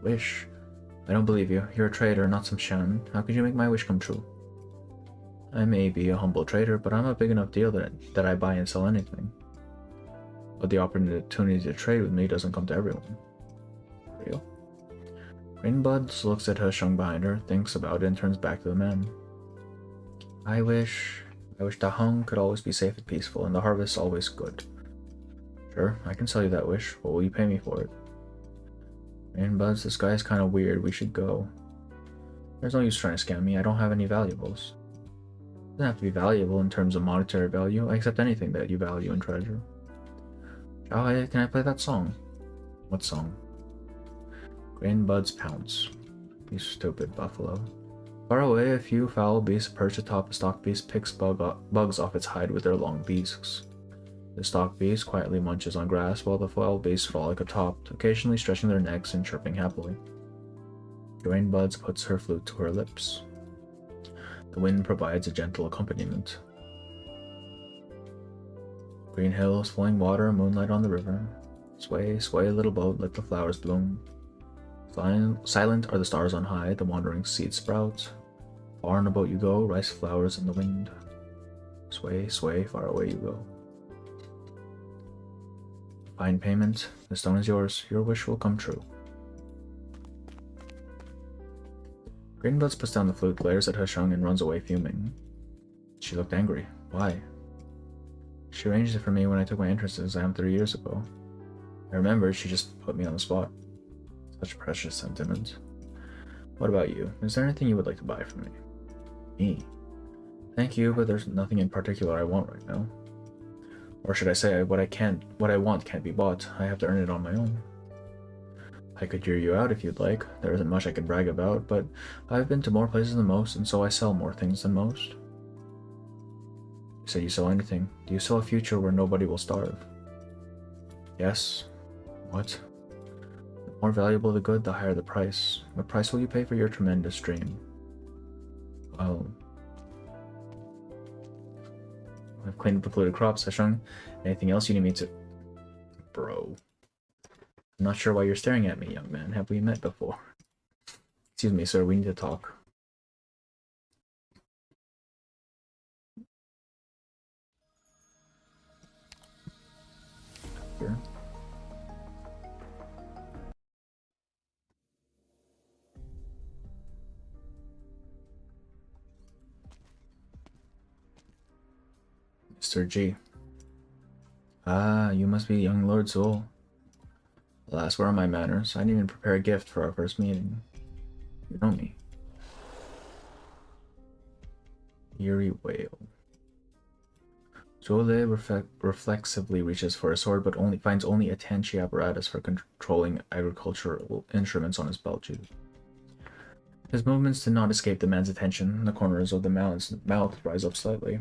Wish? I don't believe you. You're a trader, not some Shan. How could you make my wish come true? I may be a humble trader, but I'm a big enough deal that I buy and sell anything. But the opportunity to trade with me doesn't come to everyone. Real? Greenbuds looks at Husheng behind her, thinks about it, and turns back to the man. I wish Da Hong could always be safe and peaceful, and the harvest always good. Sure, I can sell you that wish. What will you pay me for it? Greenbuds, this guy is kind of weird. We should go. There's no use trying to scam me. I don't have any valuables. It doesn't have to be valuable in terms of monetary value. I accept anything that you value and treasure. Oh, can I play that song? What song? Greenbuds pounce. You stupid buffalo. Far away, a few foul beasts perch atop a stock beast picks bugs off its hide with their long beaks. The stock beast quietly munches on grass while the foul beasts frolic atop, occasionally stretching their necks and chirping happily. Greenbuds puts her flute to her lips. The wind provides a gentle accompaniment. Green hills, flowing water, moonlight on the river. Sway, sway, little boat, let the flowers bloom. Silent are the stars on high, the wandering seeds sprout. Far in a boat you go, rice flowers in the wind. Sway, sway, far away you go. Fine payment, the stone is yours, your wish will come true. Greenbuds puts down the flute, glares at Husheng, and runs away fuming. She looked angry. Why? She arranged it for me when I took my entrance exam 3 years ago. I remember she just put me on the spot. Such precious sentiment. What about you? Is there anything you would like to buy from me? Me? Thank you, but there's nothing in particular I want right now. Or should I say, what I want can't be bought. I have to earn it on my own. I could hear you out if you'd like. There isn't much I can brag about, but I've been to more places than most, and so I sell more things than most. You said you sell anything. Do you sell a future where nobody will starve? Yes. What? The more valuable the good, the higher the price. What price will you pay for your tremendous dream? Well, I've cleaned up the polluted crops, Husheng. Anything else you need me to... Bro. I'm not sure why you're staring at me, young man. Have we met before? Excuse me, sir. We need to talk. Here. Mr. G. Ah, you must be young Lord Soul. Alas, where are my manners? I didn't even prepare a gift for our first meeting. You know me. Eerie wail. Zole reflexively reaches for a sword, but finds only a Tenchi apparatus for controlling agricultural instruments on his belt sheath. His movements did not escape the man's attention. The corners of the mouth rise up slightly.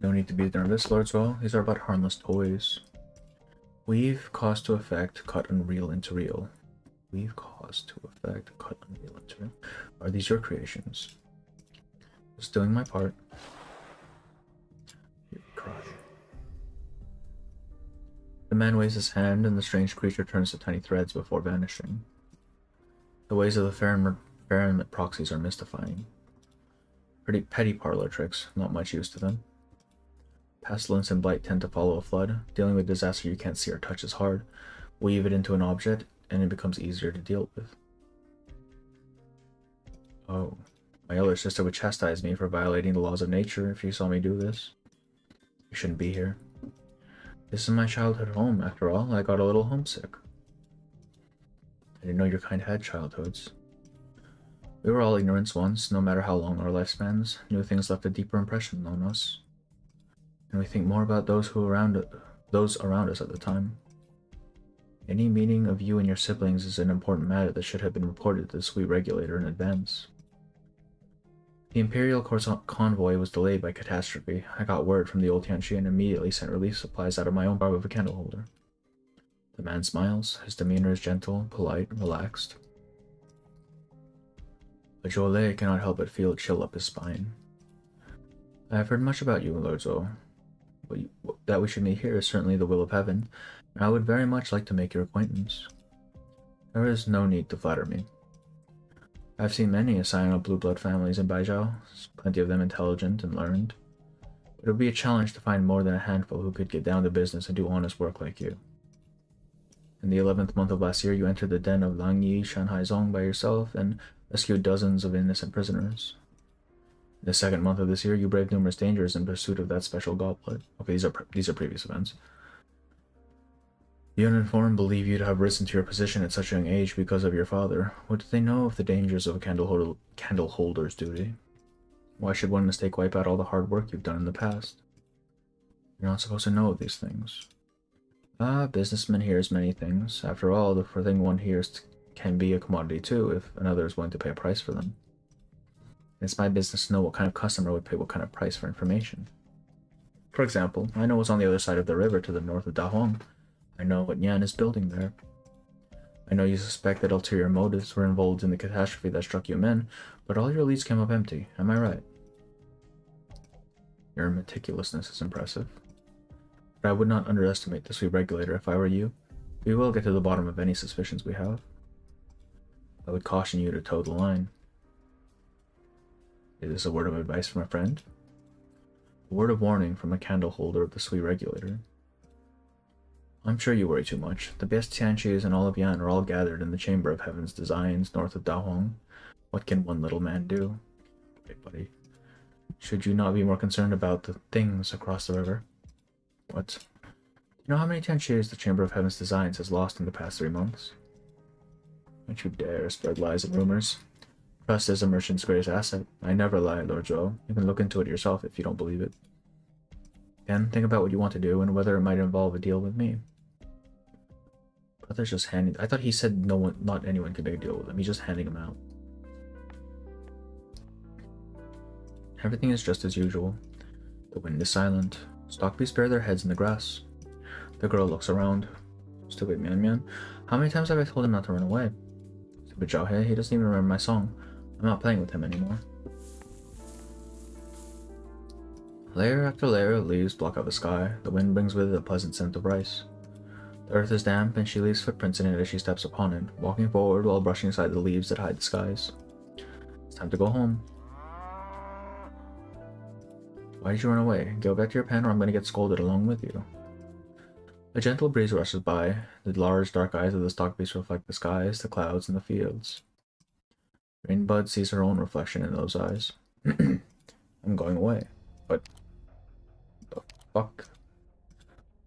No need to be nervous, Lord Zole. These are but harmless toys. Weave, cause to effect, cut unreal into real. Weave, cause to effect, cut unreal into real. Are these your creations? Just doing my part. You cry. The man waves his hand, and the strange creature turns to tiny threads before vanishing. The ways of the Faron proxies are mystifying. Pretty petty parlor tricks, not much use to them. Pestilence and blight tend to follow a flood. Dealing with disaster you can't see or touch is hard. Weave it into an object, and it becomes easier to deal with. Oh, my elder sister would chastise me for violating the laws of nature if she saw me do this. You shouldn't be here. This is my childhood home, after all. I got a little homesick. I didn't know your kind had childhoods. We were all ignorance once, no matter how long our lifespans. New things left a deeper impression on us. And we think more about those around us at the time. Any meeting of you and your siblings is an important matter that should have been reported to the sweet regulator in advance. The Imperial convoy was delayed by catastrophe. I got word from the old Tianchi and immediately sent relief supplies out of my own barb of a candle holder. The man smiles. His demeanor is gentle, polite, relaxed. But Jolet cannot help but feel a chill up his spine. I have heard much about you, Lord Zhou. That we should meet here is certainly the will of heaven, and I would very much like to make your acquaintance. There is no need to flatter me. I've seen many assign of blue blood families in Baijiao, plenty of them intelligent and learned, but it would be a challenge to find more than a handful who could get down to business and do honest work like you. In the 11th month of last year, you entered the den of Lang Yi Shanhai Zong by yourself and rescued dozens of innocent prisoners. In the 2nd month of this year, you braved numerous dangers in pursuit of that special goblet. Okay, these are previous events. The uninformed believe you to have risen to your position at such a young age because of your father. What do they know of the dangers of a candle holder's duty? Why should one mistake wipe out all the hard work you've done in the past? You're not supposed to know of these things. Businessman hears many things. After all, the thing one hears can be a commodity too, if another is willing to pay a price for them. It's my business to know what kind of customer would pay what kind of price for information. For example, I know what's on the other side of the river to the north of Dahong. I know what Yan is building there. I know you suspect that ulterior motives were involved in the catastrophe that struck you men, but all your leads came up empty. Am I right? Your meticulousness is impressive. But I would not underestimate the sweet regulator if I were you. We will get to the bottom of any suspicions we have. I would caution you to toe the line. Is this a word of advice from a friend? A word of warning from a candle holder of the sweet regulator. I'm sure you worry too much. The best Tianchis in all of Yan are all gathered in the Chamber of Heaven's designs north of Dahong. What can one little man do? Okay, buddy. Should you not be more concerned about the things across the river? What? Do you know how many Tianchis the Chamber of Heaven's designs has lost in the past 3 months? Don't you dare spread lies and rumors. Trust is a merchant's greatest asset. I never lie, Lord Zhou. You can look into it yourself if you don't believe it. Then think about what you want to do and whether it might involve a deal with me. Brother's just handing. I thought he said not anyone could make a deal with him. He's just handing him out. Everything is just as usual. The wind is silent. Stockbees bare their heads in the grass. The girl looks around. Stupid Mian Mian. How many times have I told him not to run away? Stupid Zhao He. He doesn't even remember my song. I'm not playing with him anymore. Layer after layer of leaves block out the sky. The wind brings with it a pleasant scent of rice. The earth is damp, and she leaves footprints in it as she steps upon it, walking forward while brushing aside the leaves that hide the skies. It's time to go home. Why did you run away? Go back to your pen or I'm going to get scolded along with you. A gentle breeze rushes by. The large dark eyes of the stockbeast reflect the skies, the clouds, and the fields. Rainbud sees her own reflection in those eyes. I'm going away. But the fuck?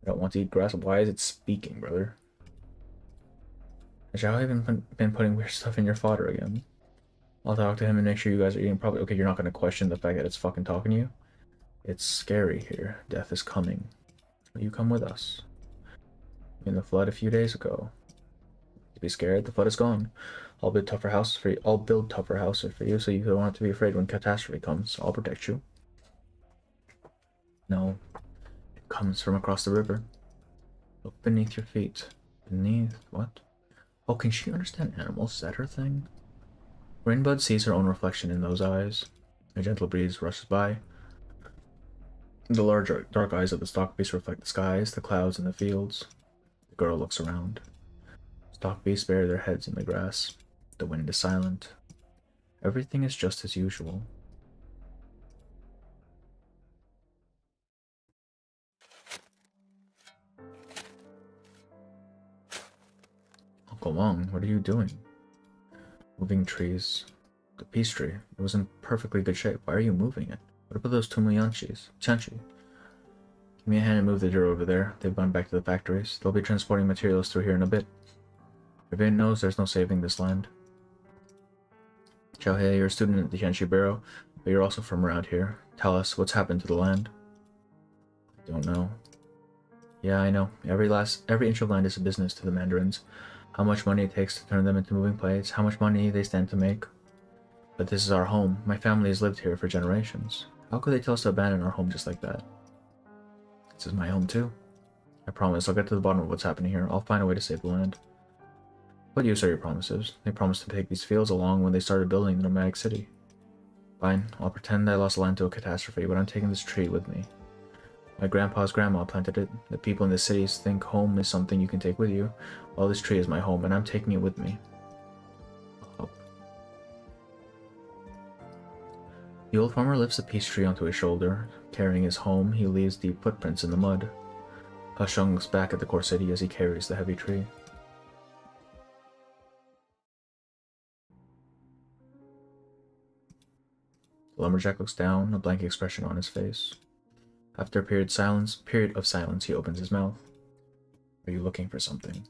I don't want to eat grass. Why is it speaking, brother? Has Zhao even been putting weird stuff in your fodder again? I'll talk to him and make sure you guys are eating properly. Okay, you're not going to question the fact that it's fucking talking to you? It's scary here. Death is coming. Will you come with us? In the flood a few days ago. To be scared, the flood is gone. I'll build tougher houses for you. I'll build tougher houses for you so you don't have to be afraid when catastrophe comes. I'll protect you. No. It comes from across the river. Look beneath your feet. Beneath what? Oh, can she understand animals? Is that her thing? Rainbud sees her own reflection in those eyes. A gentle breeze rushes by. The large dark eyes of the stockbeast reflect the skies, the clouds, and the fields. The girl looks around. Stockbeasts bury their heads in the grass. The wind is silent. Everything is just as usual. Uncle Wong, what are you doing? Moving trees. The peace tree. It was in perfectly good shape. Why are you moving it? What about those two Chanchi? Give me a hand and move the dirt over there. They've gone back to the factories. They'll be transporting materials through here in a bit. Everyone knows there's no saving this land. Xiaohe, you're a student at the Tianxi Bureau, but you're also from around here. Tell us, what's happened to the land? I don't know. Yeah, I know. Every inch of land is a business to the Mandarins. How much money it takes to turn them into moving plates, how much money they stand to make. But this is our home. My family has lived here for generations. How could they tell us to abandon our home just like that? This is my home too. I promise I'll get to the bottom of what's happening here. I'll find a way to save the land. What use are your promises? They promised to take these fields along when they started building the nomadic city. Fine, I'll pretend I lost land to a catastrophe, but I'm taking this tree with me. My grandpa's grandma planted it. The people in the cities think home is something you can take with you. Well, this tree is my home, and I'm taking it with me. I'll help. The old farmer lifts a peace tree onto his shoulder. Carrying his home, he leaves deep footprints in the mud. Pashung looks back at the core city as he carries the heavy tree. The lumberjack looks down, a blank expression on his face. After a period of silence, he opens his mouth. Are you looking for something?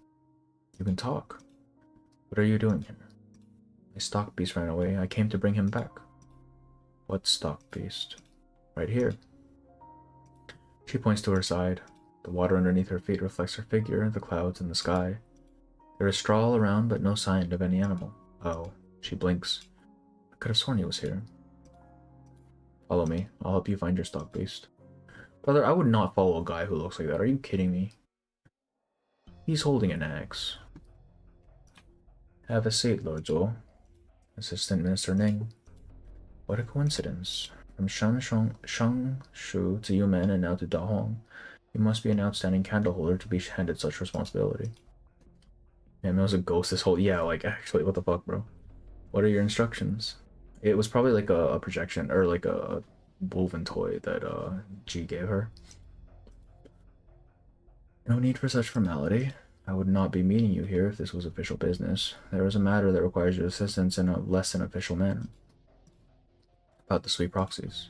You can talk. What are you doing here? My stock beast ran away. I came to bring him back. What stock beast? Right here. She points to her side. The water underneath her feet reflects her figure, the clouds, and the sky. There is straw all around, but no sign of any animal. Oh, she blinks. I could have sworn he was here. Follow me. I'll help you find your stock beast. Brother, I would not follow a guy who looks like that. Are you kidding me? He's holding an axe. Have a seat, Lord Zhou. Assistant Minister Ning. What a coincidence. From Shangshu to Yumen and now to Dahong. You must be an outstanding candle holder to be handed such responsibility. Man, there was a ghost this whole... Yeah, like, actually, what the fuck, bro? What are your instructions? It was probably like a projection, or like a woven toy that G gave her. No need for such formality. I would not be meeting you here if this was official business. There is a matter that requires your assistance in a less than official manner. About the sweet proxies.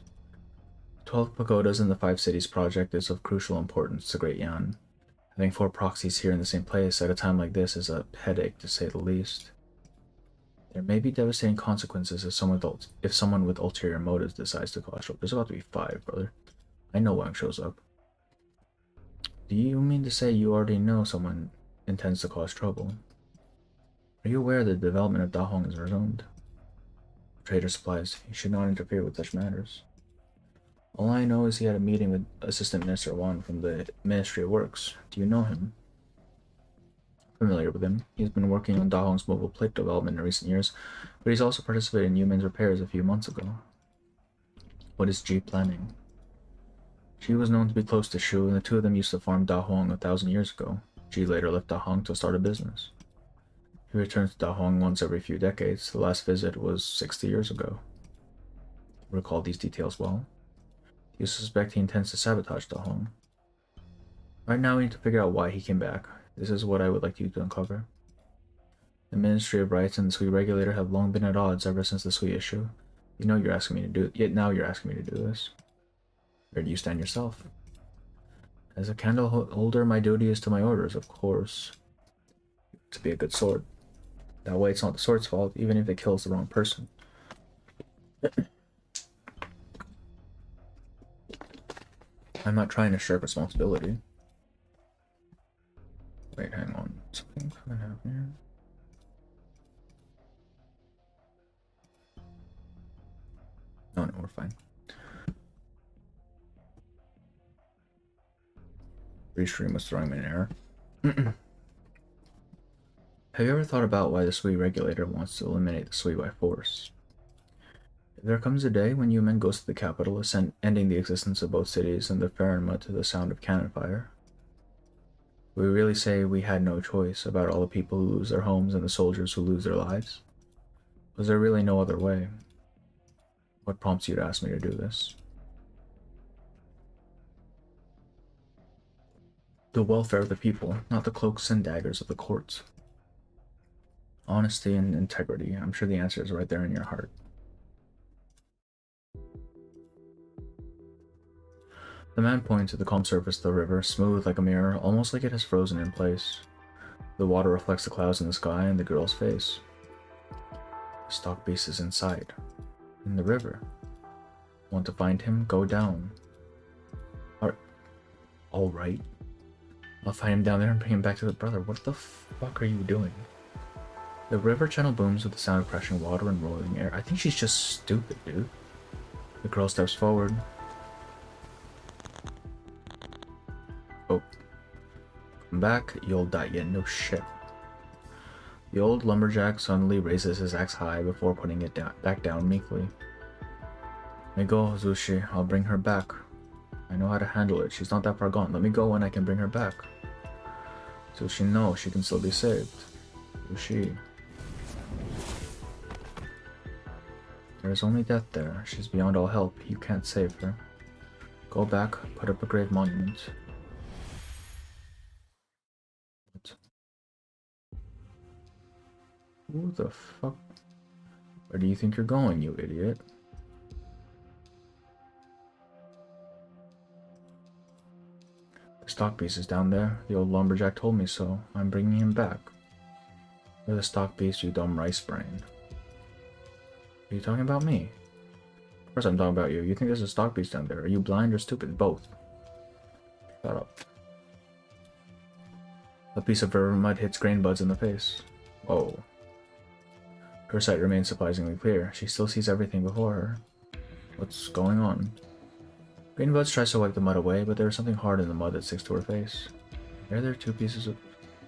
12 pagodas in the 5 cities project is of crucial importance to Great Yan. Having 4 proxies here in the same place at a time like this is a headache, to say the least. There may be devastating consequences if someone with ulterior motives decides to cause trouble. There's about to be 5, brother. I know Wang shows up. Do you mean to say you already know someone intends to cause trouble? Are you aware that the development of Dahong is resumed? Trader supplies. You should not interfere with such matters. All I know is he had a meeting with Assistant Minister Wan from the Ministry of Works. Do you know him? Familiar with him. He's been working on Dahong's mobile plate development in recent years, but he's also participated in Yumen's repairs a few months ago. What is Ji planning? Ji was known to be close to Shu, and the two of them used to farm Dahong 1,000 years ago. Ji later left Dahong to start a business. He returns to Dahong once every few decades. The last visit was 60 years ago. Recall these details well. You suspect he intends to sabotage Dahong. Right now we need to figure out why he came back. This is what I would like you to uncover. The Ministry of Rights and the Sui regulator have long been at odds ever since the Sui issue. You know you're asking me to do it, yet now you're asking me to do this. Where do you stand yourself? As a candle holder, my duty is to my orders, of course. To be a good sword. That way it's not the sword's fault, even if it kills the wrong person. I'm not trying to shirk responsibility. Wait, hang on. Something coming out here. Oh no, we're fine. Restream was throwing me an error. Have you ever thought about why the Sui regulator wants to eliminate the Sui by force? If there comes a day when Yumen goes to the capital, ending the existence of both cities and the Farinma to the sound of cannon fire, we really say we had no choice about all the people who lose their homes and the soldiers who lose their lives? Was there really no other way? What prompts you to ask me to do this? The welfare of the people, not the cloaks and daggers of the courts. Honesty and integrity. I'm sure the answer is right there in your heart. The man points to the calm surface of the river, smooth like a mirror, almost like it has frozen in place. The water reflects the clouds in the sky and the girl's face. The stock beast is inside, in the river. Want to find him? Go down. Alright. I'll find him down there and bring him back to the brother. What the fuck are you doing? The river channel booms with the sound of crashing water and rolling air. I think she's just stupid, dude. The girl steps forward. Oh. Come back, you'll die. Yeah, no shit. The old lumberjack suddenly raises his axe high before putting it back down meekly. Let me go, Zushi. I'll bring her back. I know how to handle it. She's not that far gone. Let me go and I can bring her back. Zushi knows she can still be saved. Zushi. There is only death there. She's beyond all help. You can't save her. Go back, put up a grave monument. What? Who the fuck? Where do you think you're going, you idiot? The stock beast is down there. The old lumberjack told me so. I'm bringing him back. You're the stock beast, you dumb rice brain. Are you talking about me? Of course I'm talking about you. You think there's a stock beast down there. Are you blind or stupid? Both. Shut up. A piece of river mud hits Grainbuds in the face. Whoa. Her sight remains surprisingly clear. She still sees everything before her. What's going on? Grainbuds tries to wipe the mud away, but there is something hard in the mud that sticks to her face. Are there 2 pieces of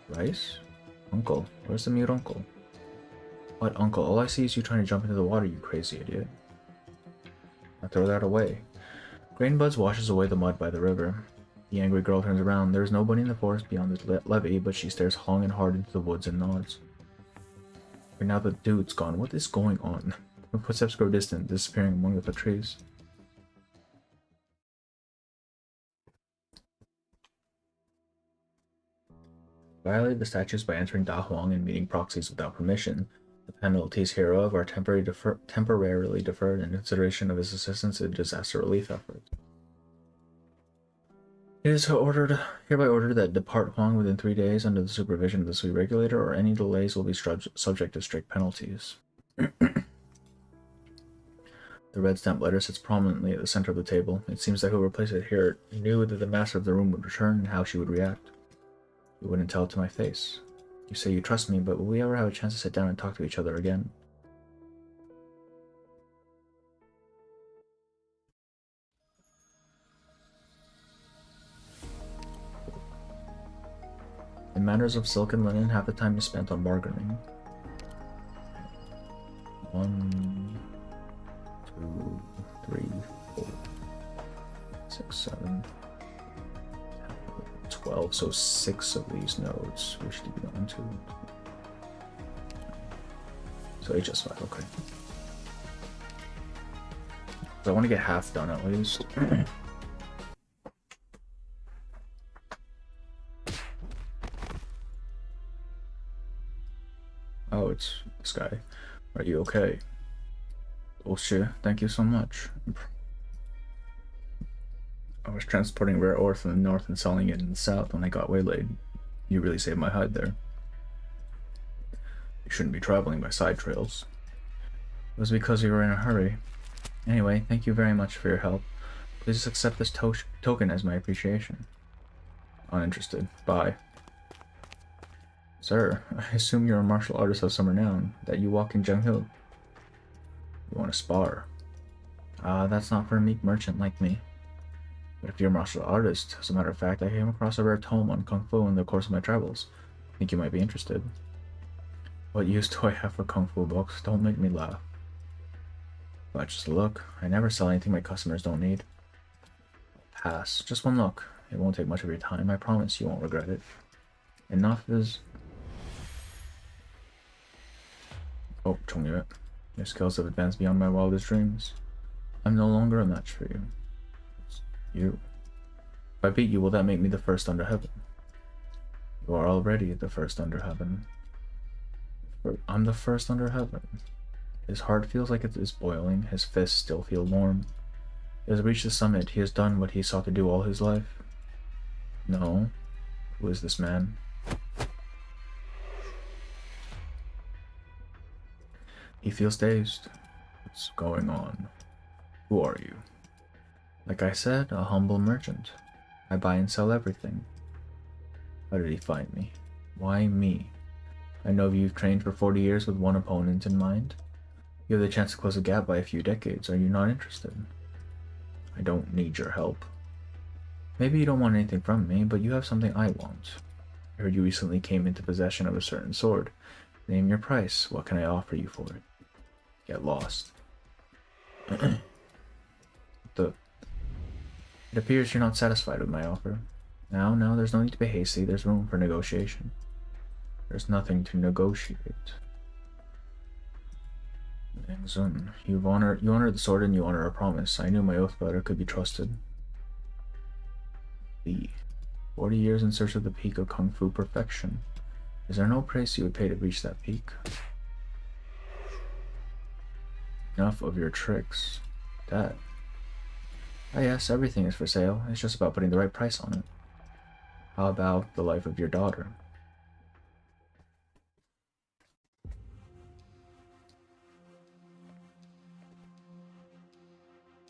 rice? Uncle, where's the mute uncle? What, uncle? All I see is you trying to jump into the water, you crazy idiot. Now throw that away. Grainbuds washes away the mud by the river. The angry girl turns around. There is nobody in the forest beyond the levee, but she stares long and hard into the woods and nods. But now the dude's gone. What is going on? The footsteps grow distant, disappearing among the trees. Violate the statutes by entering Da Huang and meeting proxies without permission. The penalties hereof are temporarily deferred in consideration of his assistance in disaster relief efforts. It is hereby ordered that depart Huang within 3 days under the supervision of the Sui regulator, or any delays will be subject to strict penalties. The red stamped letter sits prominently at the center of the table. It seems that whoever placed it here knew that the master of the room would return and how she would react. You wouldn't tell it to my face. You say you trust me, but will we ever have a chance to sit down and talk to each other again? In matters of silk and linen, half the time is spent on bargaining. 1, 2, 3, 4, 6, 7, 12, so 6 of these nodes. We should be going to. So HS5, okay. So I want to get half done at least. Oh, it's this guy. Are you okay? Oh shit, thank you so much. I was transporting rare ore from the north and selling it in the south when I got waylaid. You really saved my hide there. You shouldn't be traveling by side trails. It was because we were in a hurry. Anyway, thank you very much for your help. Please accept this token as my appreciation. Uninterested. Bye. Sir, I assume you're a martial artist of some renown, that you walk in Jianghu. You want to spar? That's not for a meek merchant like me. But if you're a martial artist, as a matter of fact, I came across a rare tome on Kung Fu in the course of my travels. I think you might be interested. What use do I have for Kung Fu books? Don't make me laugh. But just a look. I never sell anything my customers don't need. Pass. Just one look. It won't take much of your time. I promise you won't regret it. Enough is... Oh, Chongyue. Your skills have advanced beyond my wildest dreams. I'm no longer a match for you. It's you. If I beat you, will that make me the first under heaven? You are already the first under heaven. I'm the first under heaven. His heart feels like it is boiling. His fists still feel warm. He has reached the summit. He has done what he sought to do all his life. No. Who is this man? He feels dazed. What's going on? Who are you? Like I said, a humble merchant. I buy and sell everything. How did he find me? Why me? I know you've trained for 40 years with one opponent in mind. You have the chance to close the gap by a few decades. Are you not interested? I don't need your help. Maybe you don't want anything from me, but you have something I want. I heard you recently came into possession of a certain sword. Name your price. What can I offer you for it? Get lost. It appears you're not satisfied with my offer. Now, there's no need to be hasty. There's room for negotiation. There's nothing to negotiate. Zun, you honor the sword and you honor a promise. I knew my oath brother could be trusted. Lee, 40 years in search of the peak of Kung Fu perfection. Is there no price you would pay to reach that peak? Enough of your tricks. Dad. Ah yes, everything is for sale. It's just about putting the right price on it. How about the life of your daughter?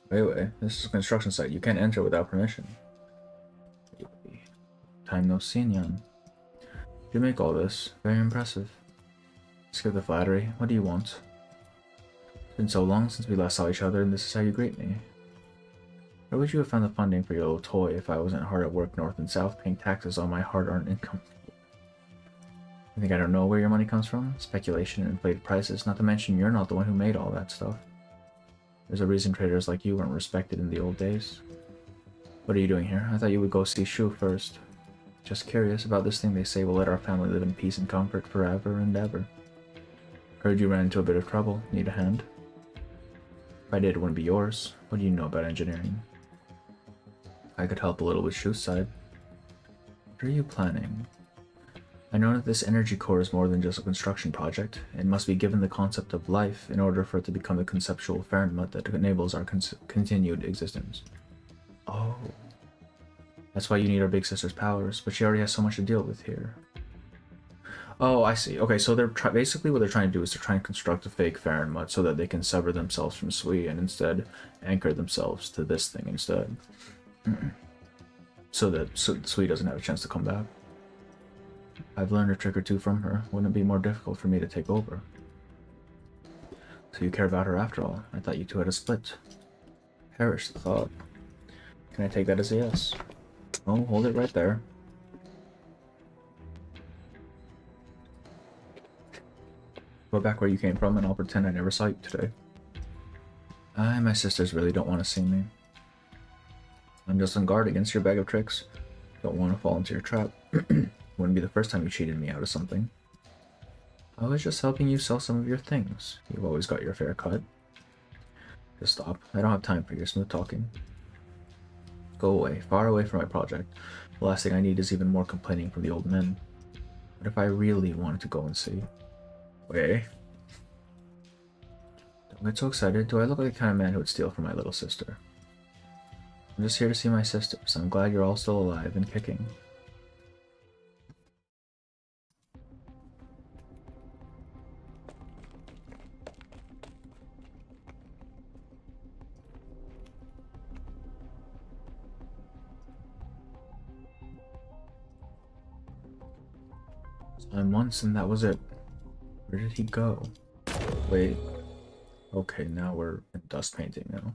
Wait, this is a construction site. You can't enter without permission. Time no see, Nyan. You make all this. Very impressive. Skip the flattery. What do you want? It's been so long since we last saw each other, and this is how you greet me. Where would you have found the funding for your little toy if I wasn't hard at work north and south paying taxes on my hard-earned income? You think I don't know where your money comes from? Speculation and inflated prices, not to mention you're not the one who made all that stuff. There's a reason traders like you weren't respected in the old days. What are you doing here? I thought you would go see Shu first. Just curious about this thing they say will let our family live in peace and comfort forever and ever. Heard you ran into a bit of trouble. Need a hand? If I did, it wouldn't be yours. What do you know about engineering? I could help a little with Shu's side. What are you planning? I know that this energy core is more than just a construction project. It must be given the concept of life in order for it to become the conceptual Fahrenheit that enables our continued existence. Oh. That's why you need our big sister's powers, but she already has so much to deal with here. Oh, I see. Okay, so they're basically what they're trying to do is they're trying to construct a fake Fahrenheit so that they can sever themselves from Sui and instead anchor themselves to this thing instead. So that Sui doesn't have a chance to come back. I've learned a trick or two from her. Wouldn't it be more difficult for me to take over? So you care about her after all. I thought you two had a split. Perish the thought. Can I take that as a yes? Oh, hold it right there. Go back where you came from and I'll pretend I never saw you today. I and my sisters really don't want to see me. I'm just on guard against your bag of tricks. Don't want to fall into your trap. Wouldn't be the first time you cheated me out of something. I was just helping you sell some of your things. You've always got your fair cut. Just stop. I don't have time for your smooth talking. Go away, far away from my project. The last thing I need is even more complaining from the old men. What if I really wanted to go and see? Wait. Don't get so excited. Do I look like the kind of man who would steal from my little sister? I'm just here to see my sisters. I'm glad you're all still alive and kicking. And once, and that was it. Where did he go? Wait. Okay, now we're in dust painting now.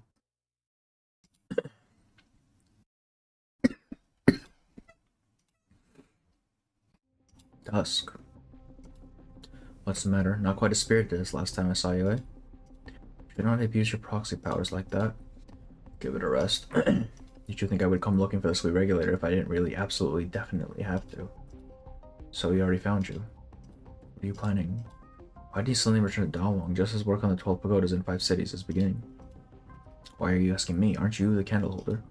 Dusk. What's the matter? Not quite as spirited as last time I saw you, eh? You should not abuse your proxy powers like that. Give it a rest. Did you think I would come looking for the sweet regulator if I didn't really absolutely definitely have to? So we already found you. What are you planning? Why do you suddenly return to Dawang just as work on the 12 pagodas in 5 cities is beginning? Why are you asking me? Aren't you the candle holder?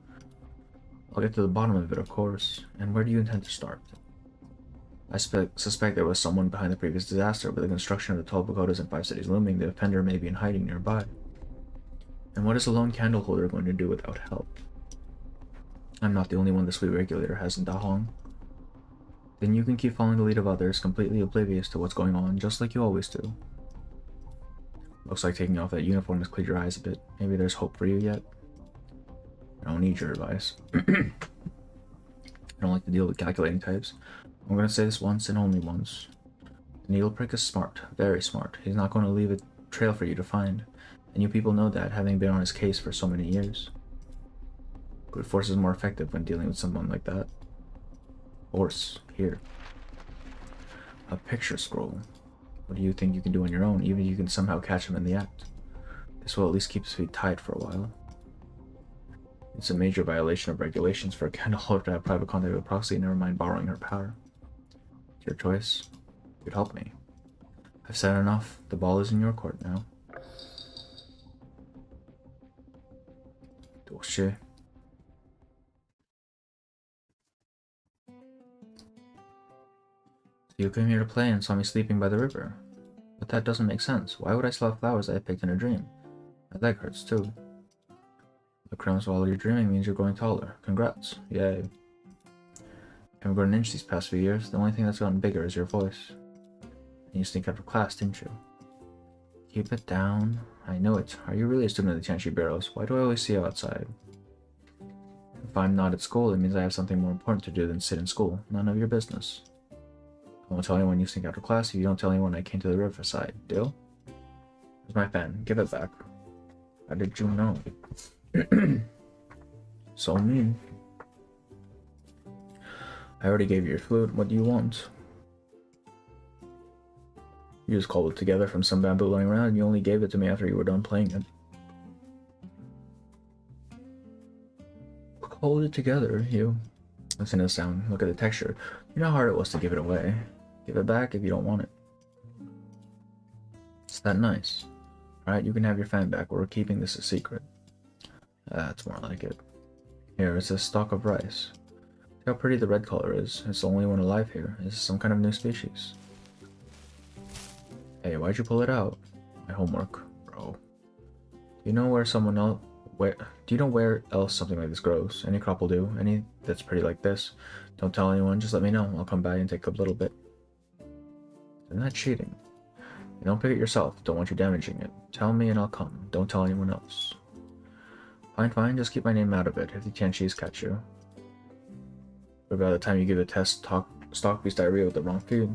I'll get to the bottom of it, of course. And where do you intend to start? I suspect there was someone behind the previous disaster. With the construction of the 12 pagodas in 5 cities looming, the offender may be in hiding nearby. And what is a lone candle holder going to do without help? I'm not the only one the sweet regulator has in Dahong. Then you can keep following the lead of others, completely oblivious to what's going on, just like you always do. Looks like taking off that uniform has cleared your eyes a bit. Maybe there's hope for you yet? I don't need your advice. I don't like to deal with calculating types. I'm gonna say this once and only once. The needle prick is smart, very smart. He's not going to leave a trail for you to find. And you people know that, having been on his case for so many years. Brute force is more effective when dealing with someone like that. Horse, here. A picture scroll. What do you think you can do on your own, even if you can somehow catch him in the act? This will at least keep his feet tied for a while. It's a major violation of regulations for a candle holder to have private contact with a proxy, never mind borrowing her power. It's your choice. You'd help me. I've said enough. The ball is in your court now. Dossier. You came here to play and saw me sleeping by the river. But that doesn't make sense. Why would I still have flowers that I picked in a dream? My leg hurts too. The crumbs while you're dreaming means you're growing taller. Congrats. Yay. You haven't grown an inch these past few years. The only thing that's gotten bigger is your voice. And you sneak out of class, didn't you? Keep it down. I know it. Are you really a student of the Tianchi Barrows? Why do I always see you outside? If I'm not at school, it means I have something more important to do than sit in school. None of your business. I won't tell anyone you sneak out of class if you don't tell anyone I came to the riverside. Deal? Where's my fan? Give it back. How did you know? So mean. I already gave you your flute. What do you want? You just called it together from some bamboo lying around, and you only gave it to me after you were done playing it. Hold it together, you. Listen to the sound. Look at the texture. You know how hard it was to give it away. Give it back if you don't want it. It's that nice. Alright, you can have your fan back. We're keeping this a secret. That's more like it. Here, it's a stalk of rice. See how pretty the red color is. It's the only one alive here. Is this some kind of new species? Hey, why'd you pull it out? My homework, bro. Do you know where someone else... Do you know where else something like this grows? Any crop will do. Any that's pretty like this. Don't tell anyone, just let me know. I'll come by and take a little bit. Isn't that cheating? You don't pick it yourself. Don't want you damaging it. Tell me and I'll come. Don't tell anyone else. Fine, fine. Just keep my name out of it if the Tianchis catch you. But by the time you give the test, stock beast diarrhea with the wrong feed.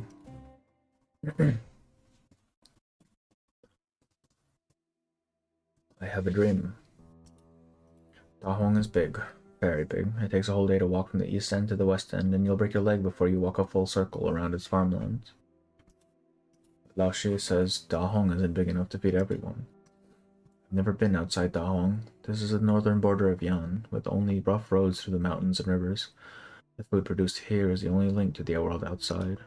I have a dream. Dahong is big. Very big. It takes a whole day to walk from the east end to the west end, and you'll break your leg before you walk a full circle around its farmlands. Lao Shi says Dahong isn't big enough to feed everyone. I've never been outside Dahong. This is the northern border of Yan, with only rough roads through the mountains and rivers. The food produced here is the only link to the world outside.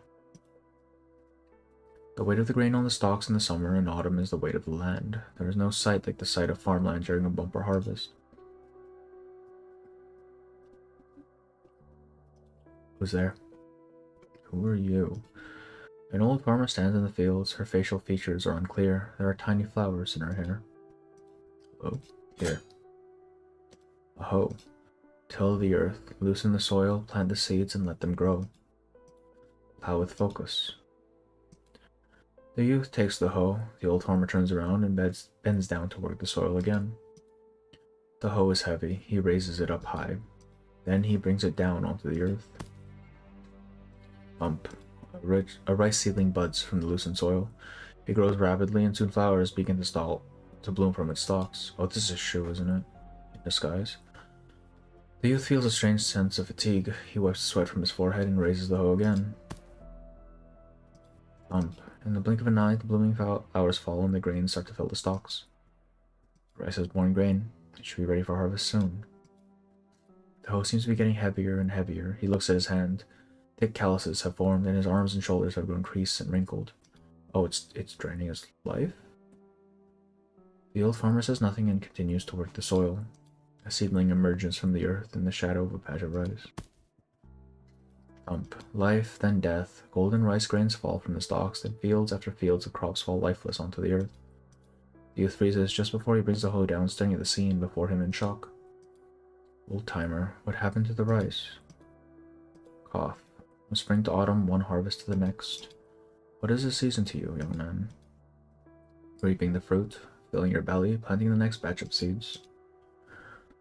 The weight of the grain on the stalks in the summer and autumn is the weight of the land. There is no sight like the sight of farmland during a bumper harvest. Who's there? Who are you? An old farmer stands in the fields. Her facial features are unclear. There are tiny flowers in her hair. Oh, here. A hoe. Till the earth, loosen the soil, plant the seeds, and let them grow. Plow with focus. The youth takes the hoe. The old farmer turns around and bends down to work the soil again. The hoe is heavy. He raises it up high. Then he brings it down onto the earth. Bump. A rice seedling buds from the loosened soil. It grows rapidly and soon flowers begin to bloom from its stalks. Oh, this is a shoe, isn't it? In disguise. The youth feels a strange sense of fatigue. He wipes the sweat from his forehead and raises the hoe again. Bump. In the blink of an eye, the blooming flowers fall and the grains start to fill the stalks. Rice has borne grain. It should be ready for harvest soon. The hoe seems to be getting heavier and heavier. He looks at his hand. Thick calluses have formed, and his arms and shoulders have grown creased and wrinkled. Oh, it's draining his life? The old farmer says nothing and continues to work the soil. A seedling emerges from the earth in the shadow of a patch of rice. Thump. Life, then death. Golden rice grains fall from the stalks, then fields after fields of crops fall lifeless onto the earth. The youth freezes just before he brings the hoe down, staring at the scene before him in shock. Old timer, what happened to the rice? Cough. From spring to autumn, one harvest to the next. What is the season to you, young man? Reaping the fruit, filling your belly, planting the next batch of seeds.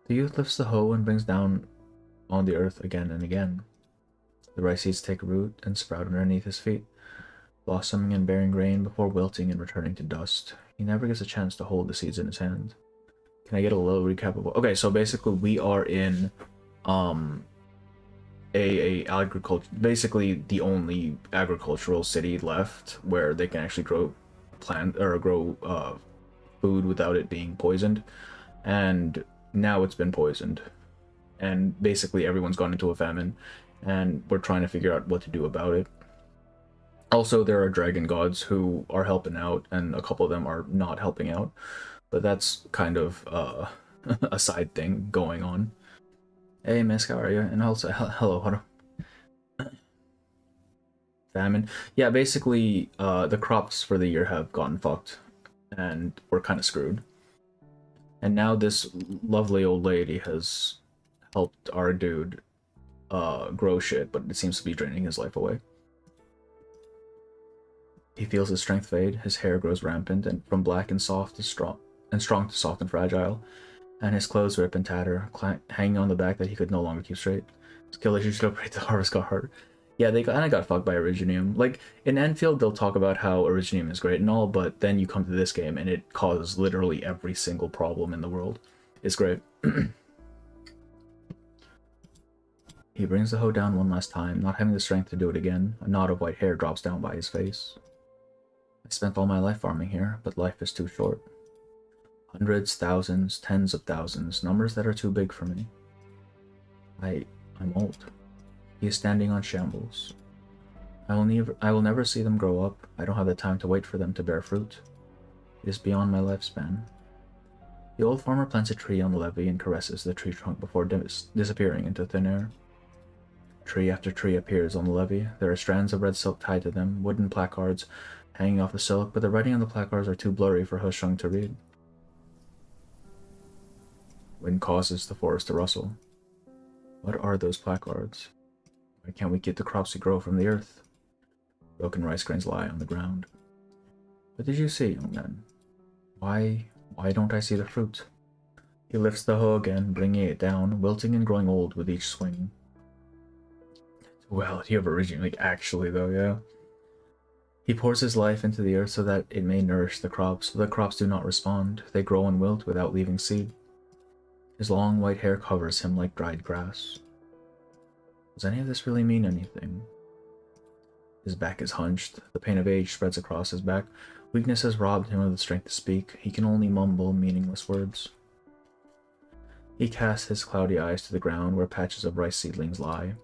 The youth lifts the hoe and brings down on the earth again and again. The rice seeds take root and sprout underneath his feet, blossoming and bearing grain before wilting and returning to dust. He never gets a chance to hold the seeds in his hand. Can I get a little recap of what... Okay, so basically we are in a agriculture, basically the only agricultural city left where they can actually grow food without it being poisoned, and now it's been poisoned, and basically everyone's gone into a famine, and we're trying to figure out what to do about it. Also, there are dragon gods who are helping out, and a couple of them are not helping out, but that's kind of a side thing going on. Hey, miss, how are you? And also, hello, what famine. Yeah, basically, the crops for the year have gotten fucked, and we're kind of screwed. And now this lovely old lady has helped our dude grow shit, but it seems to be draining his life away. He feels his strength fade, his hair grows rampant, and from black and soft to strong to soft and fragile, and his clothes rip and tatter, hanging on the back that he could no longer keep straight. Skill issues to operate the harvest got harder. Yeah, they kind of got fucked by Originium. Like, in Enfield, they'll talk about how Originium is great and all, but then you come to this game and it causes literally every single problem in the world. It's great. He brings the hoe down one last time, not having the strength to do it again. A knot of white hair drops down by his face. I spent all my life farming here, but life is too short. Hundreds, thousands, tens of thousands, numbers that are too big for me. I'm old. He is standing on shambles. I will never see them grow up. I don't have the time to wait for them to bear fruit. It is beyond my lifespan. The old farmer plants a tree on the levee and caresses the tree trunk before disappearing into thin air. Tree after tree appears on the levee. There are strands of red silk tied to them, wooden placards hanging off the silk, but the writing on the placards are too blurry for Husheng to read. Wind causes the forest to rustle. What are those placards? Why can't we get the crops to grow from the earth? Broken rice grains lie on the ground. What did you see, young man? Why don't I see the fruit? He lifts the hoe again, bringing it down, wilting and growing old with each swing. Well, you have originally, actually though, yeah. He pours his life into the earth so that it may nourish the crops, but the crops do not respond. They grow and wilt without leaving seed. His long white hair covers him like dried grass. Does any of this really mean anything? His back is hunched. The pain of age spreads across his back. Weakness has robbed him of the strength to speak. He can only mumble meaningless words. He casts his cloudy eyes to the ground where patches of rice seedlings lie.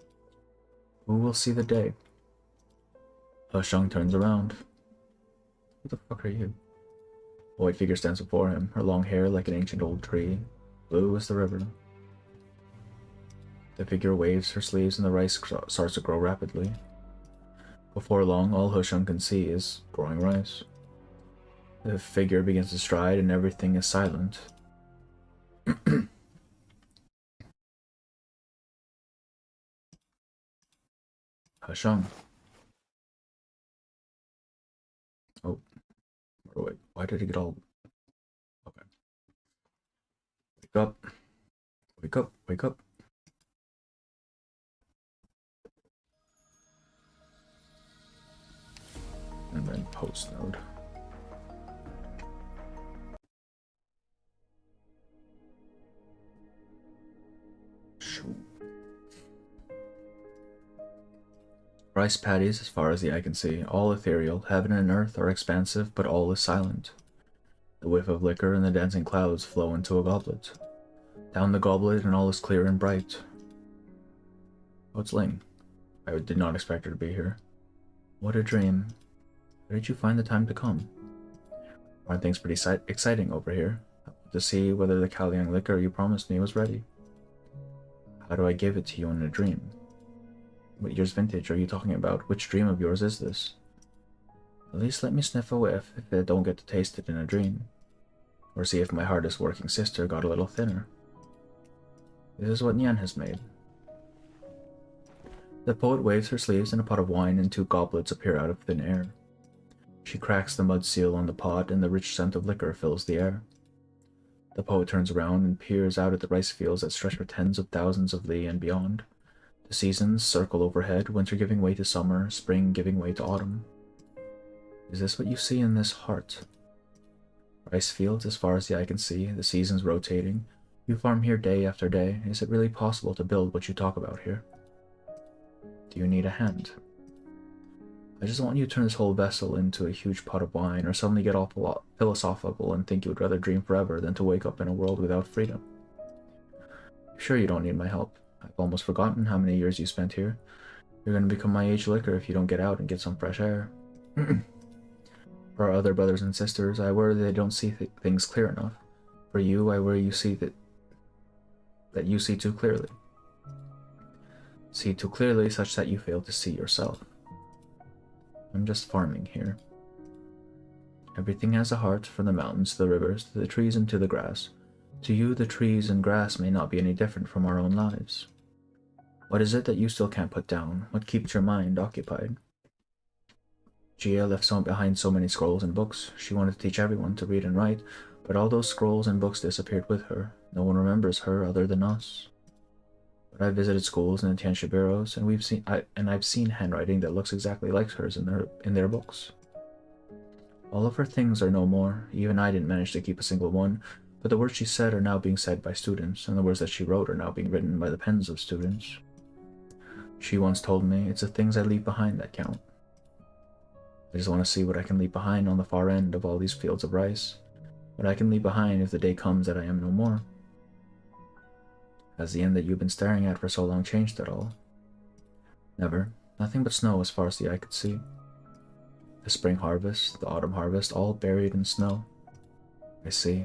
Who will see the day? Husheng turns around. Who the fuck are you? A white figure stands before him, her long hair like an ancient old tree. Blue as the river. The figure waves her sleeves and the rice starts to grow rapidly. Before long, all Husheng can see is growing rice. The figure begins to stride and everything is silent. Husheng. Oh. Wait, why did he get all... Okay. Wake up. Wake up, wake up. And then post node. Shoot. Rice paddies, as far as the eye can see, all ethereal. Heaven and earth are expansive, but all is silent. The whiff of liquor and the dancing clouds flow into a goblet. Down the goblet, and all is clear and bright. Oh, it's Ling. I did not expect her to be here. What a dream. Where did you find the time to come? Aren't things pretty exciting over here? I want to see whether the Kaoliang liquor you promised me was ready. How do I give it to you in a dream? What year's vintage are you talking about? Which dream of yours is this? At least let me sniff a whiff if I don't get to taste it in a dream. or see if my hardest working sister got a little thinner. This is what Nyan has made. The poet waves her sleeves and a pot of wine and 2 goblets appear out of thin air. She cracks the mud seal on the pot and the rich scent of liquor fills the air. The poet turns around and peers out at the rice fields that stretch for tens of thousands of li and beyond. The seasons circle overhead, winter giving way to summer, spring giving way to autumn. Is this what you see in this heart? Rice fields as far as the eye can see, the seasons rotating. You farm here day after day. Is it really possible to build what you talk about here? Do you need a hand? I just want you to turn this whole vessel into a huge pot of wine, or suddenly get all philosophical and think you would rather dream forever than to wake up in a world without freedom. Sure, you don't need my help. I've almost forgotten how many years you spent here. You're going to become my age liquor if you don't get out and get some fresh air. For our other brothers and sisters, I worry they don't see things clear enough. For you, I worry you see that you see too clearly. See too clearly such that you fail to see yourself. I'm just farming here. Everything has a heart, from the mountains to the rivers, to the trees and to the grass. To you, the trees and grass may not be any different from our own lives. What is it that you still can't put down? What keeps your mind occupied? Gia left behind so many scrolls and books. She wanted to teach everyone to read and write, but all those scrolls and books disappeared with her. No one remembers her other than us. But I visited schools in the Tianxia bureaus, and I've seen handwriting that looks exactly like hers in their books. All of her things are no more. Even I didn't manage to keep a single one, but the words she said are now being said by students, and the words that she wrote are now being written by the pens of students. She once told me, it's the things I leave behind that count. I just want to see what I can leave behind on the far end of all these fields of rice. What I can leave behind if the day comes that I am no more. Has the end that you've been staring at for so long changed at all? Never. Nothing but snow as far as the eye could see. The spring harvest, the autumn harvest, all buried in snow. I see.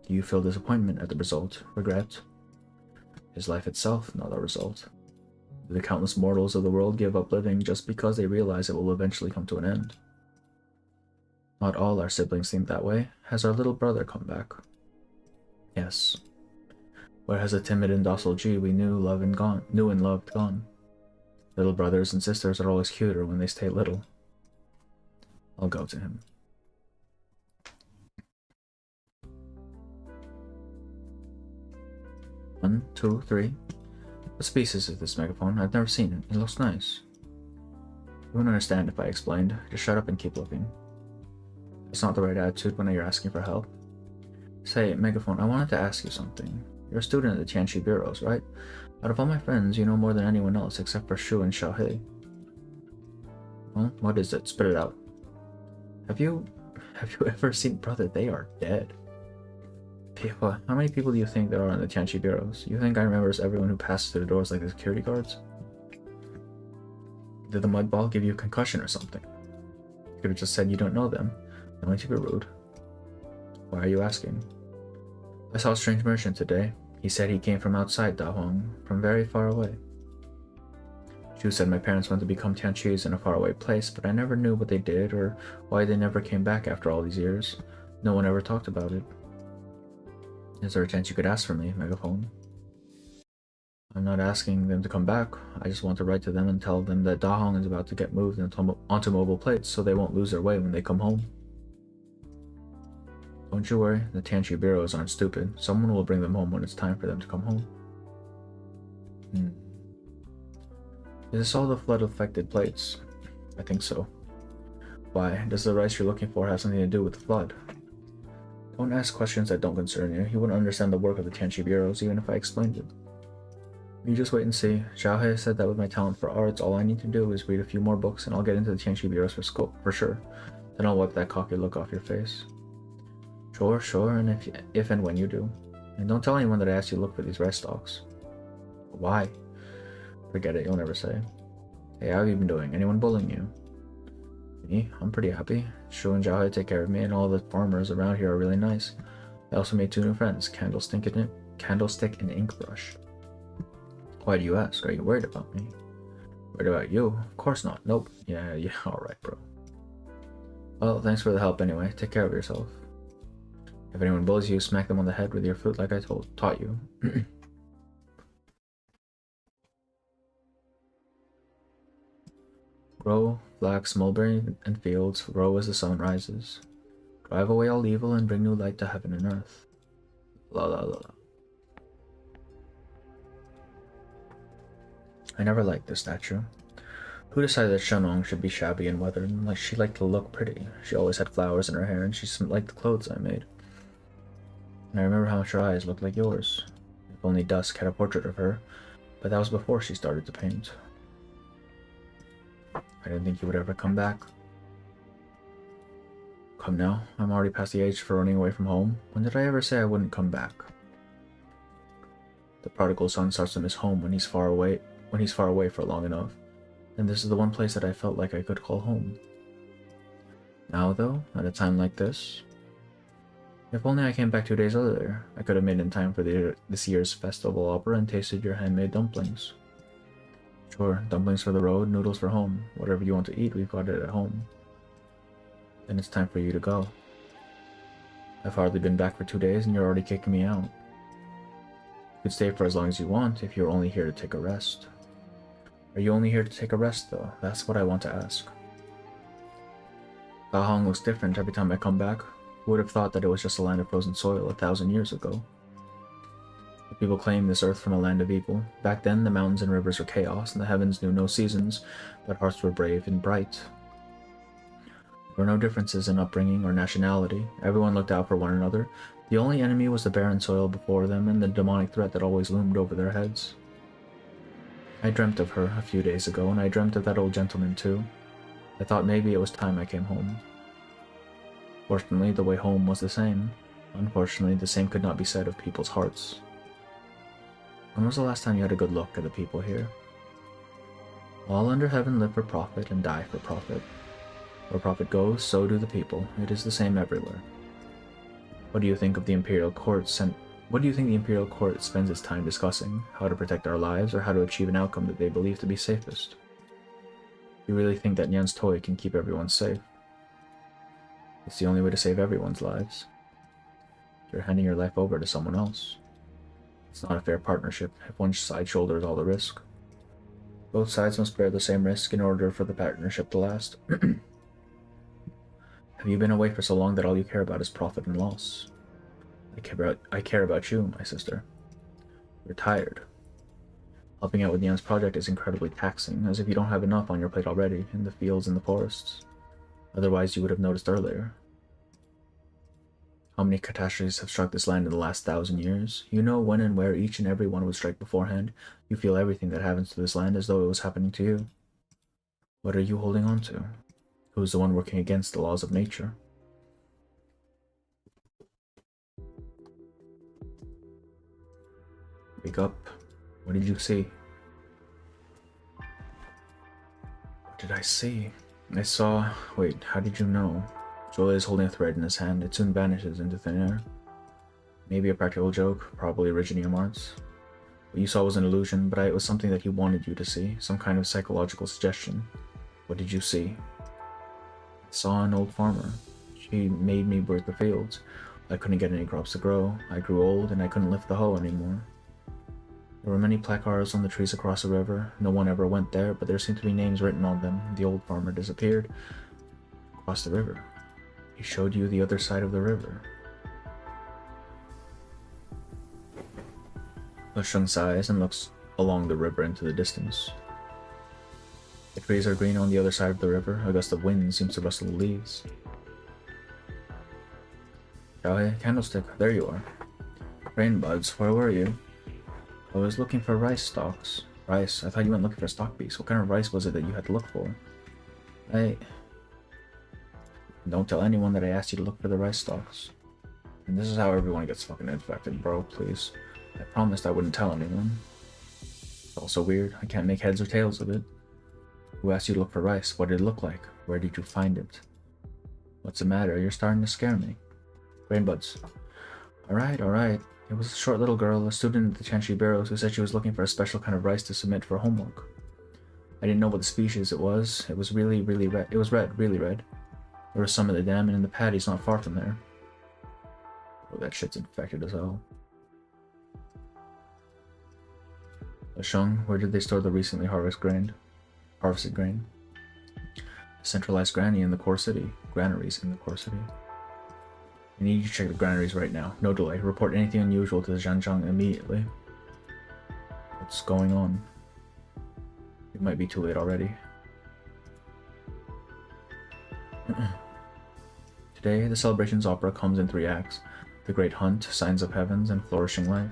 Do you feel disappointment at the result? Regret? Is life itself not a result? Do the countless mortals of the world give up living just because they realize it will eventually come to an end? Not all our siblings think that way. Has our little brother come back? Yes. Where has the timid and docile G we knew and loved gone? Little brothers and sisters are always cuter when they stay little. I'll go to him. One, two, three. What species is this megaphone? I've never seen it. It looks nice. You wouldn't understand if I explained. Just shut up and keep looking. It's not the right attitude when you're asking for help. Say, megaphone, I wanted to ask you something. You're a student at the Tianxia bureaus, right? Out of all my friends, you know more than anyone else except for Shu and Xiaohei. Well, what is it? Spit it out. Have you ever seen brother? They are dead. People, how many people do you think there are in the Tianxia bureaus? You think I remember everyone who passes through the doors like the security guards? Did the mud ball give you a concussion or something? You could have just said you don't know them. Don't need to be rude. Why are you asking? I saw a strange merchant today. He said he came from outside Dahong, from very far away. Shu said my parents went to become Tianqis in a faraway place, but I never knew what they did or why they never came back after all these years. No one ever talked about it. Is there a chance you could ask for me, Megaphone? I'm not asking them to come back. I just want to write to them and tell them that Dahong is about to get moved onto mobile plates so they won't lose their way when they come home. Don't you worry, the Tianxia bureaus aren't stupid. Someone will bring them home when it's time for them to come home. Is this all the flood-affected plates? I think so. Why? Does the rice you're looking for have something to do with the flood? Don't ask questions that don't concern you. You wouldn't understand the work of the Tianxia bureaus even if I explained it. You just wait and see. Xiaohei said that with my talent for arts, all I need to do is read a few more books and I'll get into the Tianxia bureaus for sure. Then I'll wipe that cocky look off your face. Sure, and if and when you do. And don't tell anyone that I asked you to look for these rice stalks. Why? Forget it, you'll never say. Hey, how have you been doing? Anyone bullying you? Me? I'm pretty happy. Shu and Xiaohei take care of me, and all the farmers around here are really nice. I also made 2 new friends, Candlestick and Inkbrush. Why do you ask? Are you worried about me? Worried about you? Of course not. Nope. Yeah, alright, bro. Well, thanks for the help anyway. Take care of yourself. If anyone bullies you, smack them on the head with your foot like I taught you. Grow, flax, mulberry, and fields, grow as the sun rises. Drive away all evil and bring new light to heaven and earth. La la la la. I never liked this statue. Who decided that Shenong should be shabby and weathered? Like she liked to look pretty. She always had flowers in her hair, and she liked the clothes I made. And I remember how much her eyes looked like yours. If only Dusk had a portrait of her, but that was before she started to paint. I didn't think you would ever come back. Come now, I'm already past the age for running away from home. When did I ever say I wouldn't come back? The prodigal son starts to miss home when he's far away for long enough. And this is the one place that I felt like I could call home. Now though, at a time like this, if only I came back 2 days earlier, I could have made in time for this year's festival opera and tasted your handmade dumplings. Sure, dumplings for the road, noodles for home. Whatever you want to eat, we've got it at home. Then it's time for you to go. I've hardly been back for 2 days and you're already kicking me out. You could stay for as long as you want if you're only here to take a rest. Are you only here to take a rest though? That's what I want to ask. Gahong looks different every time I come back. Who would have thought that it was just a land of frozen soil 1,000 years ago? The people claim this earth from a land of evil. Back then, the mountains and rivers were chaos, and the heavens knew no seasons, but hearts were brave and bright. There were no differences in upbringing or nationality. Everyone looked out for one another. The only enemy was the barren soil before them and the demonic threat that always loomed over their heads. I dreamt of her a few days ago, and I dreamt of that old gentleman too. I thought maybe it was time I came home. Fortunately, the way home was the same. Unfortunately, the same could not be said of people's hearts. When was the last time you had a good look at the people here? All under heaven live for profit and die for profit. Where profit goes, so do the people. It is the same everywhere. What do you think of the Imperial Court What do you think the Imperial Court spends its time discussing? How to protect our lives, or how to achieve an outcome that they believe to be safest? You really think that Nyan's toy can keep everyone safe? It's the only way to save everyone's lives. You're handing your life over to someone else. It's not a fair partnership if one side shoulders all the risk. Both sides must bear the same risk in order for the partnership to last. Have you been away for so long that all you care about is profit and loss? I care about you, my sister. You're tired. Helping out with Nyan's project is incredibly taxing, as if you don't have enough on your plate already, in the fields and the forests. Otherwise, you would have noticed earlier. How many catastrophes have struck this land in the last 1,000 years? You know when and where each and every one would strike beforehand. You feel everything that happens to this land as though it was happening to you. What are you holding on to? Who's the one working against the laws of nature? Wake up. What did you see? What did I see? I saw... Wait, how did you know? Joel is holding a thread in his hand. It soon vanishes into thin air. Maybe a practical joke, probably originium arts. What you saw was an illusion, but it was something that he wanted you to see. Some kind of psychological suggestion. What did you see? I saw an old farmer. She made me work the fields. I couldn't get any crops to grow. I grew old and I couldn't lift the hoe anymore. There were many placards on the trees across the river. No one ever went there, but there seemed to be names written on them. The old farmer disappeared. Across the river. He showed you the other side of the river. Oshun sighs and looks along the river into the distance. The trees are green on the other side of the river. A gust of wind seems to rustle the leaves. Xiaohe, candlestick, there you are. Rainbuds, where were you? I was looking for rice stalks. Rice? I thought you went looking for stock beaks. What kind of rice was it that you had to look for? Don't tell anyone that I asked you to look for the rice stalks. And this is how everyone gets fucking infected, bro, please. I promised I wouldn't tell anyone. It's also weird. I can't make heads or tails of it. Who asked you to look for rice? What did it look like? Where did you find it? What's the matter? You're starting to scare me. Rainbuds. Alright. It was a short little girl, a student at the Chanshi Barrows, who said she was looking for a special kind of rice to submit for homework. I didn't know what the species it was. It was really red. It was red, really red. There was some in the dam and in the paddies not far from there. Oh, that shit's infected as hell. Shung, where did they store the recently harvested grain? Centralized granny in the core city. Granaries in the core city. I need you to check the granaries right now. No delay. Report anything unusual to the Zhanjiang immediately. What's going on? It might be too late already. Today, the celebration's opera comes in 3 acts. The Great Hunt, Signs of Heavens, and Flourishing Life.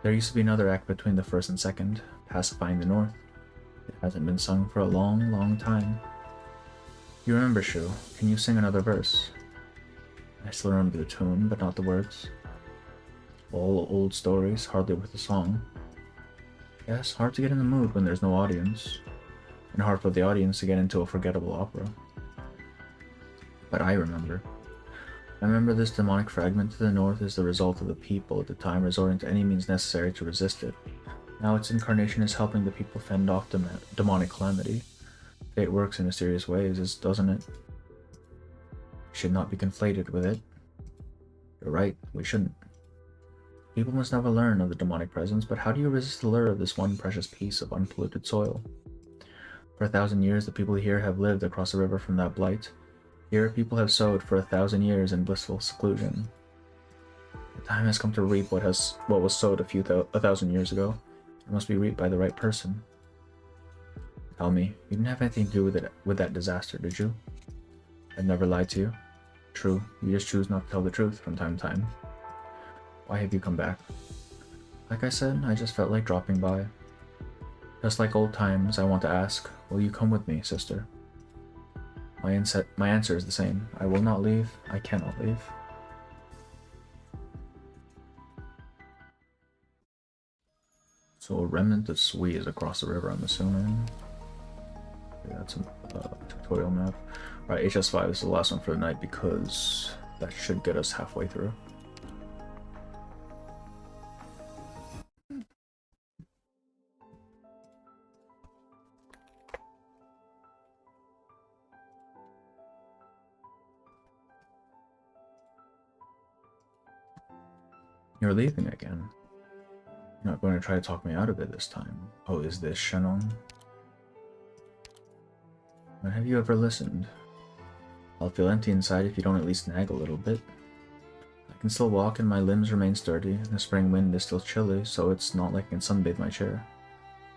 There used to be another act between the first and second, Pacifying the North. It hasn't been sung for a long, long time. You remember, Shu? Can you sing another verse? I still remember the tune, but not the words. All old stories, hardly worth a song. Yes, hard to get in the mood when there's no audience, and hard for the audience to get into a forgettable opera. But I remember. I remember this demonic fragment to the north is the result of the people at the time resorting to any means necessary to resist it. Now its incarnation is helping the people fend off demonic calamity. Fate works in mysterious ways, doesn't it? It should not be conflated with it. You're right, we shouldn't. People must never learn of the demonic presence, but how do you resist the lure of this one precious piece of unpolluted soil? For 1,000 years, the people here have lived across the river from that blight. Here, people have sowed for 1,000 years in blissful seclusion. The time has come to reap what was sowed a 1,000 years ago. It must be reaped by the right person. Tell me, you didn't have anything to do with that disaster, did you? I've never lied to you. True, you just choose not to tell the truth from time to time. Why have you come back? Like I said, I just felt like dropping by. Just like old times, I want to ask, will you come with me, sister? My answer is the same. I will not leave. I cannot leave. So a remnant of Sui is across the river, I'm assuming. Okay, that's a tutorial map. Alright, HS5 is the last one for the night because that should get us halfway through. You're leaving again. You're not going to try to talk me out of it this time. Oh, is this Shannon? When have you ever listened? I'll feel empty inside if you don't at least nag a little bit. I can still walk and my limbs remain sturdy. The spring wind is still chilly, so it's not like I can sunbathe my chair.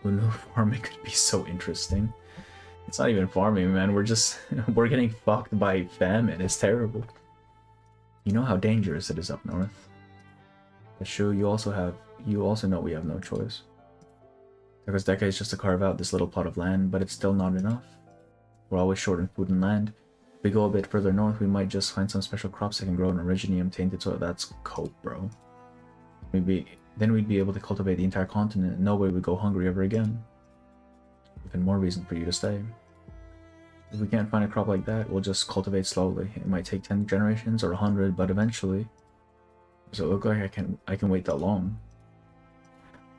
Who knew farming could be so interesting? It's not even farming, man. We're getting fucked by famine. It's terrible. You know how dangerous it is up north. But Shu, you also know we have no choice. It took us decades just to carve out this little plot of land, but it's still not enough. We're always short on food and land. If we go a bit further north, we might just find some special crops that can grow in originium-tainted soil. That's cope, bro. Then we'd be able to cultivate the entire continent, and nobody would go hungry ever again. Even more reason for you to stay. If we can't find a crop like that, we'll just cultivate slowly. It might take 10 generations or 100, but eventually... Does it look like I can wait that long?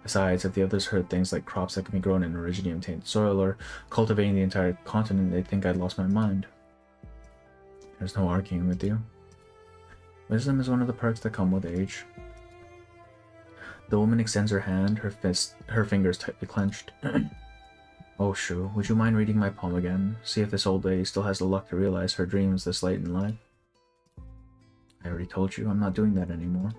Besides, if the others heard things like crops that can be grown in originium-tainted soil or cultivating the entire continent, they'd think I'd lost my mind. There's no arguing with you. Wisdom is one of the perks that come with age. The woman extends her hand, her fingers tightly clenched. Oh, Shu, would you mind reading my poem again? See if this old lady still has the luck to realize her dreams this late in life. I already told you, I'm not doing that anymore.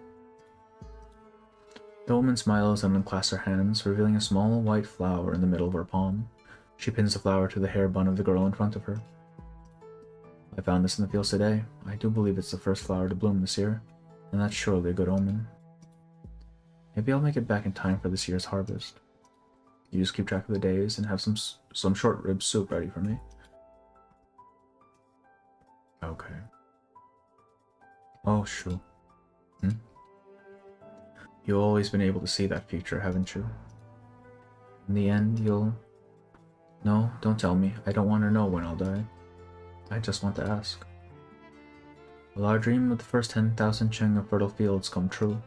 The woman smiles and unclasps her hands, revealing a small white flower in the middle of her palm. She pins the flower to the hair bun of the girl in front of her. I found this in the fields today. I do believe it's the first flower to bloom this year, and that's surely a good omen. Maybe I'll make it back in time for this year's harvest. You just keep track of the days and have some short rib soup ready for me. Okay. Oh, Shu. You've always been able to see that future, haven't you? In the end, you'll... No, don't tell me. I don't want to know when I'll die. I just want to ask. Will our dream of the first 10,000 cheng of fertile fields come true?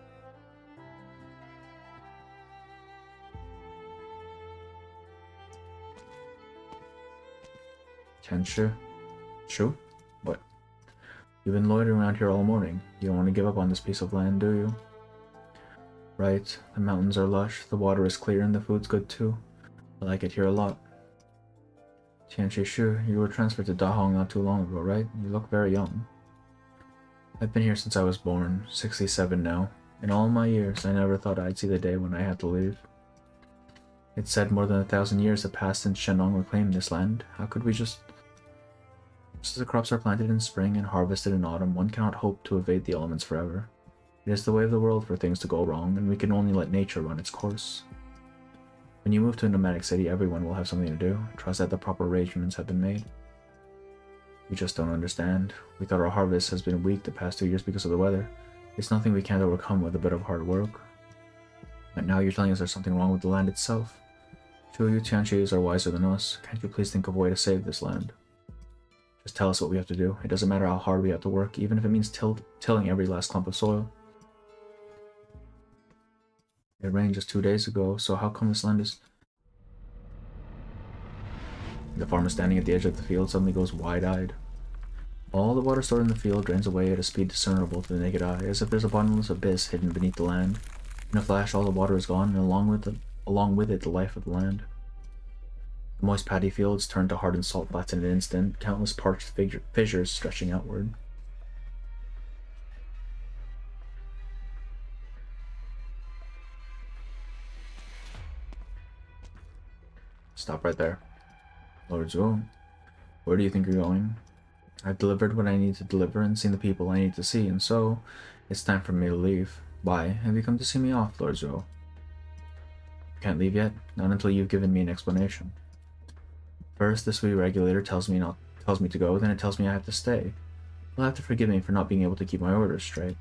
Shu? What? You've been loitering around here all morning. You don't want to give up on this piece of land, do you? Right, the mountains are lush, the water is clear, and the food's good too. I like it here a lot. Tianchi Shu, you were transferred to Dahong not too long ago, right? You look very young. I've been here since I was born, 67 now. In all my years, I never thought I'd see the day when I had to leave. It's said more than 1,000 years have passed since Shenong reclaimed this land. How could we just as the crops are planted in spring and harvested in autumn, one cannot hope to evade the elements forever. It is the way of the world for things to go wrong, and we can only let nature run its course. When you move to a nomadic city, everyone will have something to do. Trust that the proper arrangements have been made. We just don't understand. We thought our harvest has been weak the past 2 years because of the weather. It's nothing we can't overcome with a bit of hard work. But now you're telling us there's something wrong with the land itself. Two of you Tianchis are wiser than us. Can't you please think of a way to save this land? Just tell us what we have to do. It doesn't matter how hard we have to work, even if it means tilling every last clump of soil. It rained just 2 days ago, so how come this land is... The farmer standing at the edge of the field suddenly goes wide-eyed. All the water stored in the field drains away at a speed discernible to the naked eye, as if there's a bottomless abyss hidden beneath the land. In a flash, all the water is gone, and along with it the life of the land. The moist paddy fields turn to hardened salt flats in an instant, countless parched fissures stretching outward. Stop right there. Lord Zhuo, where do you think you're going? I've delivered what I need to deliver and seen the people I need to see, and so it's time for me to leave. Why have you come to see me off, Lord Zhuo? Can't leave yet, not until you've given me an explanation. First, the sweet regulator tells me to go, then it tells me I have to stay. You'll have to forgive me for not being able to keep my orders straight.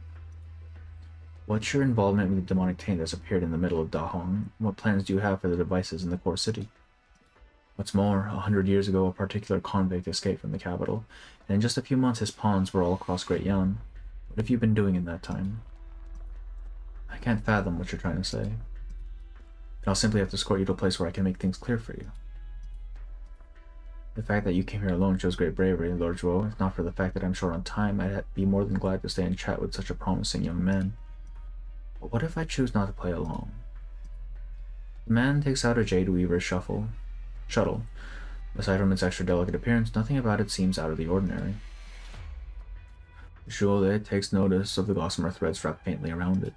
What's your involvement with the demonic taint that's appeared in the middle of Dahong? What plans do you have for the devices in the core city? What's more, 100 years ago a particular convict escaped from the capital, and in just a few months his pawns were all across Great Yan. What have you been doing in that time? I can't fathom what you're trying to say. And I'll simply have to escort you to a place where I can make things clear for you. The fact that you came here alone shows great bravery, Lord Zhuo. If not for the fact that I'm short on time, I'd be more than glad to stay and chat with such a promising young man. But what if I choose not to play along? The man takes out a Jade Weaver's shuttle. Aside from its extra delicate appearance, nothing about it seems out of the ordinary. Zhuo takes notice of the gossamer threads wrapped faintly around it.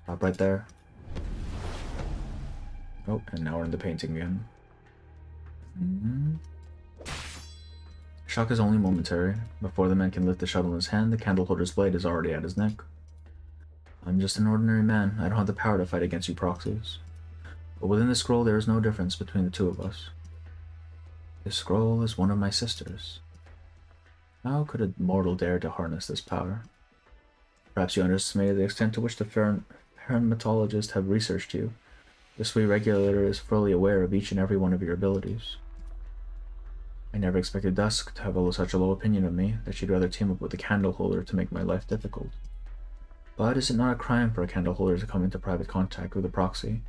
Stop right there. Oh, and now we're in the painting again. Shock is only momentary. Before the man can lift the shuttle in his hand, the candle holder's blade is already at his neck. I'm just an ordinary man. I don't have the power to fight against you proxies. But within the scroll there is no difference between the two of us. This scroll is one of my sisters. How could a mortal dare to harness this power? Perhaps you underestimated the extent to which the hermetologists have researched you. The sweet regulator is fully aware of each and every one of your abilities. I never expected Dusk to have such a low opinion of me, that she'd rather team up with a candle holder to make my life difficult. But is it not a crime for a candle holder to come into private contact with a proxy?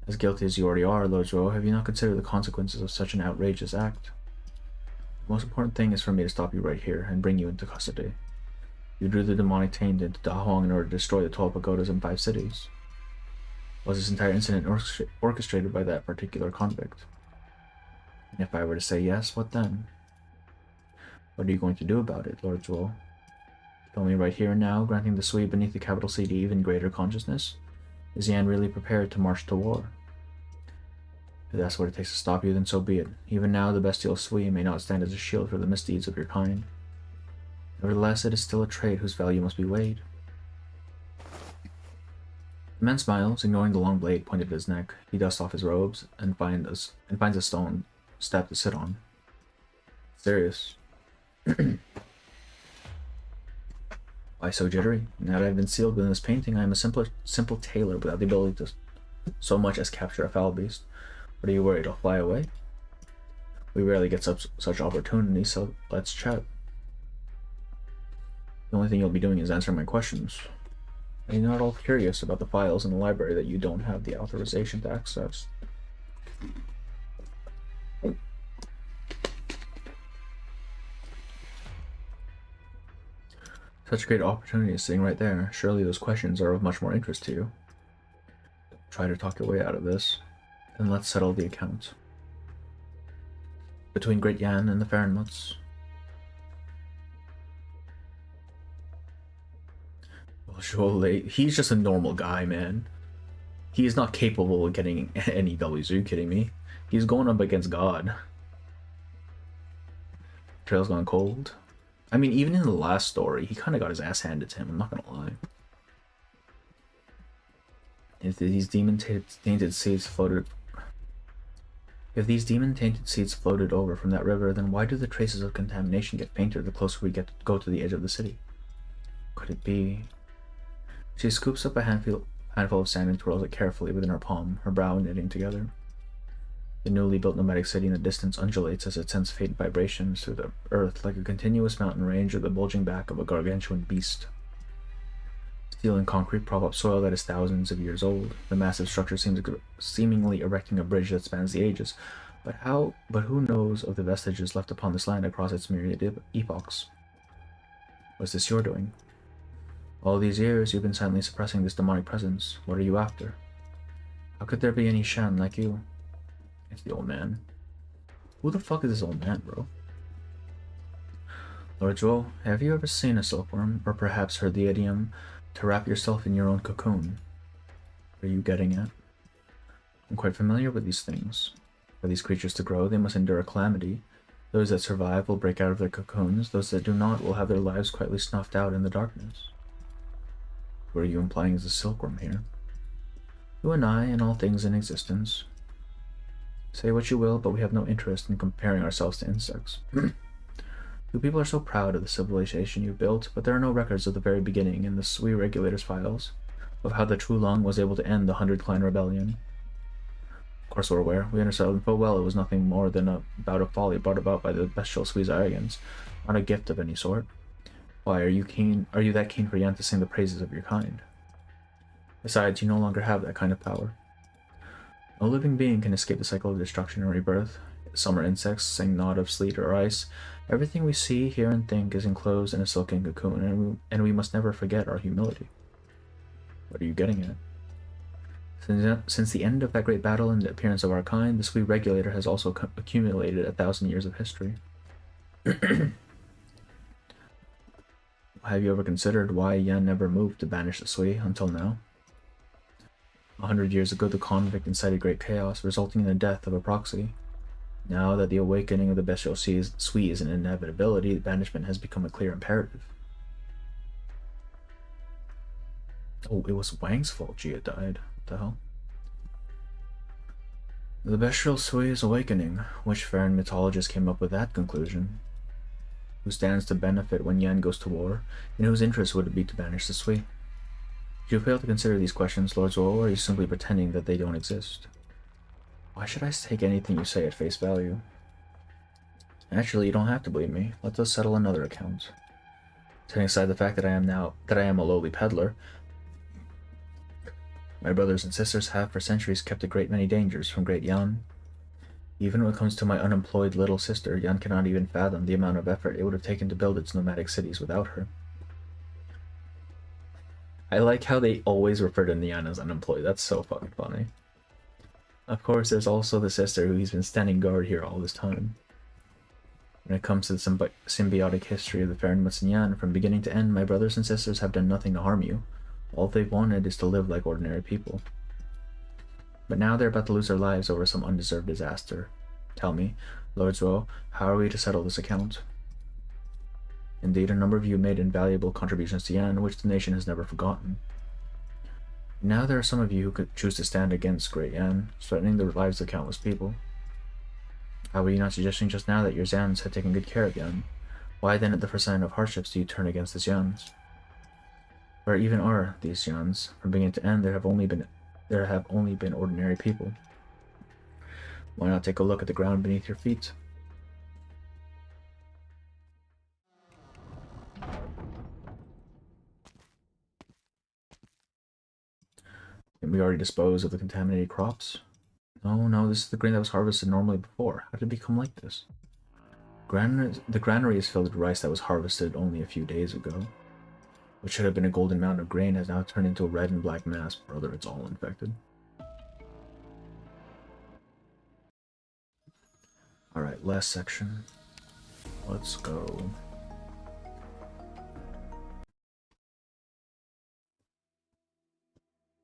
As guilty as you already are, Lord Zhuo, have you not considered the consequences of such an outrageous act? The most important thing is for me to stop you right here and bring you into custody. You drew the demonic taint into Dahong in order to destroy the 12 pagodas in 5 cities. Was this entire incident orchestrated by that particular convict? And if I were to say yes, what then? What are you going to do about it, Lord Zhuo? Tell me right here and now, granting the Sui beneath the capital city even greater consciousness? Is Yan really prepared to march to war? If that's what it takes to stop you, then so be it. Even now, the bestial Sui may not stand as a shield for the misdeeds of your kind. Nevertheless, it is still a trade whose value must be weighed. The man smiles, ignoring the long blade pointed at his neck. He dusts off his robes and finds a stone step to sit on. Serious. Why so jittery? Now that I've been sealed within this painting, I am a simple tailor without the ability to so much as capture a foul beast. What are you worried, I'll fly away? We rarely get such opportunities, so let's chat. The only thing you'll be doing is answering my questions. Are you not all curious about the files in the library that you don't have the authorization to access? Such a great opportunity is sitting right there. Surely those questions are of much more interest to you. Try to talk your way out of this. Then let's settle the account. Between Great Yan and the Fahrenmuts. Well, surely he's just a normal guy, man. He is not capable of getting any W's. Are you kidding me? He's going up against God. Trail's gone cold. I mean, even in the last story, he kind of got his ass handed to him, I'm not gonna lie. If these demon-tainted seeds floated... If these demon-tainted seeds floated over from that river, then why do the traces of contamination get fainter the closer we go to the edge of the city? Could it be... She scoops up a handful of sand and twirls it carefully within her palm, her brow knitting together. The newly built nomadic city in the distance undulates as it sends faint vibrations through the earth like a continuous mountain range or the bulging back of a gargantuan beast. Steel and concrete prop up soil that is thousands of years old. The massive structure seems seemingly erecting a bridge that spans the ages. But who knows of the vestiges left upon this land across its myriad epochs? Was this your doing? All these years you've been silently suppressing this demonic presence. What are you after? How could there be any Shan like you? It's the old man. Who the fuck is this old man, bro? Lord Joel, have you ever seen a silkworm, or perhaps heard the idiom, to wrap yourself in your own cocoon? What are you getting at? I'm quite familiar with these things. For these creatures to grow, they must endure a calamity. Those that survive will break out of their cocoons, those that do not will have their lives quietly snuffed out in the darkness. What are you implying is a silkworm here? You and I, and all things in existence. Say what you will, but we have no interest in comparing ourselves to insects. You people are so proud of the civilization you built, but there are no records of the very beginning in the Sui Regulator's files of how the True Lung was able to end the 100-clan rebellion. Of course we're aware. We understood full well it was nothing more than a bout of folly brought about by the bestial Sui's arrogance, not a gift of any sort. Why, are you that keen for Yan to sing the praises of your kind? Besides, you no longer have that kind of power. No living being can escape the cycle of destruction and rebirth. Summer insects sing not of sleet or ice. Everything we see, hear, and think is enclosed in a silken cocoon, and we must never forget our humility. What are you getting at? Since the end of that great battle and the appearance of our kind, the Sui Regulator has also accumulated 1,000 years of history. Have you ever considered why Yan never moved to banish the Sui until now? 100 years ago, the convict incited great chaos, resulting in the death of a proxy. Now that the awakening of the bestial Sui is an inevitability, banishment has become a clear imperative. Oh, it was Wang's fault Jia died. What the hell? The bestial Sui is awakening. Which Farron mythologist came up with that conclusion? Who stands to benefit when Yan goes to war? In whose interest would it be to banish the Sui? Do you fail to consider these questions, Lord Zoro, or are you simply pretending that they don't exist? Why should I take anything you say at face value? Actually, you don't have to believe me. Let us settle another account. Setting aside the fact that I am a lowly peddler, my brothers and sisters have for centuries kept a great many dangers from Great Yan. Even when it comes to my unemployed little sister, Yan cannot even fathom the amount of effort it would have taken to build its nomadic cities without her. I like how they always refer to Yan as unemployed. That's so fucking funny. Of course, there's also the sister who's been standing guard here all this time. When it comes to the symbiotic history of the Fahrenmuts and Yan, from beginning to end, my brothers and sisters have done nothing to harm you. All they've wanted is to live like ordinary people. But now they're about to lose their lives over some undeserved disaster. Tell me, Lord Zuo, how are we to settle this account? Indeed, a number of you made invaluable contributions to Yan, which the nation has never forgotten. Now there are some of you who could choose to stand against Great Yan, threatening the lives of countless people. How were you not suggesting just now that your Zans had taken good care of Yan? Why then at the first sign of hardships do you turn against the Yans? Where even are these Yans? From beginning to end, there have only been ordinary people. Why not take a look at the ground beneath your feet? Didn't we already dispose of the contaminated crops? No, this is the grain that was harvested normally before. How did it become like this? The granary is filled with rice that was harvested only a few days ago. What should have been a golden mountain of grain has now turned into a red and black mass. Brother, it's all infected. Alright, last section. Let's go.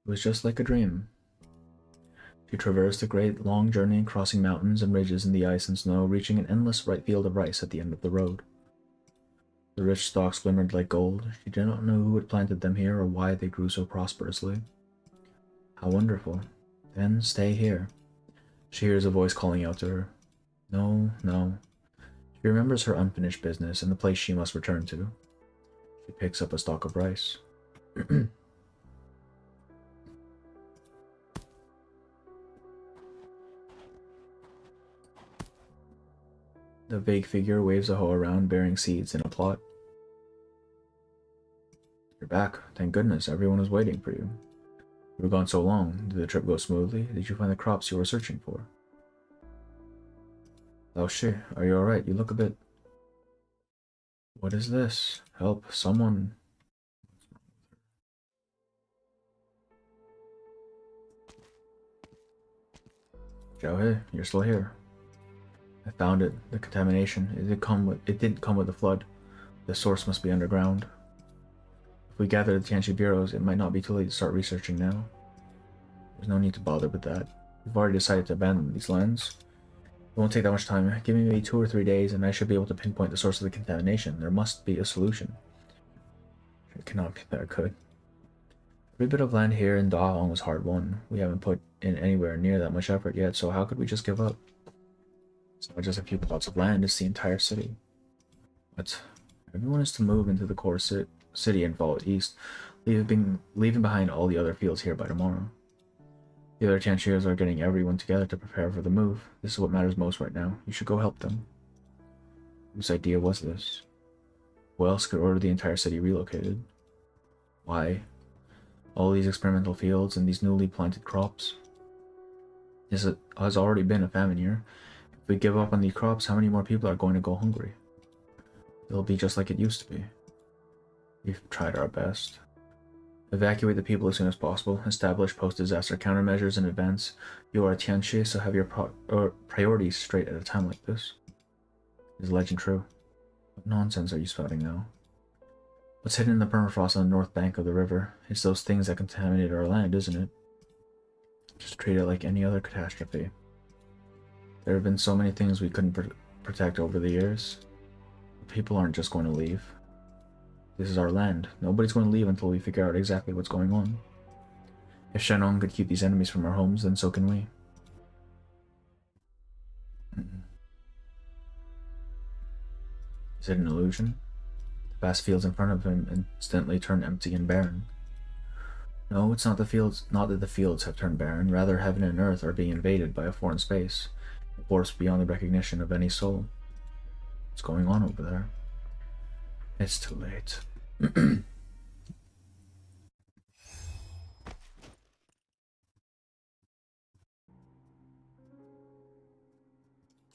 It was just like a dream. She traversed a great long journey, crossing mountains and ridges in the ice and snow, reaching an endless right field of rice at the end of the road. The rich stalks glimmered like gold. She did not know who had planted them here or why they grew so prosperously. How wonderful. Then stay here. She hears a voice calling out to her. No, no. She remembers her unfinished business and the place she must return to. She picks up a stalk of rice. The vague figure waves a hoe around, bearing seeds in a plot. You're back. Thank goodness. Everyone was waiting for you. You were gone so long. Did the trip go smoothly? Did you find the crops you were searching for? Oh shit. Are you alright? You look a bit... What is this? Help. Someone... Xiaohe, you're still here. I found it. The contamination. It didn't come with the flood. The source must be underground. If we gather the Tianxi bureaus, it might not be too late to start researching now. There's no need to bother with that. We've already decided to abandon these lands. It won't take that much time. Give me maybe 2 or 3 days, and I should be able to pinpoint the source of the contamination. There must be a solution. It cannot be that good. Every bit of land here in Dahong was hard won. We haven't put in anywhere near that much effort yet, so how could we just give up? It's not just a few plots of land, it's the entire city. But everyone is to move into the core city and follow east, leaving behind all the other fields here by tomorrow. The other Tianxiers are getting everyone together to prepare for the move. This is what matters most right now. You should go help them. Whose idea was this? Who else could order the entire city relocated? Why? All these experimental fields and these newly planted crops? This has already been a famine year. If we give up on these crops, how many more people are going to go hungry? It'll be just like it used to be. We've tried our best. Evacuate the people as soon as possible. Establish post-disaster countermeasures in advance. You are a Tianxi, so have your priorities straight at a time like this. Is legend true? What nonsense are you spouting now? What's hidden in the permafrost on the north bank of the river? It's those things that contaminated our land, isn't it? Just treat it like any other catastrophe. There have been so many things we couldn't protect over the years. People aren't just going to leave. This is our land. Nobody's going to leave until we figure out exactly what's going on. If Shenong could keep these enemies from our homes, then so can we. Is it an illusion? The vast fields in front of him instantly turn empty and barren. No, it's not the fields. Not that the fields have turned barren. Rather, heaven and earth are being invaded by a foreign space, a force beyond the recognition of any soul. What's going on over there? It's too late.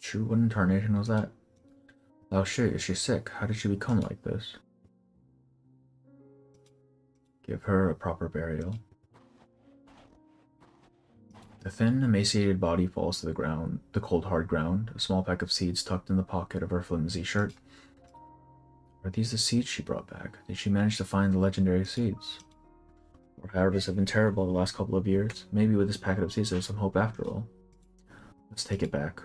True, what incarnation was that? Oh shit, is she sick? How did she become like this? Give her a proper burial. The thin, emaciated body falls to the ground, the cold, hard ground, a small pack of seeds tucked in the pocket of her flimsy shirt. Are these the seeds she brought back? Did she manage to find the legendary seeds? Our harvests have been terrible the last couple of years. Maybe with this packet of seeds there's some hope after all. Let's take it back.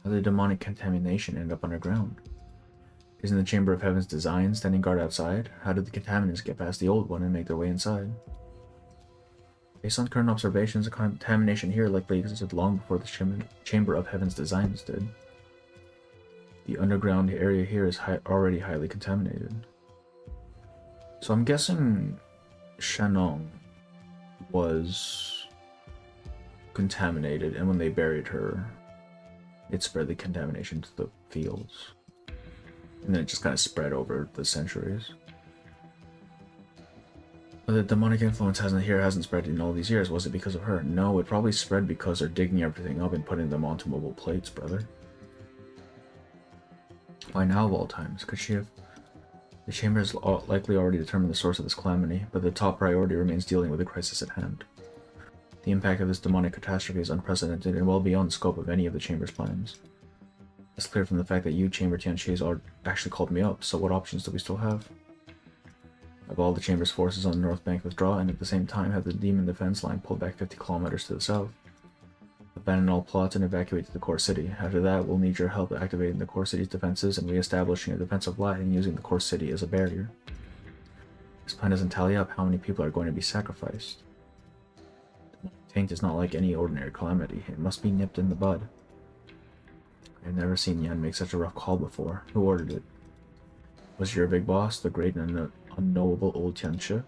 How did demonic contamination end up underground? Isn't the Chamber of Heaven's design standing guard outside? How did the contaminants get past the old one and make their way inside? Based on current observations, the contamination here likely existed long before the Chamber of Heaven's designs did. The underground area here is already highly contaminated. So I'm guessing Shenong was contaminated, and when they buried her, it spread the contamination to the fields. And then it just kind of spread over the centuries. The demonic influence hasn't spread in all these years. Was it because of her? No, it probably spread because they're digging everything up and putting them onto mobile plates, brother. Why now of all times? Could she have? The chamber has likely already determined the source of this calamity, but the top priority remains dealing with the crisis at hand. The impact of this demonic catastrophe is unprecedented and well beyond the scope of any of the chamber's plans. It's clear from the fact that you, Chamber Tianqi's, actually called me up, so what options do we still have? Have all the chamber's forces on the north bank withdraw, and at the same time have the demon defense line pulled back 50 kilometers to the south. Abandon all plots and evacuate to the core city. After that, we'll need your help activating the core city's defenses and re-establishing a defensive line using the core city as a barrier. This plan doesn't tally up how many people are going to be sacrificed. The taint is not like any ordinary calamity. It must be nipped in the bud. I've never seen Yan make such a rough call before. Who ordered it? Was your big boss, the great and unknowable old Tianchi?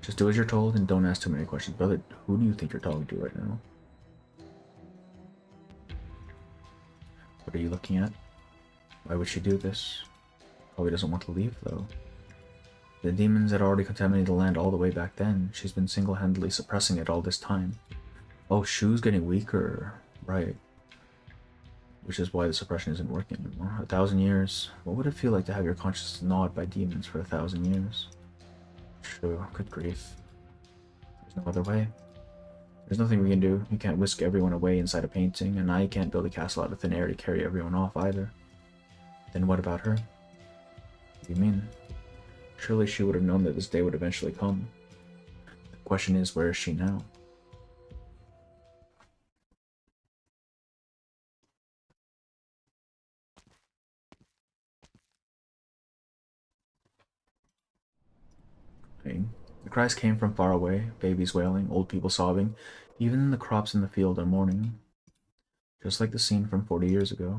Just do as you're told and don't ask too many questions. Brother, who do you think you're talking to right now? What are you looking at? Why would she do this? Probably doesn't want to leave, though. The demons had already contaminated the land all the way back then. She's been single-handedly suppressing it all this time. Oh, Shu's getting weaker. Right. Which is why the suppression isn't working anymore. 1,000 years. What would it feel like to have your conscience gnawed by demons for 1,000 years? Sure, good grief. There's no other way. There's nothing we can do. You can't whisk everyone away inside a painting, and I can't build a castle out of thin air to carry everyone off either. Then what about her? What do you mean? Surely she would have known that this day would eventually come. The question is, where is she now? The cries came from far away, babies wailing, old people sobbing. Even the crops in the field are mourning. Just like the scene from 40 years ago.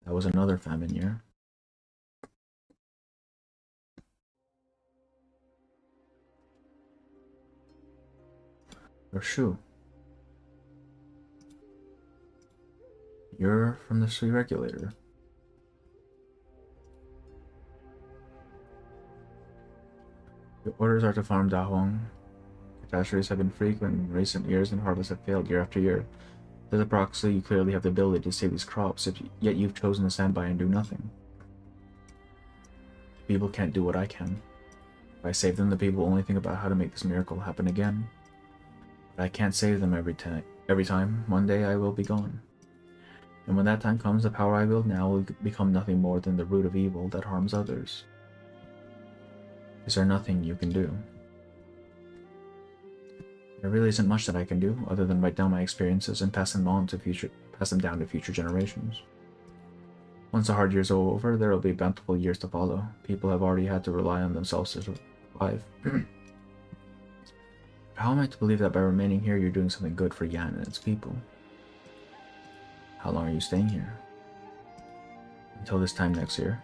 That was another famine year. Or Shu. You're from the Sui Regulator. The orders are to farm Dahuang. Catastrophes have been frequent in recent years and harvests have failed year after year. As a proxy, you clearly have the ability to save these crops, yet you've chosen to stand by and do nothing. The people can't do what I can. If I save them, the people only think about how to make this miracle happen again. But I can't save them every time. One day I will be gone. And when that time comes, the power I wield now will become nothing more than the root of evil that harms others. Is there nothing you can do? There really isn't much that I can do, other than write down my experiences and pass them down to future generations. Once the hard years are over, there will be bountiful years to follow. People have already had to rely on themselves to survive. How am I to believe that by remaining here you're doing something good for Yan and its people? How long are you staying here? Until this time next year.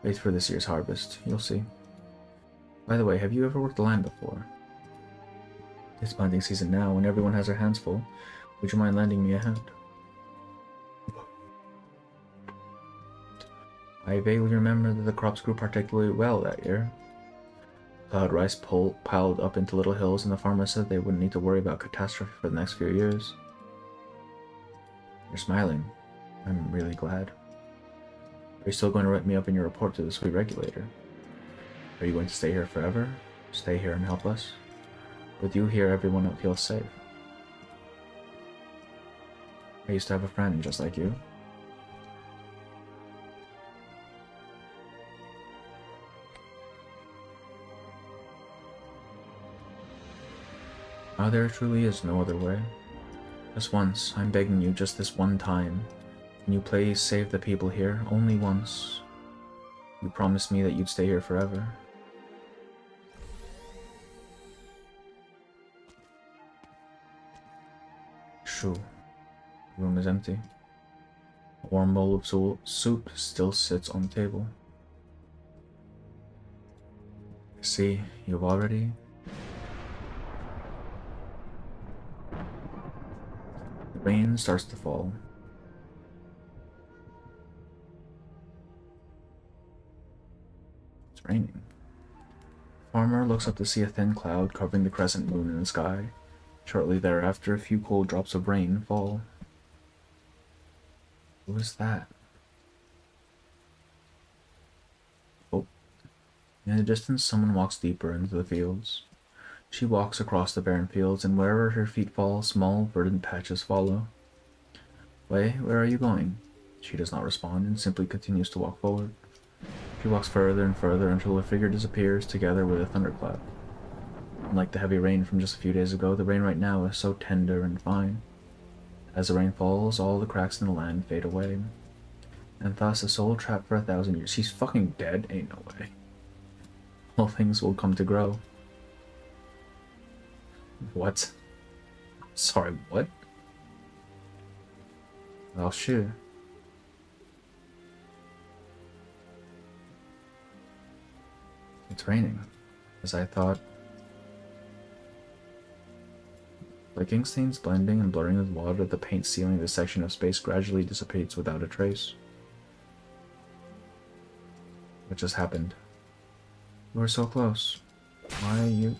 Wait for this year's harvest, you'll see. By the way, have you ever worked the land before? It's planting season now, and everyone has their hands full. Would you mind lending me a hand? I vaguely remember that the crops grew particularly well that year. Cloud rice piled up into little hills, and the farmer said they wouldn't need to worry about catastrophe for the next few years. You're smiling. I'm really glad. Are you still going to write me up in your report to the Sui Regulator? Are you going to stay here forever? Stay here and help us? With you here, everyone feels safe. I used to have a friend just like you. Now there truly is no other way. Just once, I'm begging you, just this one time. Can you please save the people here? Only once. You promised me that you'd stay here forever. Shoo. The room is empty. A warm bowl of soup still sits on the table. See, you've already... The rain starts to fall. It's raining. Farmer looks up to see a thin cloud covering the crescent moon in the sky. Shortly thereafter, a few cold drops of rain fall. Who is that? Oh. In the distance, someone walks deeper into the fields. She walks across the barren fields, and wherever her feet fall, small, verdant patches follow. Wei, where are you going? She does not respond and simply continues to walk forward. She walks further and further until her figure disappears together with a thunderclap. Unlike the heavy rain from just a few days ago, the rain right now is so tender and fine. As the rain falls, all the cracks in the land fade away. And thus, a soul trapped for 1,000 years. He's fucking dead? Ain't no way. All things will come to grow. What? Sorry, what? Oh shit. It's raining, as I thought. Like ink stains blending and blurring with water, the paint sealing this section of space gradually dissipates without a trace. What just happened? You were so close. Why are you...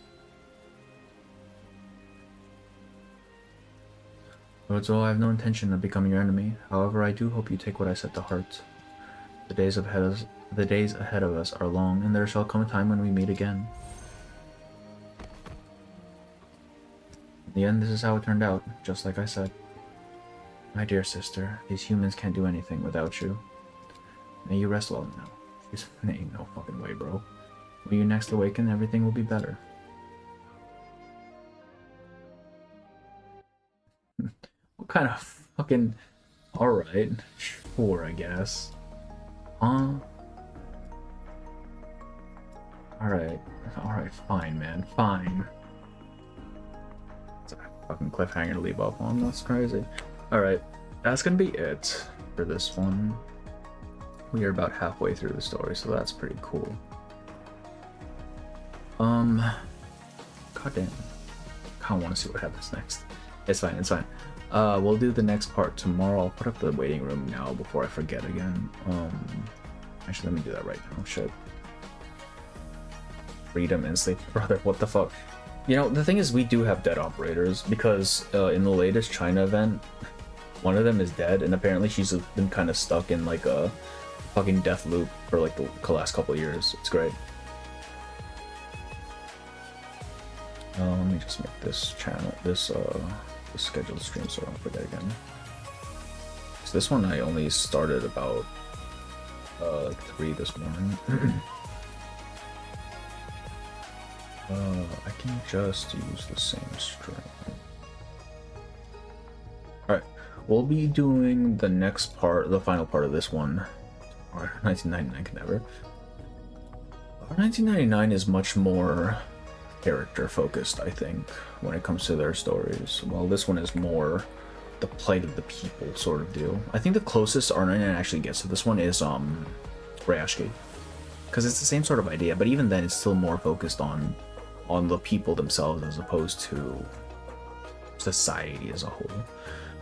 Lord Zol, I have no intention of becoming your enemy. However, I do hope you take what I said to heart. The days ahead of us are long, and there shall come a time when we meet again. In the end, this is how it turned out, just like I said. My dear sister, these humans can't do anything without you. May you rest well now. Ain't no fucking way, bro. When you next awaken, everything will be better. What kind of fucking... Alright. Sure, I guess. Alright. Alright, fine, man. Fine. It's a fucking cliffhanger to leave off on. That's crazy. Alright. That's gonna be it for this one. We are about halfway through the story, so that's pretty cool. Goddamn. Kinda wanna see what happens next. It's fine, it's fine. We'll do the next part tomorrow. I'll put up the waiting room now before I forget again. Actually, let me do that right now. Shit. Freedom and sleep. Brother, what the fuck? You know, the thing is, we do have dead operators, because in the latest China event, one of them is dead, and apparently she's been kind of stuck in like a fucking death loop for like the last couple of years. It's great. Let me just make this channel, this scheduled stream so I don't forget again. So this one I only started about like 3 this morning. I can just use the same string. Alright, we'll be doing the next part, the final part of this one. Or 1999 can never. 1999 is much more character focused, I think, when it comes to their stories, while this one is more the plight of the people sort of deal. I think the closest R99 actually gets to this one is Rayashki, because it's the same sort of idea, but even then it's still more focused on the people themselves as opposed to society as a whole.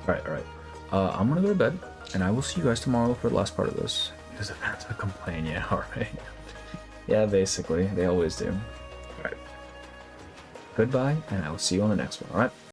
Alright, I'm gonna go to bed, and I will see you guys tomorrow for the last part of this, because I've had to complain. Yeah, alright. Yeah, basically, they always do. Alright. Goodbye, and I will see you on the next one, alright?